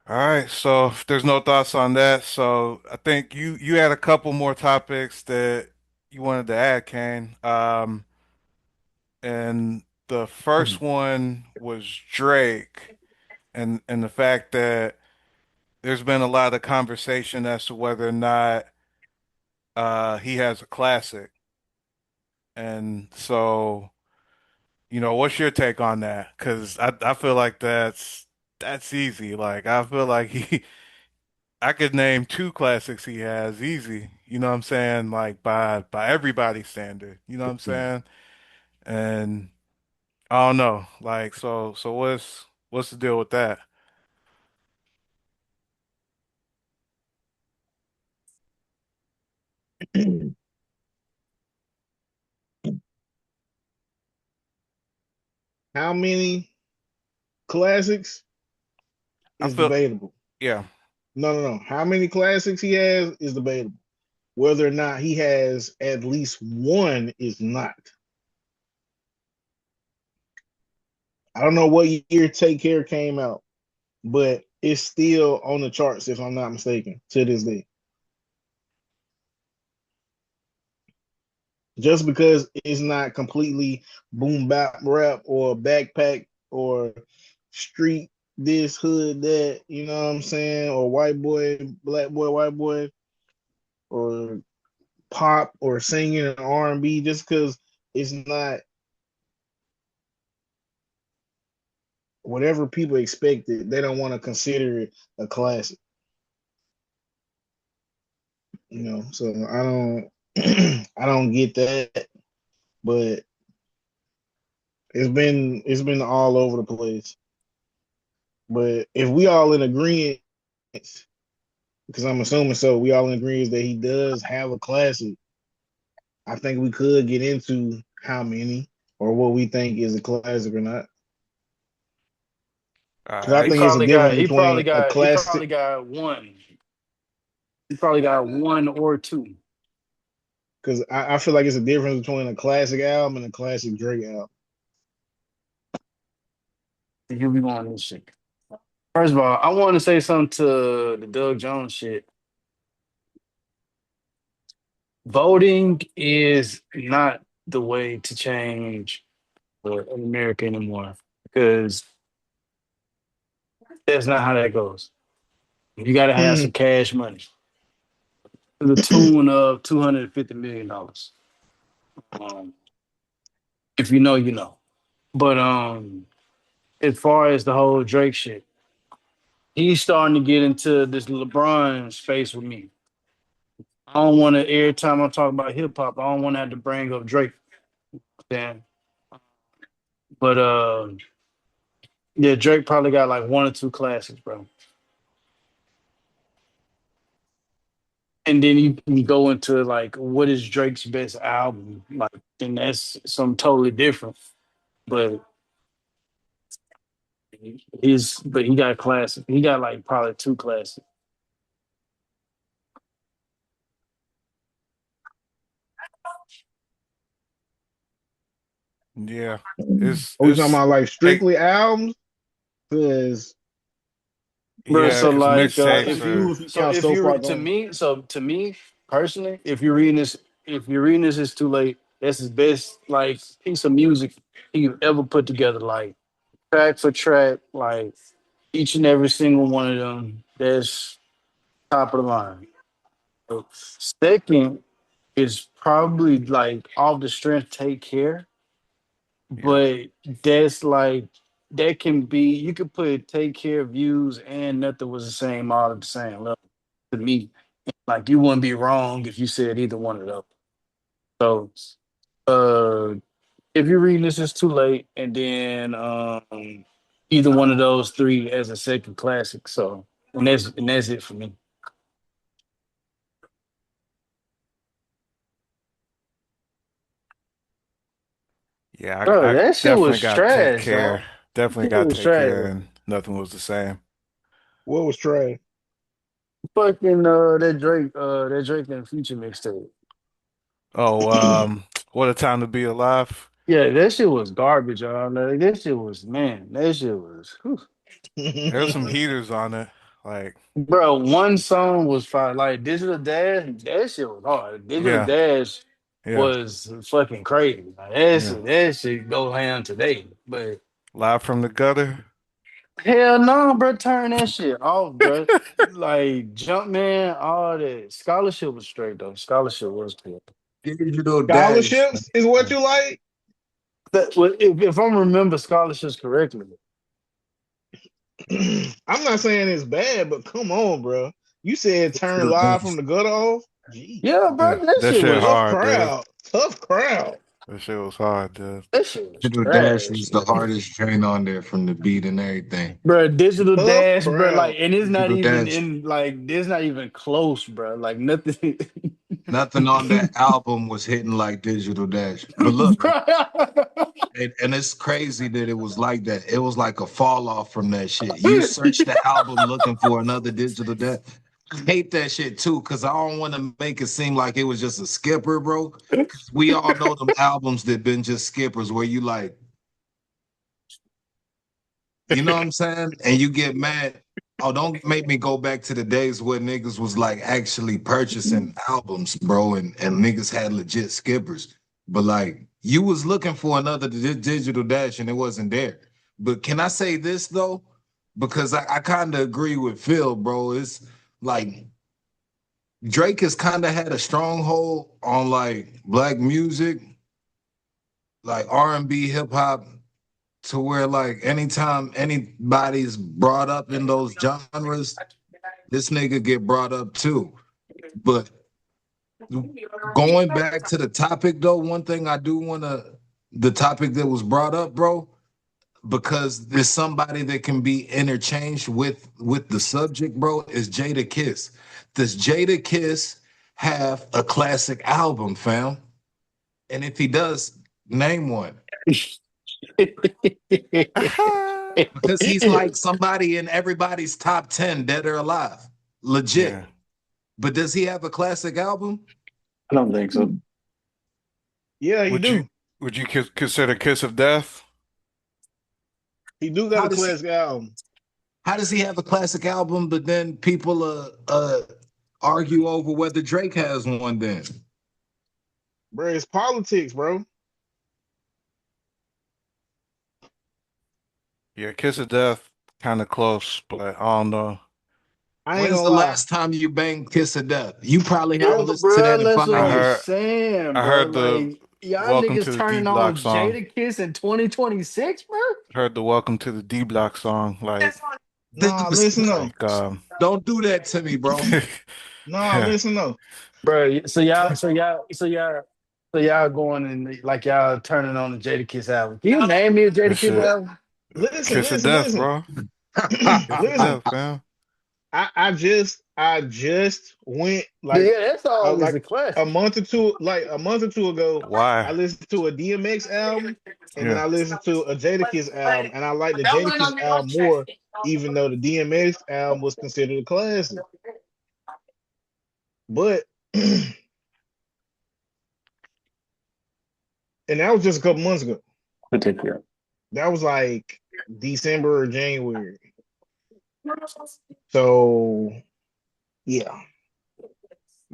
All right, so if there's no thoughts on that, so I think you had a couple more topics that you wanted to add, Kane. And the first one was Drake and the fact that there's been a lot of conversation as to whether or not he has a classic. And so, what's your take on that? Because I feel like that's easy. Like I feel like I could name two classics he has easy. You know what I'm saying? Like by everybody's standard. You know what I'm saying? And I don't know. Like so what's the deal with that? How many classics I is feel debatable. yeah. No, no, no. How many classics he has is debatable. Whether or not he has at least one is not. I don't know what year Take Care came out, but it's still on the charts, if I'm not mistaken, to this day. Just because it's not completely boom bap rap or backpack or street this hood that, you know what I'm saying, or white boy, black boy, white boy, or pop or singing and R&B, just because it's not whatever people expected, they don't want to consider it a classic, you know. So I don't I don't get that, but it's been all over the place. But if we all in agreement, because I'm assuming so, we all in agreement that he does have a classic. I think we could get into how many or what we think is a classic or not. All Because I right. think it's a difference between a He probably classic. got one. He probably got one or two. Because I feel like it's a difference between a classic album and a classic Drake album. Here we go on this shit. First of all, I want to say something to the Doug Jones shit. Voting is not the way to change in America anymore because that's not how that goes. You got to have some cash money to the tune of $250 million. Um, if you know, you know. But as far as the whole Drake shit, he's starting to get into this LeBron space with me. I don't want to every time I talk about hip hop, I don't want to have to bring up Drake. Then, but yeah, Drake probably got like one or two classics, bro. And then you can go into like what is Drake's best album, like, and that's something totally different. But but he got classic. He got like probably two classics. Yeah. Are we talking It's about like take strictly albums? Because Bro, yeah, so because like mixtapes if are two if you count so far gone. to me personally, if you're reading this, it's too late. That's his best like piece of music he ever put together, like track for track, like each and every single one of them. That's top of the line. Second is probably like off the strength, take care, yeah. but that's like that can be you could put take care views and nothing was the same all at the same level to me. Like you wouldn't be wrong if you said either one of those. So uh if you're reading this, it's too late, and then either one of those three as a second classic. So and that's it for me. Yeah, Bro, I that shit definitely was got to take trash, care. dog. Definitely It got to was take trash. care, and nothing was the same. What was trash? Fucking that Drake and Future mixtape. Oh, what a time to be alive. Yeah, that shit was garbage, y'all. Like, that shit was man. That shit was, whew. There's some heaters on it. Like, Bro. One song was fire. Like Digital Dash, that shit was hard. Digital yeah, Dash yeah, was fucking crazy. Like, yeah. that shit go ham today. But Live from the gutter. Hell no, bro. Turn that shit off, bro. Like Jumpman, all that. Scholarship was straight though. Scholarship was cool. Digital Dash. Scholarships is what you like? If I remember scholarships correctly. I'm not saying it's bad, but come on, bro. You said turn Digital live Dash. from the gutter off. Jeez, Yeah, Yeah, bro. That that shit shit was tough hard, dude. crowd, tough crowd. That shit was hard, dude. that shit was Digital Dash trash, was the man. hardest train on there from the beat and everything. Bro, digital Tough dash, bro. Like, crowd. and it's not Digital even Dash. in like it's not even close, bro. Like nothing. Nothing on that album was hitting like Digital Dash. But look, Bro. and it's crazy that it was like that. It was like a fall off from that shit. You search the album looking for another Digital Dash. I hate that shit too, because I don't want to make it seem like it was just a skipper, bro. Because we all know them albums that been just skippers where you like, you know what I'm saying? And you get mad. Oh, don't make me go back to the days where niggas was like actually purchasing albums, bro, and niggas had legit skippers. But like you was looking for another digital dash and it wasn't there. But can I say this though? Because I kind of agree with Phil, bro. It's like Drake has kind of had a stronghold on like black music, like R&B, hip hop, to where like anytime anybody's brought up in those genres, this nigga get brought up too. But going back to the topic though, one thing I do want to the topic that was brought up, bro, because there's somebody that can be interchanged with the subject, bro, is Jada Kiss. Does Jada Kiss have a classic album, fam? And if he does, name one. Because he's like somebody in everybody's top 10, dead or alive. Yeah. Legit. But does he have a classic album? I don't think so. Yeah, he Would you do. would you consider Kiss of Death? He do got How a does he classic album. how does he have a classic album, but then people argue over whether Drake has one then? Bro, it's politics, bro. Yeah, Kiss of Death kind of close, but I don't know. I ain't When's gonna the lie. last time you banged Kiss of Death? You probably I haven't Yeah, was listened to bro, that in that's what five I I'm heard years. saying, I bro. heard the Like, y'all Welcome niggas to the D turning on Block song. Jada Kiss in 2026, bro? Heard the Welcome to the D Block song. nah, listen though. Like Don't do that to me, bro. Nah, yeah, listen though. Bro, so y'all going and like y'all turning on the Jada Kiss album. Can you name me a that Jada Kiss shit. album? Listen, Kiss of listen, Death, listen. bro. Kiss of Listen. Death, fam. I just went like Yeah, that song is like a classic. a month or two ago. I Why? listened to a DMX album, and then Yeah. I listened to a Jadakiss album, and I like the Jadakiss album more, even though the DMX album was considered a classic. But and that was just a couple months ago. Particular. That was like December or January. So yeah,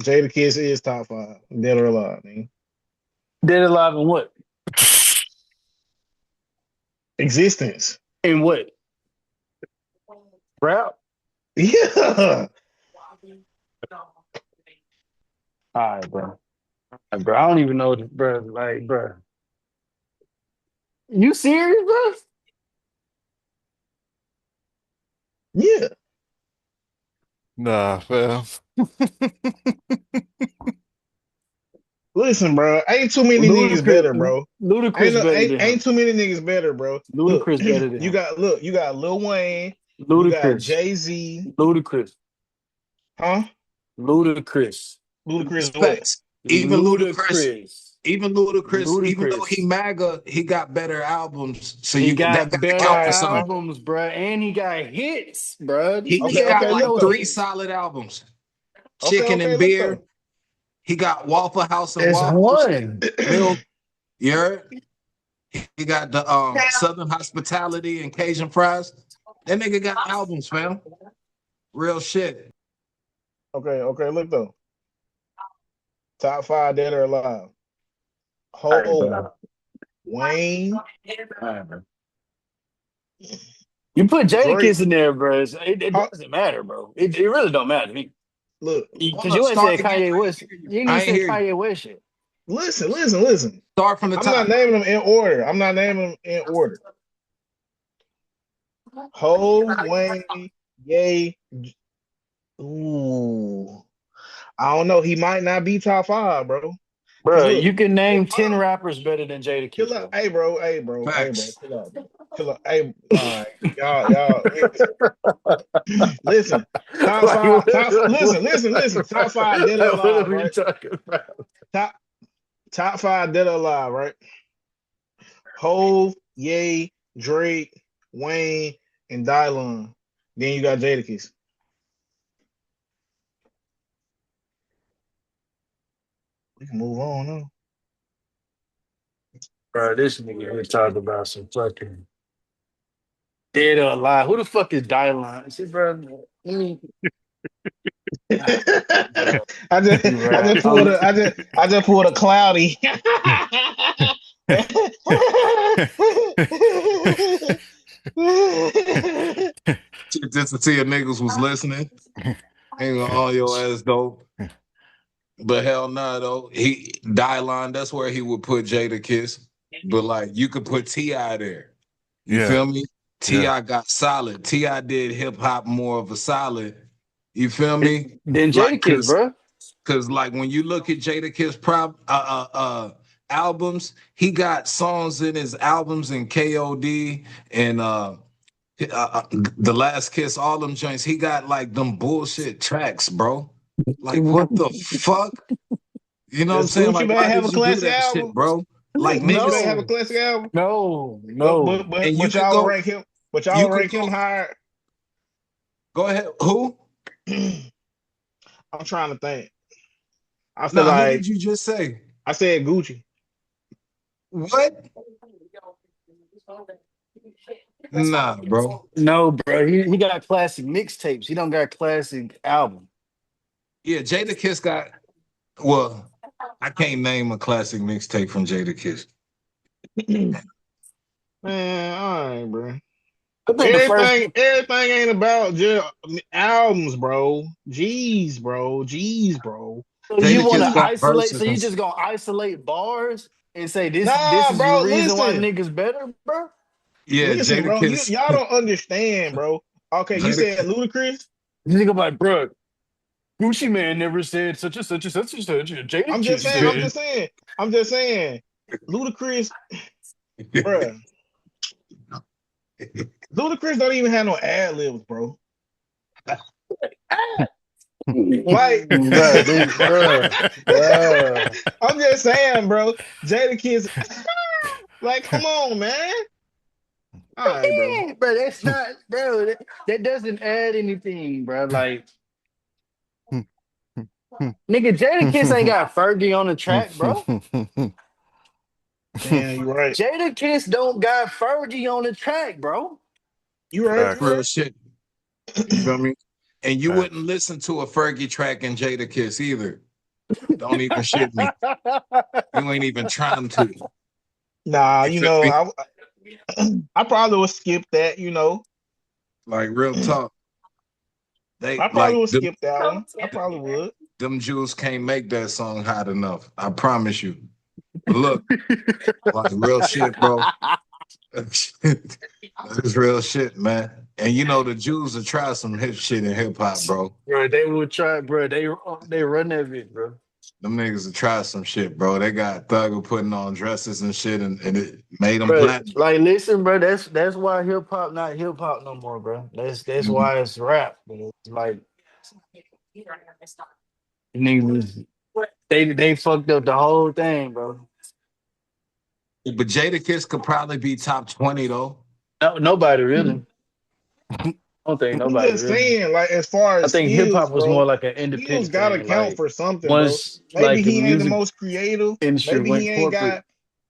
Jadakiss is top five, dead or alive, man. Dead Alive and what? Existence. And what? Rap? Yeah. All right, bro. Bro, I don't even know, bro. Like, bro. You serious, bro? Yeah. Nah, fam. Listen, bro. Ain't too many niggas Ludacris, better, bro. Ain't Ludacris no, better ain't than ain't him. too many niggas better, bro. Look, Ludacris better than him. you got Lil Wayne, you got Ludacris. Jay-Z, Ludacris. huh? Ludacris. Ludacris what? Facts. Even Ludacris, Ludacris. even though he Ludacris. MAGA, he got better albums. So He you that got got to All better count for right, something. albums, bro, and he got hits, bro. This He nigga okay, got got okay, like look no though. three hits. solid albums. Okay, Chicken okay, and look Beer. though. He got Waffle House and It's Waffles. one. Milk. You heard? He got the Southern Hospitality and Cajun Fries. That nigga got albums, fam. Real shit. Okay, okay, look though. Top five dead or alive. All right, Hove, bro. Wayne, All right, bro. You put Drake. Jadakiss in there, bro. It Uh, doesn't matter, bro. It really don't matter to me. look, Because Hold up, you ain't start said again. Kanye West. You didn't even I ain't say hear you. Kanye West shit. listen. Start from the I'm not top. naming them in order. I'm not naming them in order. Ho, Wayne, Yay. Ooh. I don't know. He might not be top five, bro. Cause Bro, look, you can hold name 10 on. rappers better than Chill Jadakiss, out. bro. Hey bro, Facts. chill out, bro. Chill out. Hey, all right. Y'all, listen. Top Like, five, listen. Top five dead or what are alive, we right? talking about? Top top five dead or alive, right? Hove, Ye, Drake, Wayne, and Dylon. Then you got Jadakiss. We can move on now. Bro, this nigga here talking about some fucking dead or alive. Who the fuck is Dylon? See, bro, let me, bro, I bro. just pulled I just pulled a cloudy. Just to see if niggas was listening. Ain't gonna all your ass dope. But hell nah though. He Dylon, that's where he would put Jada Kiss. But like you could put T.I. there. You Yeah, feel me? yeah, T.I. got solid. T.I. did hip hop more of a solid. You feel me? Then Like Jadakiss, bro. cause like when you look at Jada Kiss albums, he got songs in his albums and KOD and the last kiss, all them joints, he got like them bullshit tracks, bro. Like what the fuck? You know what I'm Does saying? Gucci Like, Man why have a did you do classic that shit, album? bro? Like Does Gucci niggas, Man have a No, classic album? no, But no. and you could y'all go, rank him. But you y'all could rank him go, higher. go ahead. Who? I'm trying to think. I feel Nah, who like did you just say? I said Gucci. What? Nah, bro. No, bro. He got classic mixtapes. He don't got classic album. Yeah, Jada Kiss got. Well, I can't name a classic mixtape from Jada Kiss. Man, all right, bro. I think the first Everything ain't about just albums, bro. Jeez, bro. so you Jada want Kiss to got isolate, verses so you and just gonna isolate bars and say this Nah, is the bro. reason why Listen, niggas better, bro? yeah, listen, Jada bro. Kiss. Y'all don't understand, bro. Okay, you Jada said Ludacris. You think about, bro, Gucci Man never said such and such and such and such. Jada I'm just Kiss saying. I'm said. just saying. I'm just saying. Ludacris, bro. Ludacris don't even have no ad libs, bro. Like, Bro, bro. I'm just saying, bro. Jada Kiss, like, come on, man. All right, bro. Bro, that's not, bro. That doesn't add anything, bro. Like, nigga, Jada Kiss ain't got Fergie on the track, bro. Damn, you right. Jada Kiss don't got Fergie on the track, bro. You right. You real right. shit. You feel me? And you wouldn't Facts. listen to a Fergie track in Jada Kiss either. Don't even shit me. You ain't even trying to. Nah, You feel me? I probably would skip that. Like real talk. They I probably like would skip that one. I probably would. them Jews can't make that song hot enough. I promise you. But look, like real shit, bro. That's real shit, man. And you know the Jews will try some hip shit in hip hop, bro. Bro, they would try, bro. They run that bit, bro. Them niggas will try some shit, bro. They got Thugger putting on dresses and shit, and it made them Bro, platinum. like, listen, bro. That's why hip hop not hip hop no more, bro. That's Mhm. why it's rap. Bro. It's like niggas, they fucked up the whole thing, bro. But Jada Kiss could probably be top 20 though. No, nobody really. I don't think I'm nobody just really. saying, like, as far I as think hip skills, hop was bro, more like an skills independent gotta thing. count Like for something, bro. once Maybe like the he ain't the music most creative. industry Maybe he went ain't corporate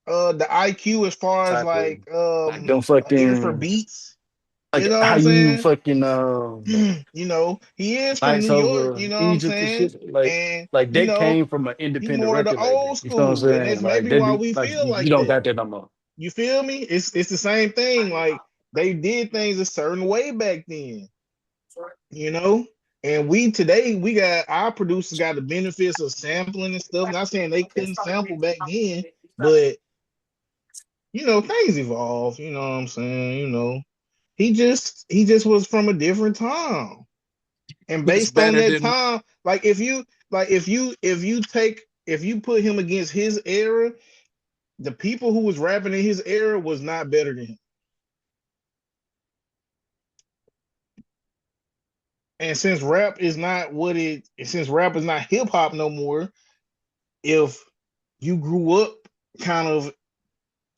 got the IQ as far as type of like like them an ear for fucking beats. You like know what how I'm you saying? fucking He is from nice New York, over you know what I'm Egypt and saying? shit. And Like that came from an he independent more of the record label. old You know what I'm school, and saying? that's Like maybe that why we like feel you like don't that. got that no more. You feel me? It's the same thing. Like They did things a certain way back then, you know. And we today we got our producers got the benefits of sampling and stuff. Not saying they couldn't sample back then, but things evolve. You know what I'm saying? He just was from a different time, and It's based on better that than time, like if you put him against his era, the people who was rapping in his era was not better than him. And since rap is not hip hop no more, if you grew up kind of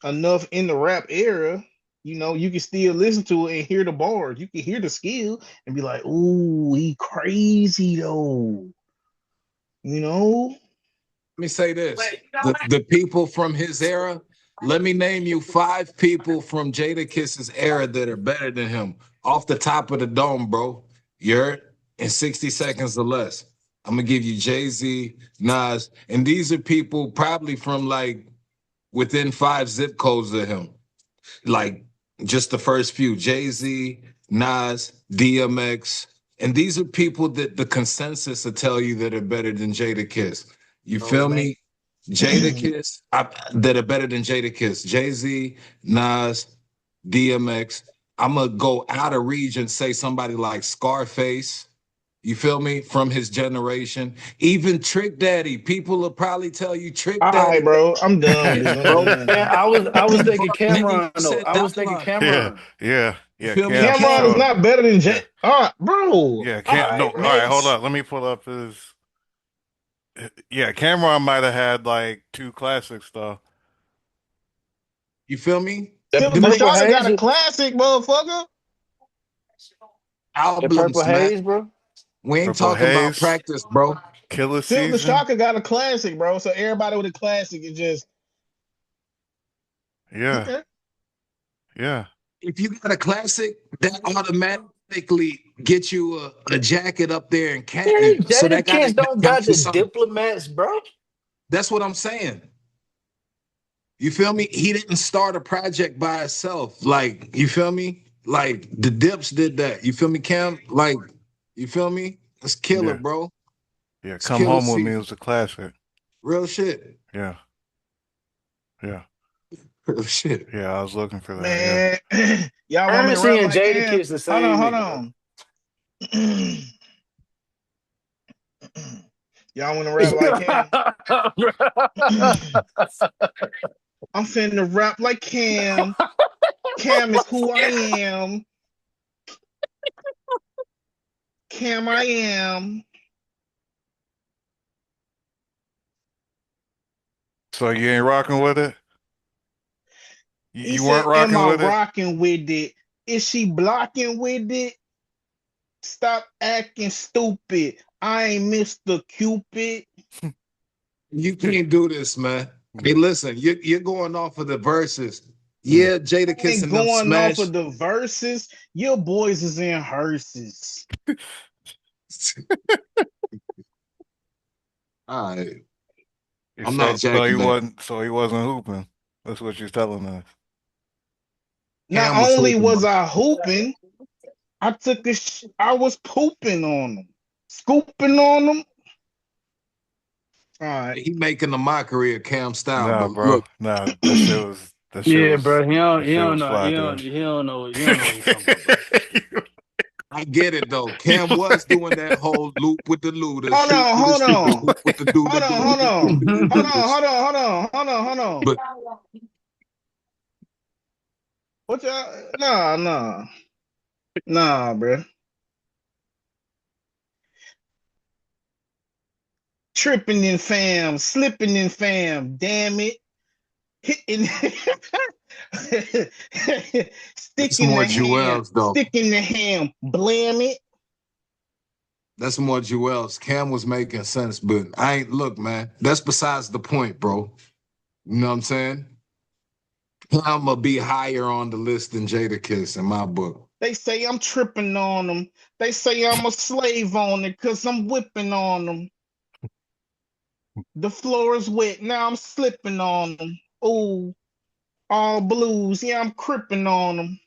enough in the rap era, you can still listen to it and hear the bars. You can hear the skill and be like, "Ooh, he crazy though." You know? Let me say this. The people from his era, let me name you 5 people from Jadakiss's era that are better than him. Off the top of the dome, bro. You're in 60 seconds or less. I'm gonna give you Jay-Z, Nas, and these are people probably from like within 5 zip codes of him. Like just the first few: Jay-Z, Nas, DMX. And these are people that the consensus will tell you that are better than Jadakiss. You Those feel names. me? Jadakiss, that are better than Jadakiss. Jay-Z, Nas, DMX. I'm going to go out of region, say somebody like Scarface. You feel me? From his generation. Even Trick Daddy. People will probably tell you Trick All right, Daddy, bro. I'm done, dude. I'm bro. Man, done. I was thinking Nigga, you Cameron though. said I was thinking Diamond. Yeah, Cameron. yeah, You yeah. feel me? Cam. Cameron is Cam, So not better than Jay. yeah, All right, bro. All yeah. Cam. No, right, all right. man. Hold up. Let me pull up his. Yeah, Cameron might have had like two classics though. you feel me? The Silk the Them Purple Shocker niggas got Haze, a classic, motherfucker. the Purple albums, man. Haze, bro. We ain't Purple talking about Haze, practice, bro. Killer Silk the Season. Shocker got a classic, bro. So everybody with a classic is just Yeah, okay. yeah, If you got a classic, that automatically gets you a jacket up there and Man, can't. So Jada that Kiss don't got got you the something. diplomats, bro. That's what I'm saying. You feel me? He didn't start a project by himself. Like, you feel me? Like the Dips did that. You feel me, Cam? Like, you feel me? It's killer, yeah, bro. yeah. It's Come killer Home with Me season. was a classic. Real shit. Yeah, yeah, Real shit. yeah. I was looking for that. Yeah. Man, y'all want me to Currency rap and like Jada Cam? Kiss the Hold on, same hold nigga, bro. on. Y'all want to rap like Cam? I'm finna rap like Cam. Cam is who I am. Cam, I am. So you ain't rocking with it? He You weren't said, "Am rocking I with it? rocking with it? Is she blocking with it? Stop acting stupid. I ain't Mr. Cupid." You can't do this, man. Hey, listen, you're going off of the verses. Mm. Yeah, Jada I Kiss ain't and them going off smash. of the verses. Your boys is in hearses. All right, You I'm not so so he jacking that. wasn't so he wasn't hooping. That's what you're telling us. Not Cam was only hooping, was bro. I hooping, I was pooping on them, scooping on them. All right. He making a mockery of Cam style, Nah, but bro. look, Nah, Yeah, bro. that shit was fly, dude. He don't know what he's talking about, bro. I get it though. Cam was doing that whole loop with the looter, Hold shoot on, with the hold shooter, on. hoop with the doodah, Hold on, do hold the on. doobie with the Hold on, doobers. hold on, hold on, hold on, hold on. But What y'all? Nah, bro. Tripping in fam, slipping in fam. Damn it. Hitting, that's sticking more the ham, Jewels though. sticking the ham. Blam it. That's more Jewels. Cam was making sense, but I ain't look, man. That's besides the point, bro. You know what I'm saying? I'm gonna be higher on the list than Jada Kiss in my book. They say I'm tripping on them. They say I'm a slave on it because I'm whipping on them. The floor is wet. Now I'm slipping on them. Ooh, all blues. Yeah, I'm cripping on them.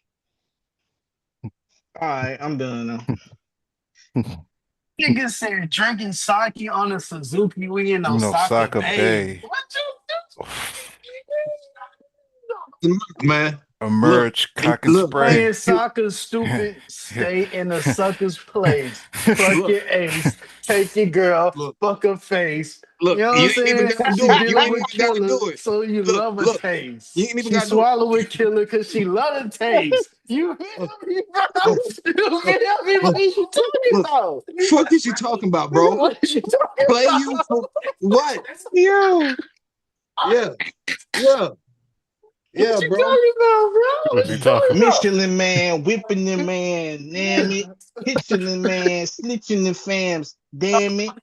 All right, I'm done now. Nigga said drinking sake on a Suzuki. We in You know, Osaka Saka Bay. Bay. What you Man, look, Emerge, cock and look, spray. playing soccer, stupid? Stay in a sucker's place. Fuck look, your ace. Take your girl. look, Fuck her face. You look. know what You I'm ain't even saying? gotta She do it. You dealing ain't with even gotta killer, do it. so you Look, love a look. You taste. ain't even She gotta do it. swallow with killer because she love a taste. You Look, feel me, bro? look, You look, feel me? What look, is you talking look. about? Fuck is you talking about, bro? What is you talking Play you about? for what? Yo, Yeah, yeah, What yeah, you bro. talking about, bro? What What's he you talking about? Michelin man, whipping the man, damn it. Hitching the man, snitching the fams, damn it.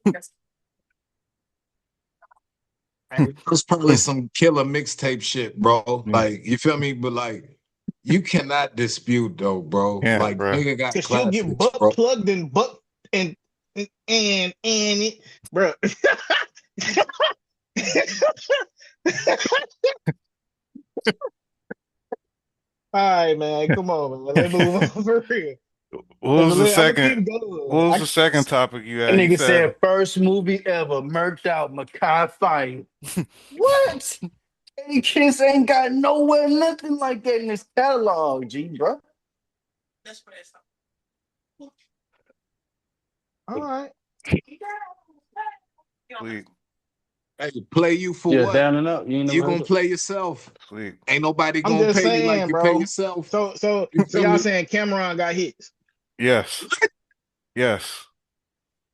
Hey, that's probably some killer mixtape shit, bro. Yeah, Like, you feel me? But like, you cannot dispute though, bro. yeah, Like, bro. nigga got Cause she'll get classics, butt bro. plugged and butt and it, bro. All right, man. Come on, man. Let's move on for real. What I'm was the gonna second? keep going. What was the second topic you That had? You nigga said, said first movie ever, murked out Makai fight. What? Hey, Kiss ain't got nowhere nothing like that in his catalog, G, bro. All right. sweet, Hey, play you for Yeah, what? down and up. You ain't never You heard gonna of play yourself. sweet. Ain't nobody I'm gonna just pay you like saying, you pay bro. yourself. You So feel y'all me? saying Cameron got hits. Yes, yes.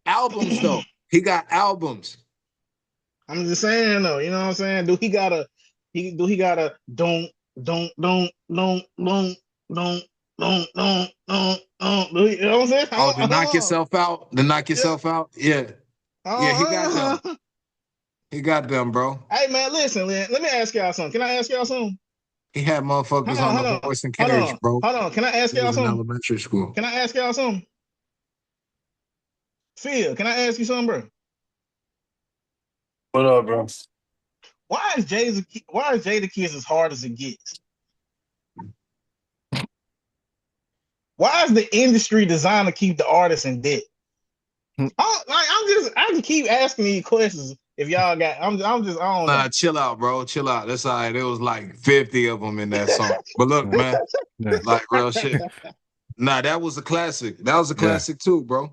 Albums though. He got albums. I'm just saying though, you know what I'm saying? Do he got a don't you know what I'm saying? Oh, to knock yourself out. To knock Yeah. yourself out. Yeah. Yeah, he got them. He got them, bro. Hey man, listen, let me ask y'all something. Can I ask y'all something? He had Hold motherfuckers on, on hold the on, horse and hold carriage, on, bro. hold on. Can I ask He y'all was in something? elementary school. Can I ask y'all something? Phil, can I ask you something, bro? What up, bro? Why is Jada Kiss as hard as it gets? Why is the industry designed to keep the artist in debt? I can keep asking these questions if y'all got. I'm just. I don't Nah, know. chill out, bro. Chill out. That's all right. There was like 50 of them in that song. But look, Yeah, man, yeah, like real shit. Nah, that was a classic. That was a yeah, classic too, bro.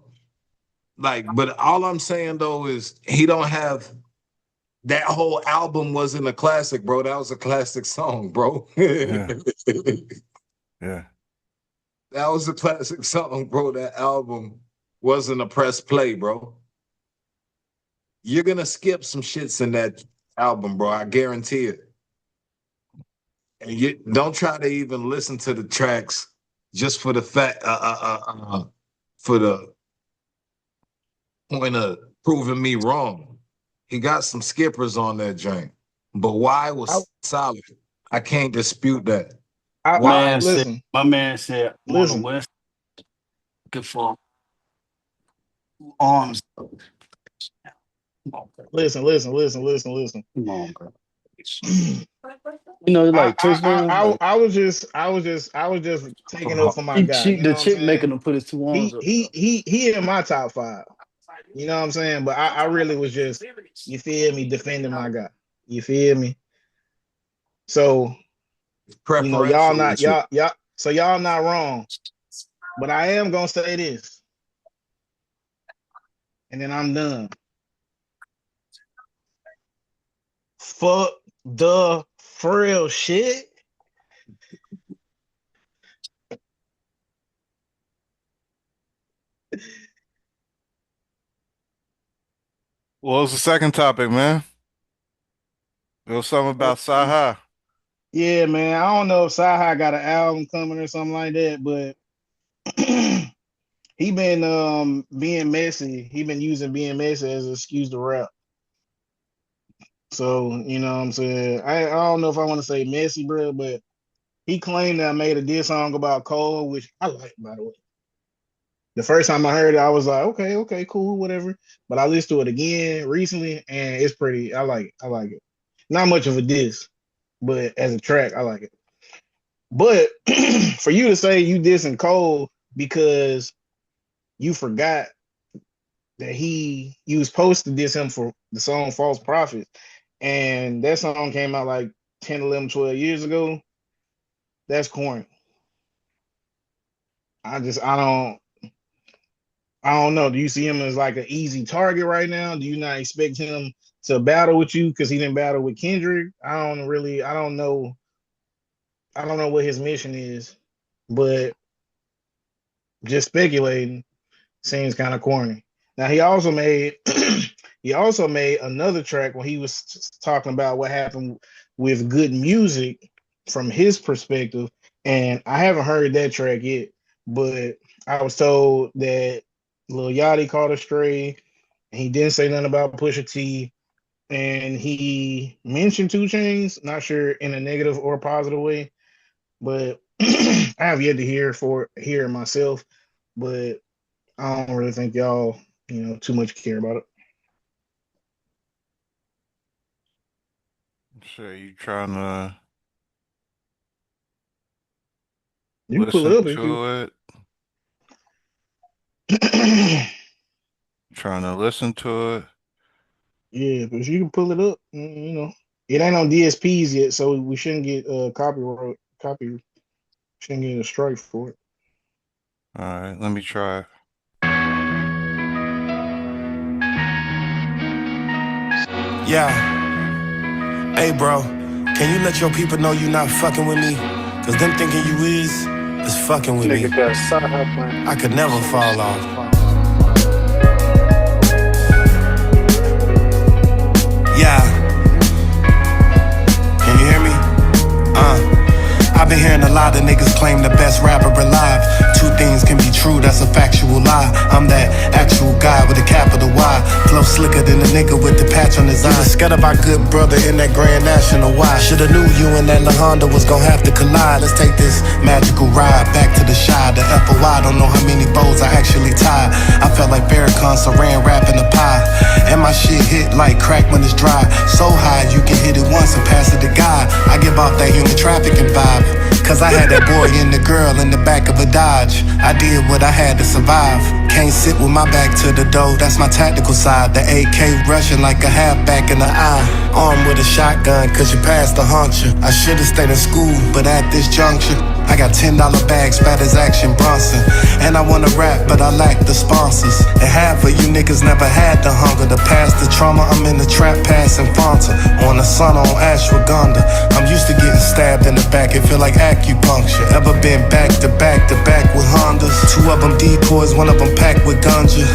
Like, but all I'm saying though is he don't have that whole album wasn't a classic, bro. That was a classic song, bro. yeah, That yeah. was a classic song, bro. That album wasn't a press play, bro. You're gonna skip some shits in that album, bro. I guarantee it. And you don't try to even listen to the tracks just for the fact, for the point of proving me wrong. He got some skippers on that joint, but why I, was solid? I can't dispute that. I Why? Man said, listen, my man said, I'm on the listen, west looking for arms. Come on, bro. listen. Come on, bro. You know, like touchdowns. Like, I was just taking up for my guy. You know the what I'm chick saying? making him put his two arms He up. he he he in my top five. You know what I'm saying? But I really was just, you feel me, defending my guy. You feel me? So, y'all Preferential not with you. y'all not wrong. But I am gonna say this, and then I'm done. Fuck the frail shit. What was the second topic, man? It was something Uh, about Cyhi. yeah, man. I don't know if Cyhi got an album coming or something like that, but he been being messy. He been using being messy as an excuse to rap. So, you know what I'm saying? I don't know if I want to say messy, bro, but he claimed that I made a diss song about Cole, which I like, by the way. The first time I heard it, I was like, okay, cool, whatever. But I listened to it again recently, and it's pretty. I like it. I like it. Not much of a diss, but as a track, I like it. But for you to say you dissing Cole because you forgot that you was supposed to diss him for the song False Prophets, and that song came out like 10, 11, 12 years ago. That's corny. I don't know. Do you see him as like an easy target right now? Do you not expect him to battle with you because he didn't battle with Kendrick? I don't know. I don't know what his mission is, but just speculating seems kind of corny. Now he also made he also made another track when he was talking about what happened with good music from his perspective, and I haven't heard that track yet, but I was told that Lil Yachty caught a stray, and he didn't say nothing about Pusha T, and he mentioned 2 Chainz, not sure in a negative or positive way, but I have yet to hear it myself, but I don't really think y'all, too much care about it. So you trying to You can pull it listen up if you. to it? Trying to listen to it? Yeah, but you can pull it up, it ain't on DSPs yet, so we shouldn't get shouldn't get a strike for it. All right, let me try it. Yeah. Hey, bro, can you let your people know you not fucking with me? Cause them thinking you is fucking with me. Nigga got Cyhi playing. I could never fall off. Yeah. Can you hear me? I've been hearing a lot of niggas claim the best rapper alive. 2 things can be true, that's a factual lie. I'm that actual guy with a capital Y. Flow slicker than a nigga with the patch on his eye. Scared of our good brother in that Grand National Y. Shoulda knew you and that La Honda was gon' have to collide. Let's take this magical ride back to the shy. The FOI, don't know how many bows I actually tied. I felt like Farrakhan, Saran wrapping the pie. And my shit hit like crack when it's dry. So high, you can hit it once and pass it to God. I give off that human trafficking vibe. Cause I had that boy and the girl in the back of a Dodge. I did what I had to survive. Can't sit with my back to the door, that's my tactical side. The AK rushing like a halfback in the eye. Armed with a shotgun cause you passed the hauncher. I should've stayed in school, but at this juncture I got $10 bags, fat as Action Bronson. And I wanna rap, but I lack the sponsors. And half of you niggas never had the hunger to pass the trauma. I'm in the trap passing Fonta. On the sun on ashwagandha. I'm used to getting stabbed in the back, it feel like acupuncture. Ever been back to back with Hondas? 2 of them decoys, 1 of them packed with ganja.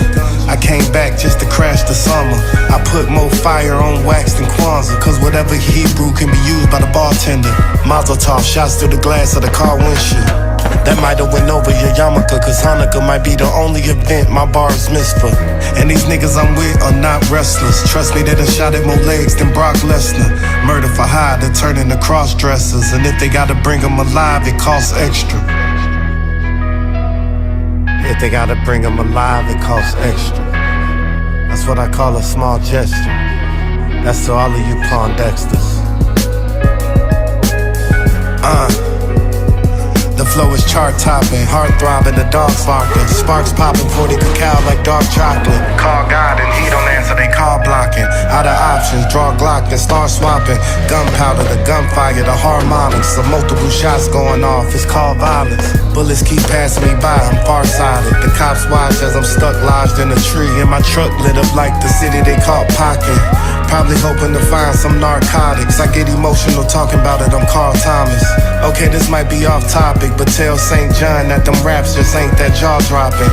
I came back just to crash the summer. I put more fire on wax than Kwanzaa. Cause whatever Hebrew can be used by the bartender. Mazel tov, shots through the glass of the car windshield. That might've went over your yarmulke, cause Hanukkah might be the only event my bars miss for. And these niggas I'm with are not wrestlers. Trust me, they done shot at more legs than Brock Lesnar. Murder for hire, they're turning to cross-dressers. And if they gotta bring them alive, it costs extra. If they gotta bring them alive, it costs extra. That's what I call a small gesture. That's to all of you Pondexters. The flow is chart-topping, heart-throbbing, the dog's barking. Sparks popping, 40 cacao like dark chocolate. Call God and he don't answer, they call blocking. Out of options, draw Glock and start swapping. Gunpowder, the gunfire, the harmonics. Of multiple shots going off, it's called violence. Bullets keep passing me by, I'm farsighted. The cops watch as I'm stuck lodged in a tree. And my truck lit up like the city they caught pocking. Probably hoping to find some narcotics. I get emotional talking about it, I'm Carl Thomas. Okay, this might be off topic, but tell St. John that them raps just ain't that jaw-dropping.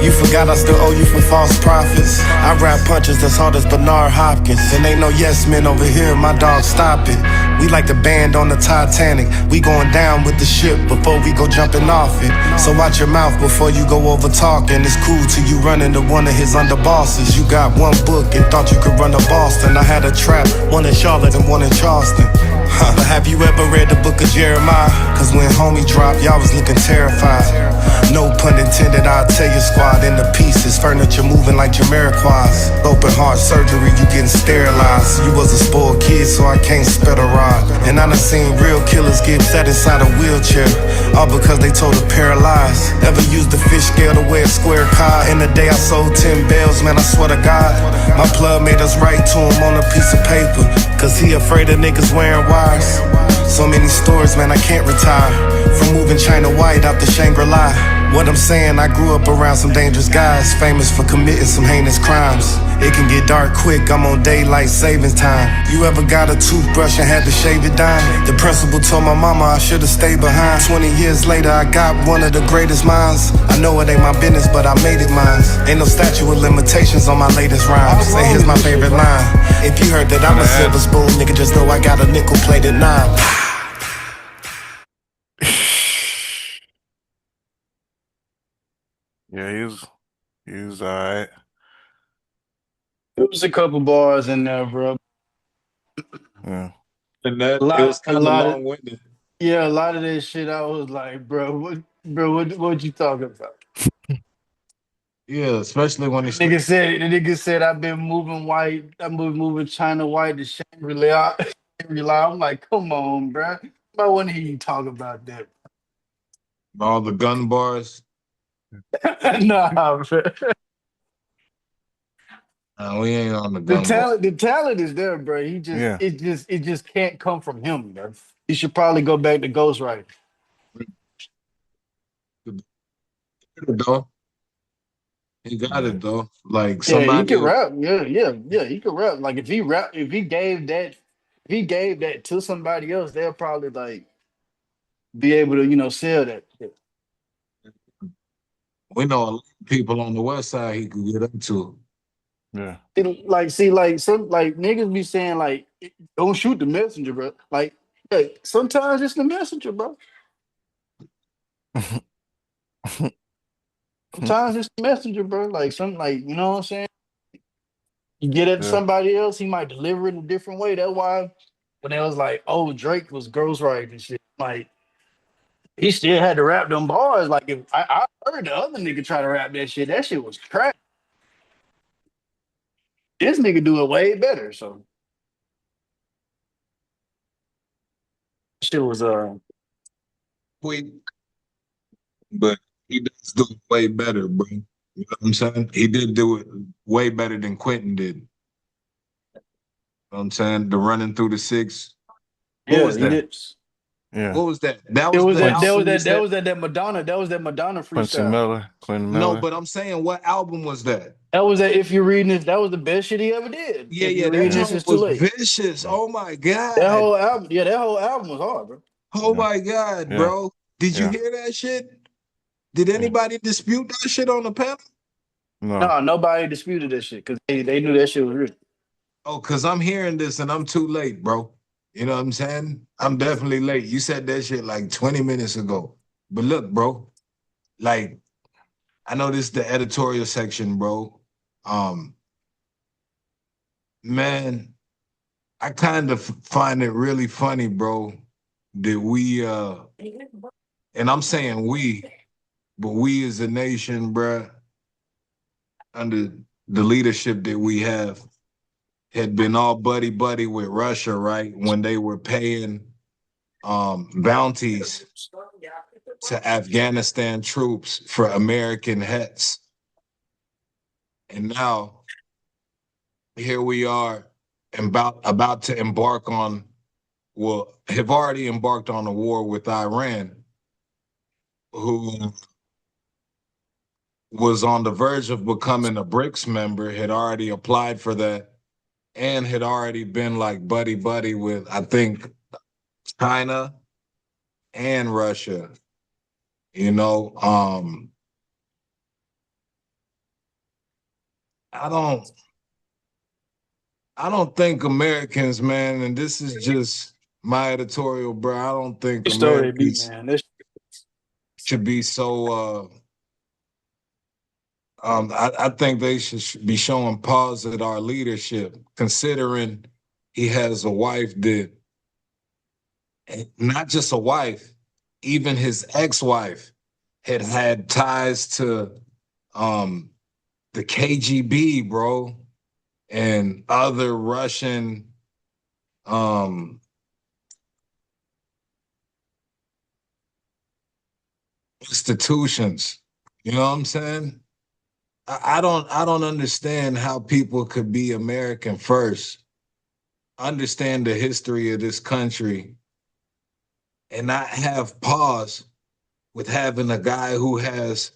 You forgot I still owe you for false prophets. I rap punches that's hard as Bernard Hopkins. And ain't no yes men over here, my dog, stop it. We like the band on the Titanic. We going down with the ship before we go jumping off it. So watch your mouth before you go over talking. It's cool till you run into one of his underbosses. You got 1 book and thought you could run to Boston. I had a trap, 1 in Charlotte and 1 in Charleston. But have you ever read the book of Jeremiah? Cause when homie dropped, y'all was looking terrified. No pun intended, I'll tell your squad into pieces. Furniture moving like Jamiroquai's. Open heart surgery, you getting sterilized. You was a spoiled kid, so I can't spit a rod. And I done seen real killers get fed inside a wheelchair, all because they told her paralyzed. Ever used the fish scale to weigh a square cod? In the day I sold 10 bells, man, I swear to God. My plug made us write to him on a piece of paper, cause he afraid of niggas wearing wires. So many stories, man, I can't retire from moving China White out the Shangri-La. What I'm saying, I grew up around some dangerous guys, famous for committing some heinous crimes. It can get dark quick, I'm on daylight savings time. You ever got a toothbrush and had to shave it down? The principal told my mama I should've stayed behind. 20 years later, I got one of the greatest minds. I know it ain't my business, but I made it mine. Ain't no statute of limitations on my latest rhymes. And here's my favorite line: if you heard that I'm a silver spoon, nigga, just know I got a nickel-plated nine. Yeah, he was all right. There was a couple bars in there, bro. Yeah. And that A it was lot, a kind of lot of long-winded. yeah, a lot of that shit. I was like, what you talking about? Yeah, especially when he started. The nigga said I've been moving white. I'm moving China white to Shangri-La. Shangri-La. I'm like, come on, bro. I want to hear you talk about that. All the gun bars. Nah, bro. We ain't on the gun bar. The talent is there, bro. Yeah. It just can't come from him, bro. He should probably go back to ghostwriting. Though he got Yeah. it though. Like Yeah, he somebody, can rap. Yeah. He can rap. Like if he gave that to somebody else, they'll probably like be able to, sell that. we know a lot of people on the west side he could get up to. Yeah. Like some like niggas be saying like don't shoot the messenger, bro. Like yeah, sometimes it's the messenger, bro. Sometimes it's the messenger, bro. Like some like you know what I'm saying? You get it to Yeah. somebody else, he might deliver it a different way. That's why when it was like, oh, Drake was ghostwriting and shit, like he still had to rap them bars. Like if I heard the other nigga try to rap that shit was crap. This nigga do it way better. So shit was Quick, but he does do it way better, bro. You know what I'm saying? He did do it way better than Quentin did. You know what I'm saying? The running through the six. What yeah, was he that? did. Yeah. What was that? That It was was the that that Quincy, was album you that that said? was that Madonna Quincy freestyle. Miller, Quentin No, Miller. but I'm saying what album was that? That was that if you're reading this, that was the best shit he ever did. Yeah, If yeah, you're that reading Yeah. this, joint it's too was late. vicious. Yeah. Oh my God. That whole album was hard, bro. Oh Yeah. my God, Yeah. bro. Did you Yeah. hear that shit? Did Yeah. anybody dispute that shit on the panel? No. No, nobody disputed that shit because they knew that shit was real. Oh, because I'm hearing this and I'm too late, bro. You know what I'm saying? I'm definitely late. You said that shit like 20 minutes ago. But look, bro, like, I know this is the editorial section, bro. Um, man, I kind of find it really funny, bro, that and I'm saying we, but we as a nation, bro, under the leadership that we have, had been all buddy buddy with Russia, right? When they were paying bounties to Afghanistan troops for American hets. And now here we are about to embark on, well, have already embarked on a war with Iran, who was on the verge of becoming a BRICS member, had already applied for that, and had already been like buddy buddy with, I think, China and Russia. You know, I don't I don't think Americans, man, and this is just my editorial, bro. I don't think This story they beat, Americans man. This should be so I think they should be showing pause at our leadership, considering he has a wife that And not just a wife, even his ex-wife had ties to um the KGB, bro, and other Russian um institutions. You know what I'm saying? I don't understand how people could be American first, understand the history of this country, and not have pause with having a guy who has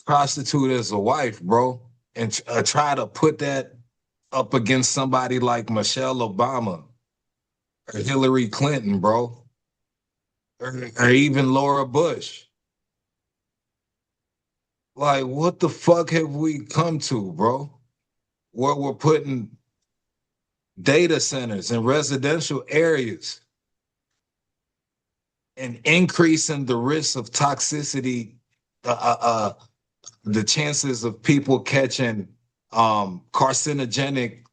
prostitute as a wife, bro, and try to put that up against somebody like Michelle Obama or Hillary Clinton, bro, or even Laura Bush. Like, what the fuck have we come to, bro? Where we're putting data centers in residential areas and increasing the risk of toxicity, uh, uh, uh, the chances of people catching carcinogenic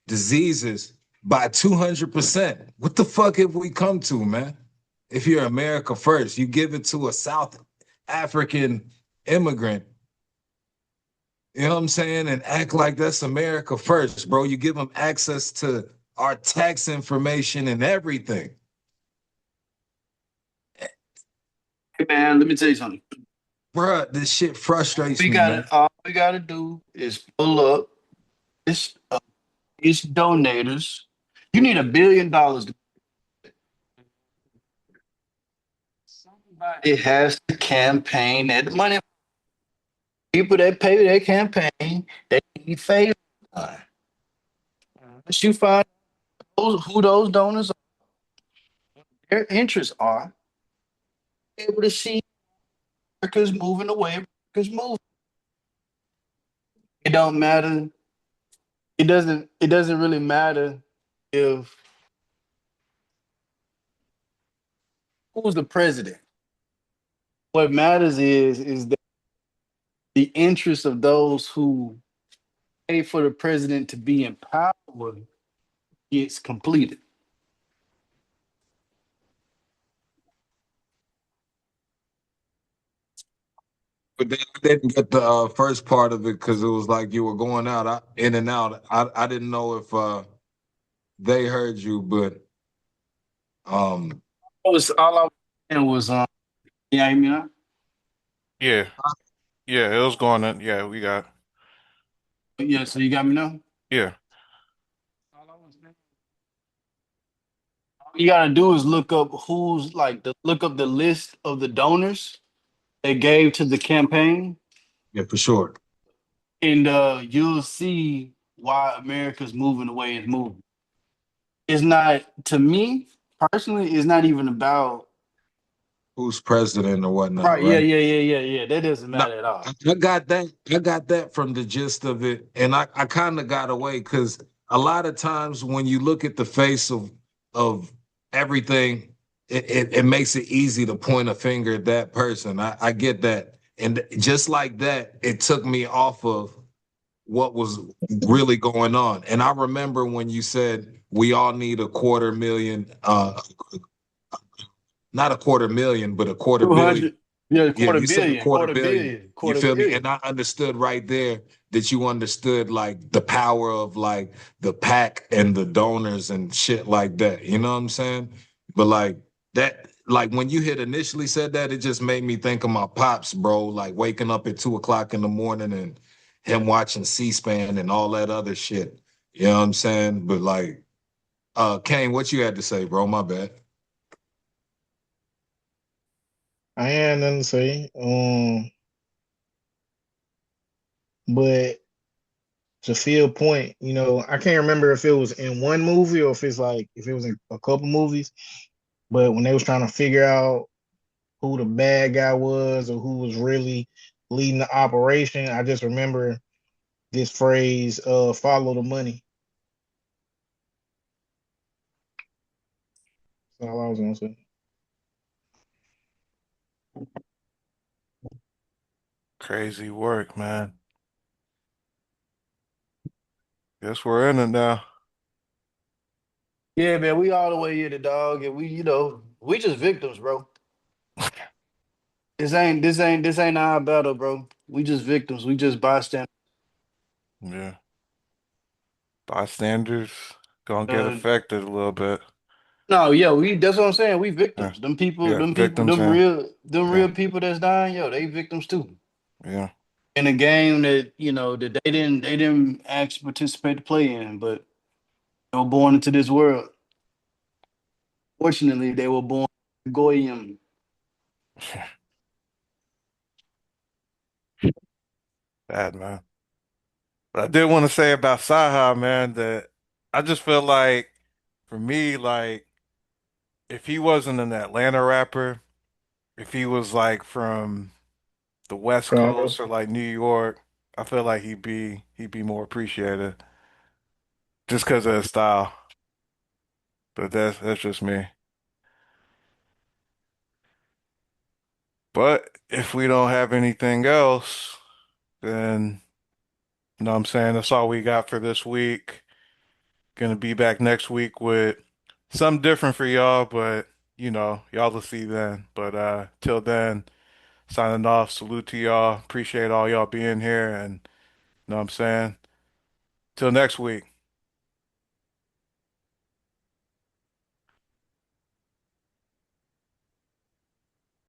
diseases by 200%. What the fuck have we come to, man? If you're America first, you give it to a South African immigrant, you know what I'm saying, and act like that's America first, bro. You give them access to our tax information and everything. Hey man, let me tell you something. Bruh, this shit frustrates We me, got man. to all we gotta do is pull up. It's donators. You need $1 billion. Somebody has to campaign that money. People that pay their campaign, they need favors. Once you find who those donors are, their interests are, able to see America's moving the way America's moving. It don't matter. It doesn't really matter if who's the president. What matters is that the interests of those who pay for the president to be in power gets completed. But then I didn't get the first part of it because it was like you were going out, in and out. I didn't know if they heard you, but um, All I was saying was yeah, you know, Yeah, yeah, it was going on. Yeah, we got. yeah. So you got me now. Yeah, All you gotta do is look up who's like look up the list of the donors they gave to the campaign, yeah, for sure. and you'll see why America's moving the way it's moving. It's not to me personally. It's not even about Who's president or whatnot, right. Yeah, right? yeah, yeah, yeah, yeah. That doesn't No, matter at all. I got that. I got that from the gist of it, and I kind of got away because a lot of times when you look at the face of everything, it makes it easy to point a finger at that person. I get that, and just like that, it took me off of what was really going on. And I remember when you said we all need a quarter million, not a quarter million, but a quarter Two billion. hundred. Yeah, Yeah, quarter you said a billion, quarter quarter billion. billion, You quarter feel me? And billion. I understood right there that you understood like the power of like the pack and the donors and shit like that. You know what I'm saying? But like that, like when you had initially said that, it just made me think of my pops, bro. Like waking up at 2 o'clock in the morning and him watching C-SPAN and all that other shit. You know what I'm saying? But like, Kane, what you had to say, bro? My bad. I ain't nothing to say. But to Phil's point, I can't remember if it was in one movie or if it was in a couple movies. But when they was trying to figure out who the bad guy was or who was really leading the operation, I just remember this phrase, follow the money. That's all I was gonna say. crazy work, man. Guess we're in it now. Yeah, man, we all the way here, the dog, and we just victims, bro. This ain't our battle, bro. We just victims. We just bystanders. Yeah. Bystanders gonna get Uh, affected a little bit. no, yeah, we. That's what I'm saying. We Yeah. victims. Them people, Yeah. them people, Victims them and real, them yeah. real people that's dying. Yo, they victims too. Yeah. In a game that that they didn't actually participate to play in, but they were born into this world. Fortunately, they were born Goyim. Bad man. But I did want to say about Cyhi, man, that I just feel like for me, like if he wasn't an Atlanta rapper, if he was like from the West Chicago. Coast or like New York, I feel like he'd be more appreciated just because of his style. But that's just me. But if we don't have anything else, then you know what I'm saying that's all we got for this week. Gonna be back next week with something different for y'all, but y'all will see then. But till then, signing off, salute to y'all. Appreciate all y'all being here and you know what I'm saying? Till next week.